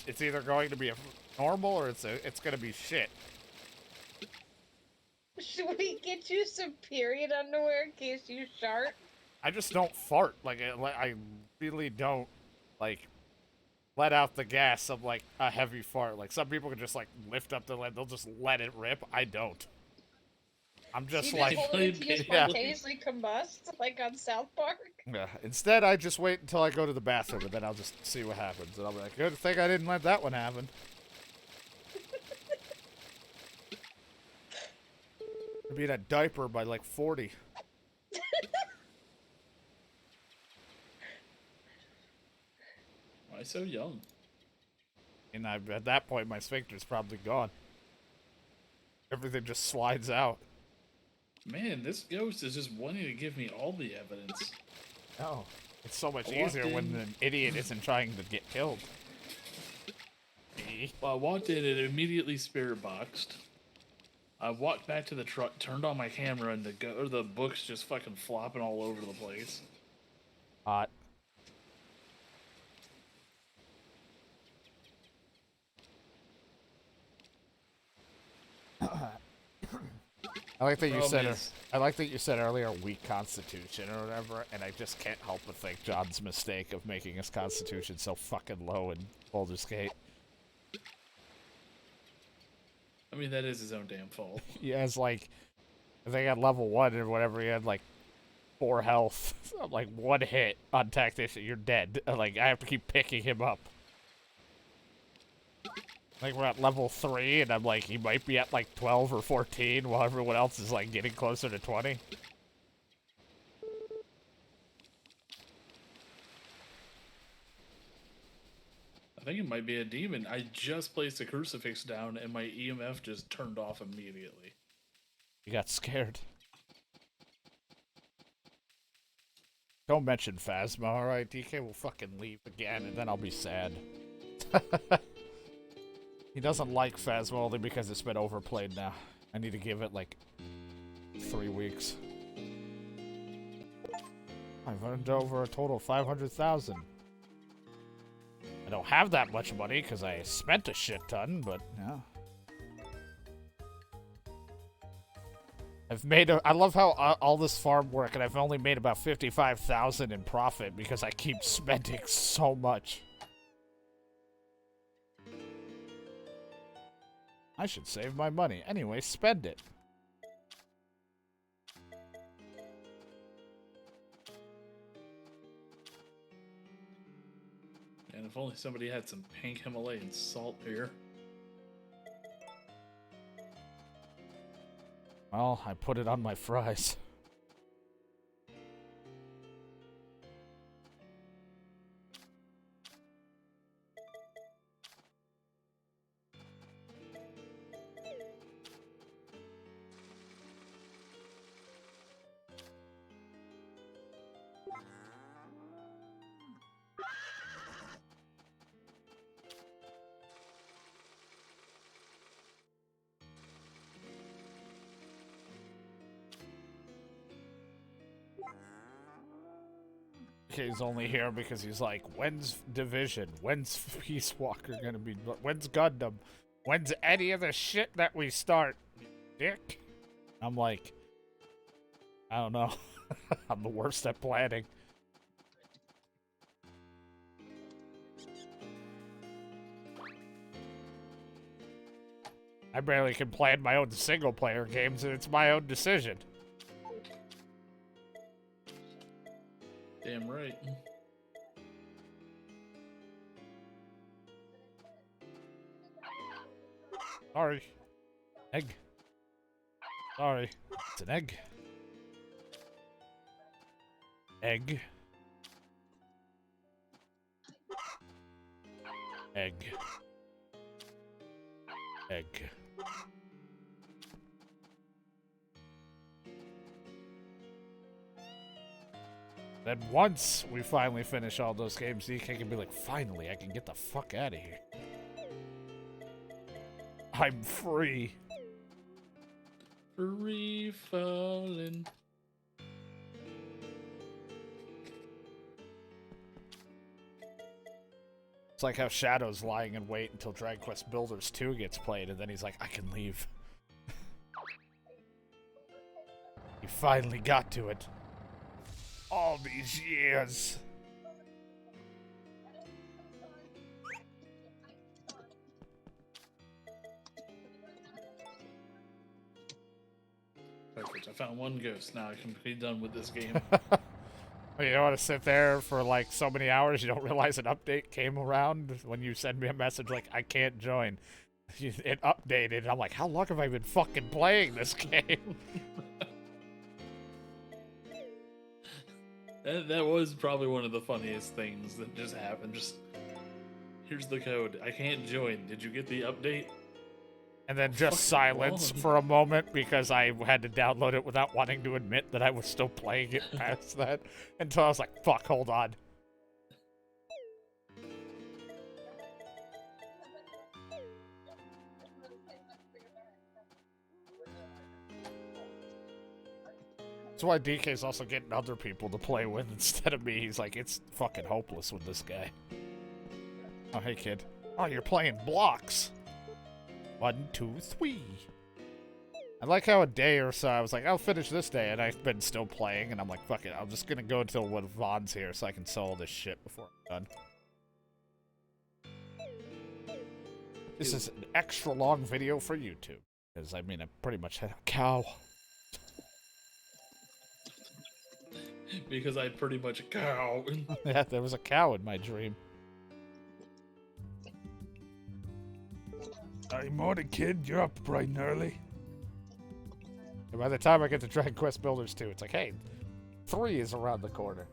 It's either going to be a normal or it's gonna be shit. Should we get you some period underwear in case you shart? I just don't fart. Like, I really don't, like, let out the gas of, like, a heavy fart. Like, some people can just, like, lift up the lid. They'll just let it rip. I don't. I'm just like... You spontaneously combust, like on South Park? Yeah. Instead, I just wait until I go to the bathroom, and then I'll just see what happens. And I'll be like, good thing I didn't let that one happen. I'd be in a diaper by, like, 40. Why so young? And at that point, my sphincter's probably gone. Everything just slides out. Man, this ghost is just wanting to give me all the evidence. Oh, it's so much easier when an idiot isn't trying to get killed. Well, I walked in and immediately spirit boxed. I walked back to the truck, turned on my camera, and the book's just fucking flopping all over the place. Hot. I like that you said. I like that you said earlier weak constitution or whatever, and I just can't help but think John's mistake of making his constitution so fucking low in Baldur's Gate. I mean, that is his own damn fault. He has like, I think at level 1 or whatever, he had like 4 health. I'm like 1 hit on tactician, you're dead. Like I have to keep picking him up. Like we're at level 3, and I'm like, he might be at like 12 or 14, while everyone else is like getting closer to 20. I think it might be a demon. I just placed a crucifix down, and my EMF just turned off immediately. You got scared. Don't mention Phasma, alright? DK will fucking leave again, and then I'll be sad. He doesn't like Phasma only because it's been overplayed now. I need to give it, like, 3 weeks. I've earned over a total of 500,000. I don't have that much money because I spent a shit ton, but, yeah. I've made I love how all this farm work, and I've only made about 55,000 in profit because I keep spending so much. I should save my money. Anyway, spend it. And if only somebody had some pink Himalayan salt here. Well, I put it on my fries. DK's only here because he's like, when's Division? When's Peace Walker gonna be? When's Gundam? When's any of the shit that we start? Dick. I'm like, I don't know. I'm the worst at planning. I barely can plan my own single-player games, and it's my own decision. Damn right. Sorry. Egg. Sorry. It's an egg. Egg. Egg. Egg. Then once we finally finish all those games, DK can be like, finally, I can get the fuck out of here. I'm free. Free falling. It's like how Shadow's lying in wait until Dragon Quest Builders 2 gets played, and then he's like, I can leave. He finally got to it. All these years. Perfect. I found one ghost. Now I can be done with this game. You don't want to sit there for like so many hours, you don't realize an update came around when you send me a message like, I can't join. It updated, and I'm like, how long have I been fucking playing this game? That was probably one of the funniest things that just happened. Just, here's the code. I can't join. Did you get the update? And then just silence for a moment because I had to download it without wanting to admit that I was still playing it past that. Until I was like, fuck, hold on. That's why DK's also getting other people to play with instead of me. He's like, it's fucking hopeless with this guy. Oh, hey, kid. Oh, you're playing blocks. 1, 2, 3. I like how a day or so I was like, I'll finish this day, and I've been still playing, and I'm like, fuck it, I'm just gonna go until when Vaughn's here so I can sell all this shit before I'm done. This is an extra long video for YouTube. Because, I mean, I pretty much had a cow. Because I pretty much cow. Yeah, there was a cow in my dream. Hey, morning, kid. You're up bright and early. And by the time I get to Dragon Quest Builders 2, it's like, hey, 3 is around the corner.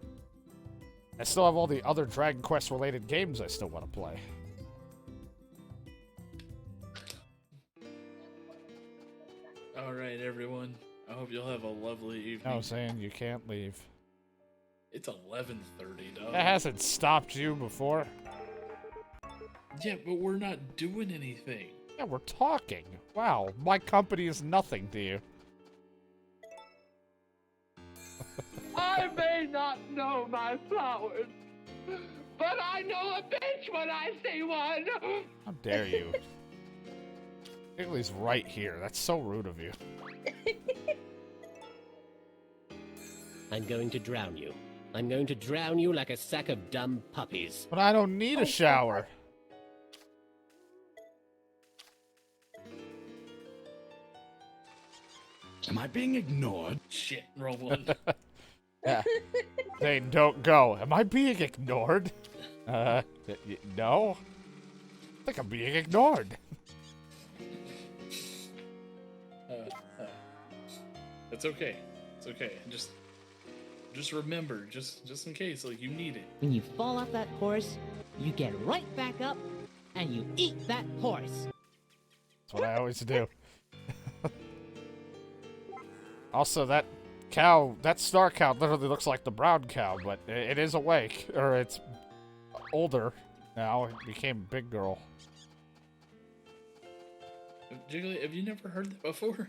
I still have all the other Dragon Quest related games I still want to play. Alright, everyone. I hope you'll have a lovely evening. No, saying you can't leave. It's 11:30, dog. That hasn't stopped you before. Yeah, but we're not doing anything. Yeah, we're talking. Wow, my company is nothing to you. I may not know my flowers, but I know a bitch when I see one. How dare you? Higley's right here. That's so rude of you. I'm going to drown you. I'm going to drown you like a sack of dumb puppies. But I don't need a shower. Am I being ignored? Shit, roll one. Yeah. They don't go. Am I being ignored? No. I think I'm being ignored. It's okay. It's okay. Just remember, just in case, like, you need it. When you fall off that horse, you get right back up and you eat that horse. That's what I always do. Also, that cow, that star cow literally looks like the brown cow, but it is awake. Or it's older now. It became a big girl. Jiggly, have you never heard that before?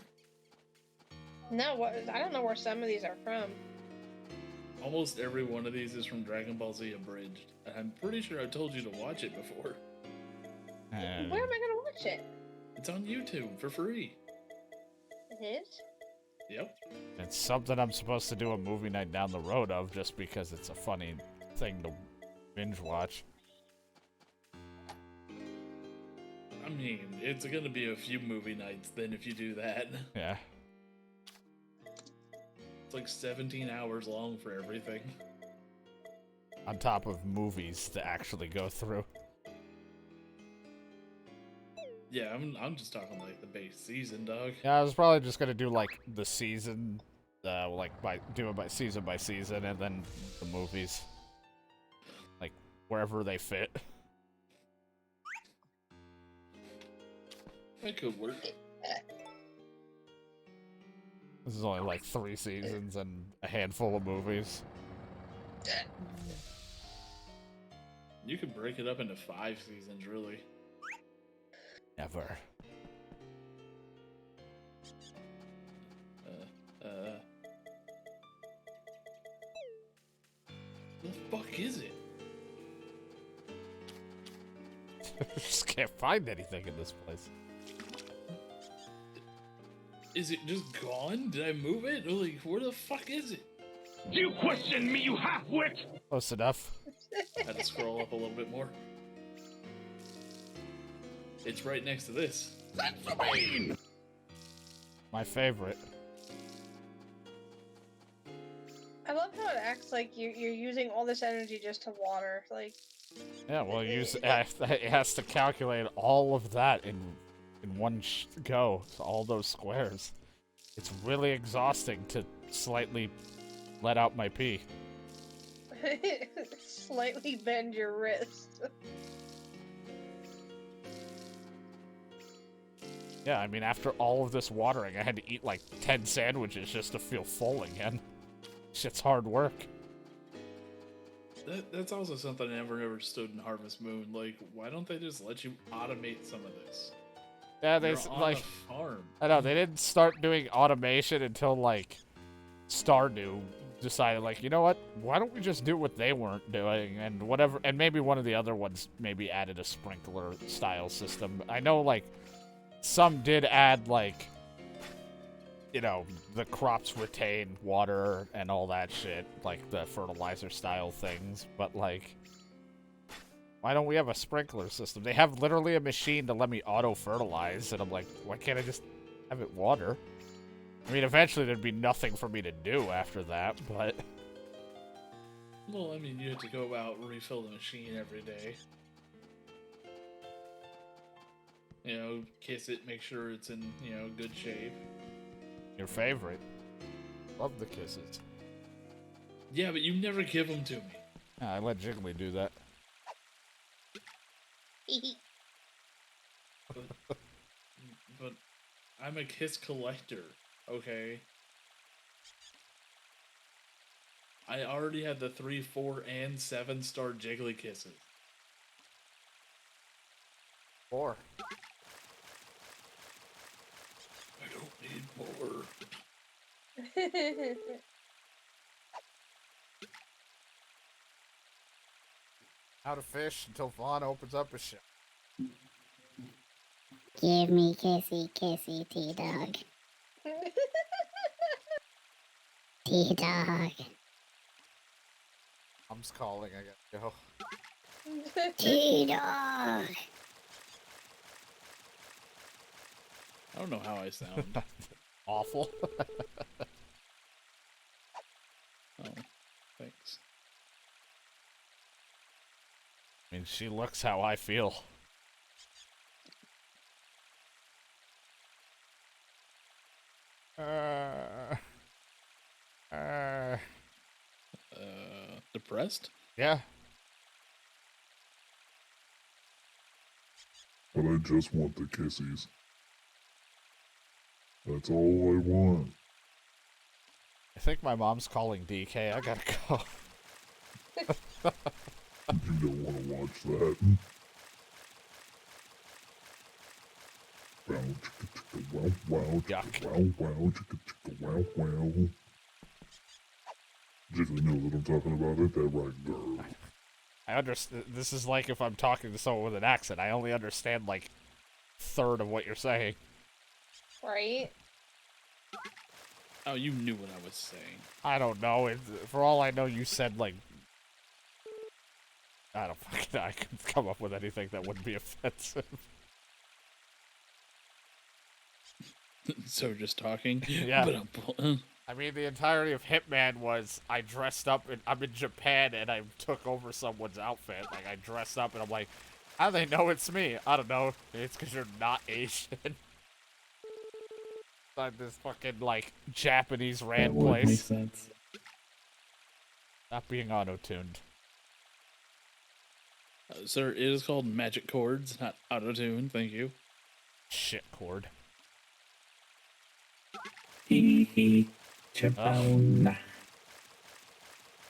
No, I don't know where some of these are from. Almost every one of these is from Dragon Ball Z Abridged. And I'm pretty sure I told you to watch it before. Where am I gonna watch it? It's on YouTube for free. It is? Yep. It's something I'm supposed to do a movie night down the road of, just because it's a funny thing to binge watch. I mean, it's gonna be a few movie nights then if you do that. Yeah. It's like 17 hours long for everything. On top of movies to actually go through. Yeah, I'm just talking like the base season, dog. Yeah, I was probably just gonna do like the season, do it by season, and then the movies, like wherever they fit. That could work. This is only like 3 seasons and a handful of movies. You could break it up into 5 seasons, really. Never. The fuck is it? Just can't find anything in this place. Is it just gone? Did I move it? Like, where the fuck is it? Do you question me, you half-wit? Close enough. I had to scroll up a little bit more. It's right next to this. That's the mean! My favorite. I love how it acts like you're using all this energy just to water. Like. Yeah, well, it has to calculate all of that in one go. So all those squares. It's really exhausting to slightly let out my pee. Slightly bend your wrist. Yeah, I mean, after all of this watering, I had to eat like 10 sandwiches just to feel full again. Shit's hard work. That's also something I never understood in Harvest Moon. Like, why don't they just let you automate some of this? Yeah, they You're on like. a farm. I know they didn't start doing automation until like Stardew decided, like, you know what? Why don't we just do what they weren't doing and whatever? And maybe one of the other ones maybe added a sprinkler style system. I know like some did add like, you know, the crops retain water and all that shit, like the fertilizer style things, but like, why don't we have a sprinkler system? They have literally a machine to let me auto-fertilize, and I'm like, why can't I just have it water? I mean, eventually there'd be nothing for me to do after that, but... Well, I mean, you have to go out and refill the machine every day. You know, kiss it, make sure it's in, you know, good shape. Your favorite. Love the kisses. Yeah, but you never give them to me. I let Jiggly do that. But I'm a kiss collector, okay? I already had the 3, 4, and 7-star Jiggly kisses. 4. I don't need more. How to fish until Vaughn opens up a shop. Give me kissy, kissy, T-Dog. T-Dog. Mom's calling, I gotta go. T-Dog. I don't know how I sound. Awful. Oh, thanks. I mean, she looks how I feel. Depressed? Yeah. But I just want the kissies. That's all I want. I think my mom's calling DK. I gotta go. You don't want to watch that. Wow, chicka chicka wow wow, chicka wow wow, chicka chicka wow wow. Jiggly knows what I'm talking about. Ain't that right, girl? I understand. This is like if I'm talking to someone with an accent. I only understand like a third of what you're saying. Right? Oh, you knew what I was saying. I don't know. For all I know, you said like I don't fucking know. I could come up with anything that wouldn't be offensive. So just talking. Yeah. But I mean, the entirety of Hitman was I dressed up and I'm in Japan and I took over someone's outfit. Like I dressed up and I'm like, how do they know it's me? I don't know. It's because you're not Asian. Like this fucking like Japanese rand that would place. make sense. Not being auto-tuned. Sir, it is called Magic Chords, not auto-tune. Thank you. Shit chord. Chipona.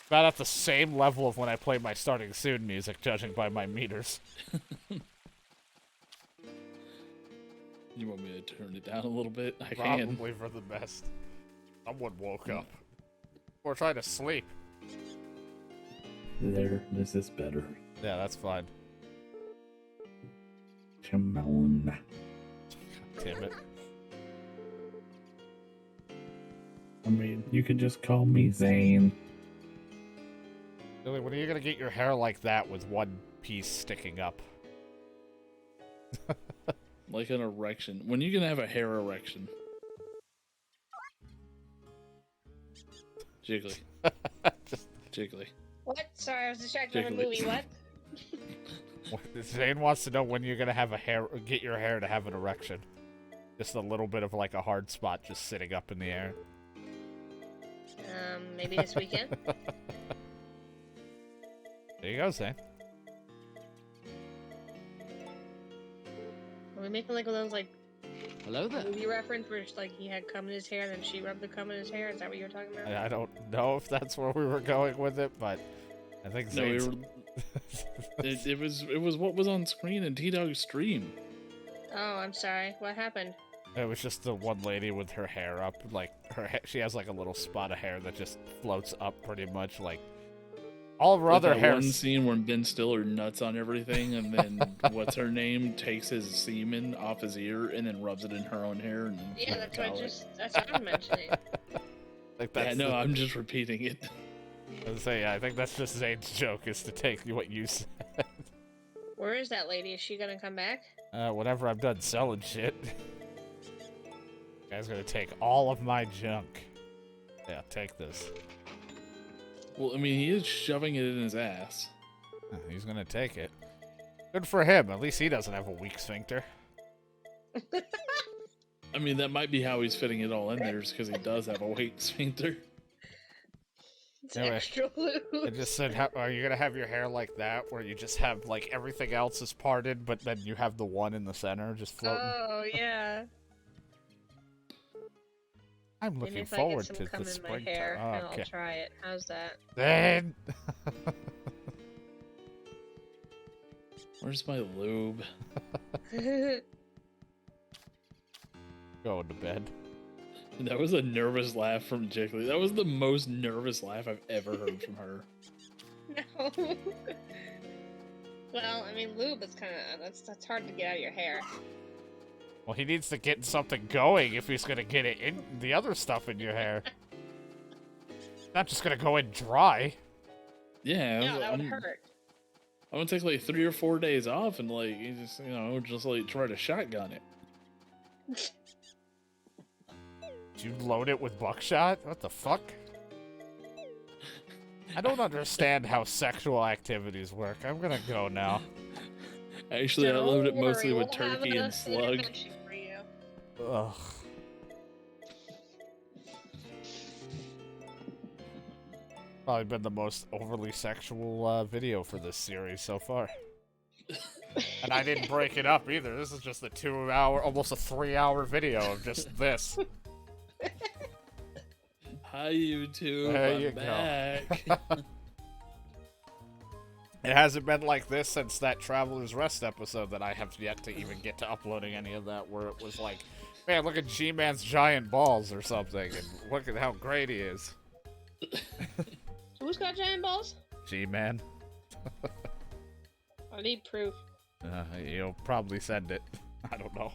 About at the same level of when I played my starting soon music, judging by my meters. You want me to turn it down a little bit? I can. Probably for the best. Someone woke up. Or tried to sleep. There, this is better. Yeah, that's fine. Chimona. Damn it. I mean, you could just call me Zane. Billy, when are you gonna get your hair like that with one piece sticking up? Like an erection. When are you gonna have a hair erection? Jiggly. Jiggly. What? Sorry, I was distracted from the movie. What? Zane wants to know when you're gonna have get your hair to have an erection. Just a little bit of like a hard spot just sitting up in the air. Maybe this weekend. There you go, Zane. Are we making like one of those like Hello there. movie reference where it's like he had cum in his hair and then she rubbed the cum in his hair? Is that what you were talking about? I don't know if that's where we were going with it, but I think No, Zane's... it was what was on screen in T-Dog's stream. Oh, I'm sorry. What happened? It was just the one lady with her hair up, like she has like a little spot of hair that just floats up pretty much, like all of her other hair. One scene where Ben Stiller nuts on everything, and then what's her name takes his semen off his ear and then rubs it in her own hair. And Yeah, that's what I'm mentioning. Like that's yeah, no, I'm just repeating it. I was saying, yeah, I think that's just Zane's joke is to take what you said. Where is that lady? Is she gonna come back? Whenever I'm done selling shit. Guy's gonna take all of my junk. Yeah, take this. Well, I mean, he is shoving it in his ass. He's gonna take it. Good for him. At least he doesn't have a weak sphincter. I mean, that might be how he's fitting it all in there, is because he does have a weak sphincter. It's extra loose. I just said, are you gonna have your hair like that, where you just have like everything else is parted, but then you have the one in the center just floating? Oh yeah. I'm Maybe looking if forward I get to some cum the in my springtime. hair, and Okay. I'll try it. How's that? Then. Where's my lube? Going to bed. That was a nervous laugh from Jiggly. That was the most nervous laugh I've ever heard from her. No. Well, I mean, lube is kind of that's hard to get out of your hair. Well, he needs to get something going if he's gonna get it in the other stuff in your hair. Not just gonna go in dry. Yeah, Yeah, that would hurt. I'm gonna take like 3 or 4 days off and like you just like try to shotgun it. Did you load it with buckshot? What the fuck? I don't understand how sexual activities work. I'm gonna go now. Actually, I loaded it Don't mostly worry, with we'll have turkey and an slug. intervention for you. Ugh. Probably been the most overly sexual video for this series so far. And I didn't break it up either. This is just a 2-hour, almost a 3-hour video of just this. Hi, YouTube. There I'm you back. go. It hasn't been like this since that Traveler's Rest episode that I have yet to even get to uploading any of that, where it was like, man, look at G-Man's giant balls or something, and look at how great he is. Who's got giant balls? G-Man. I need proof. You'll probably send it. I don't know.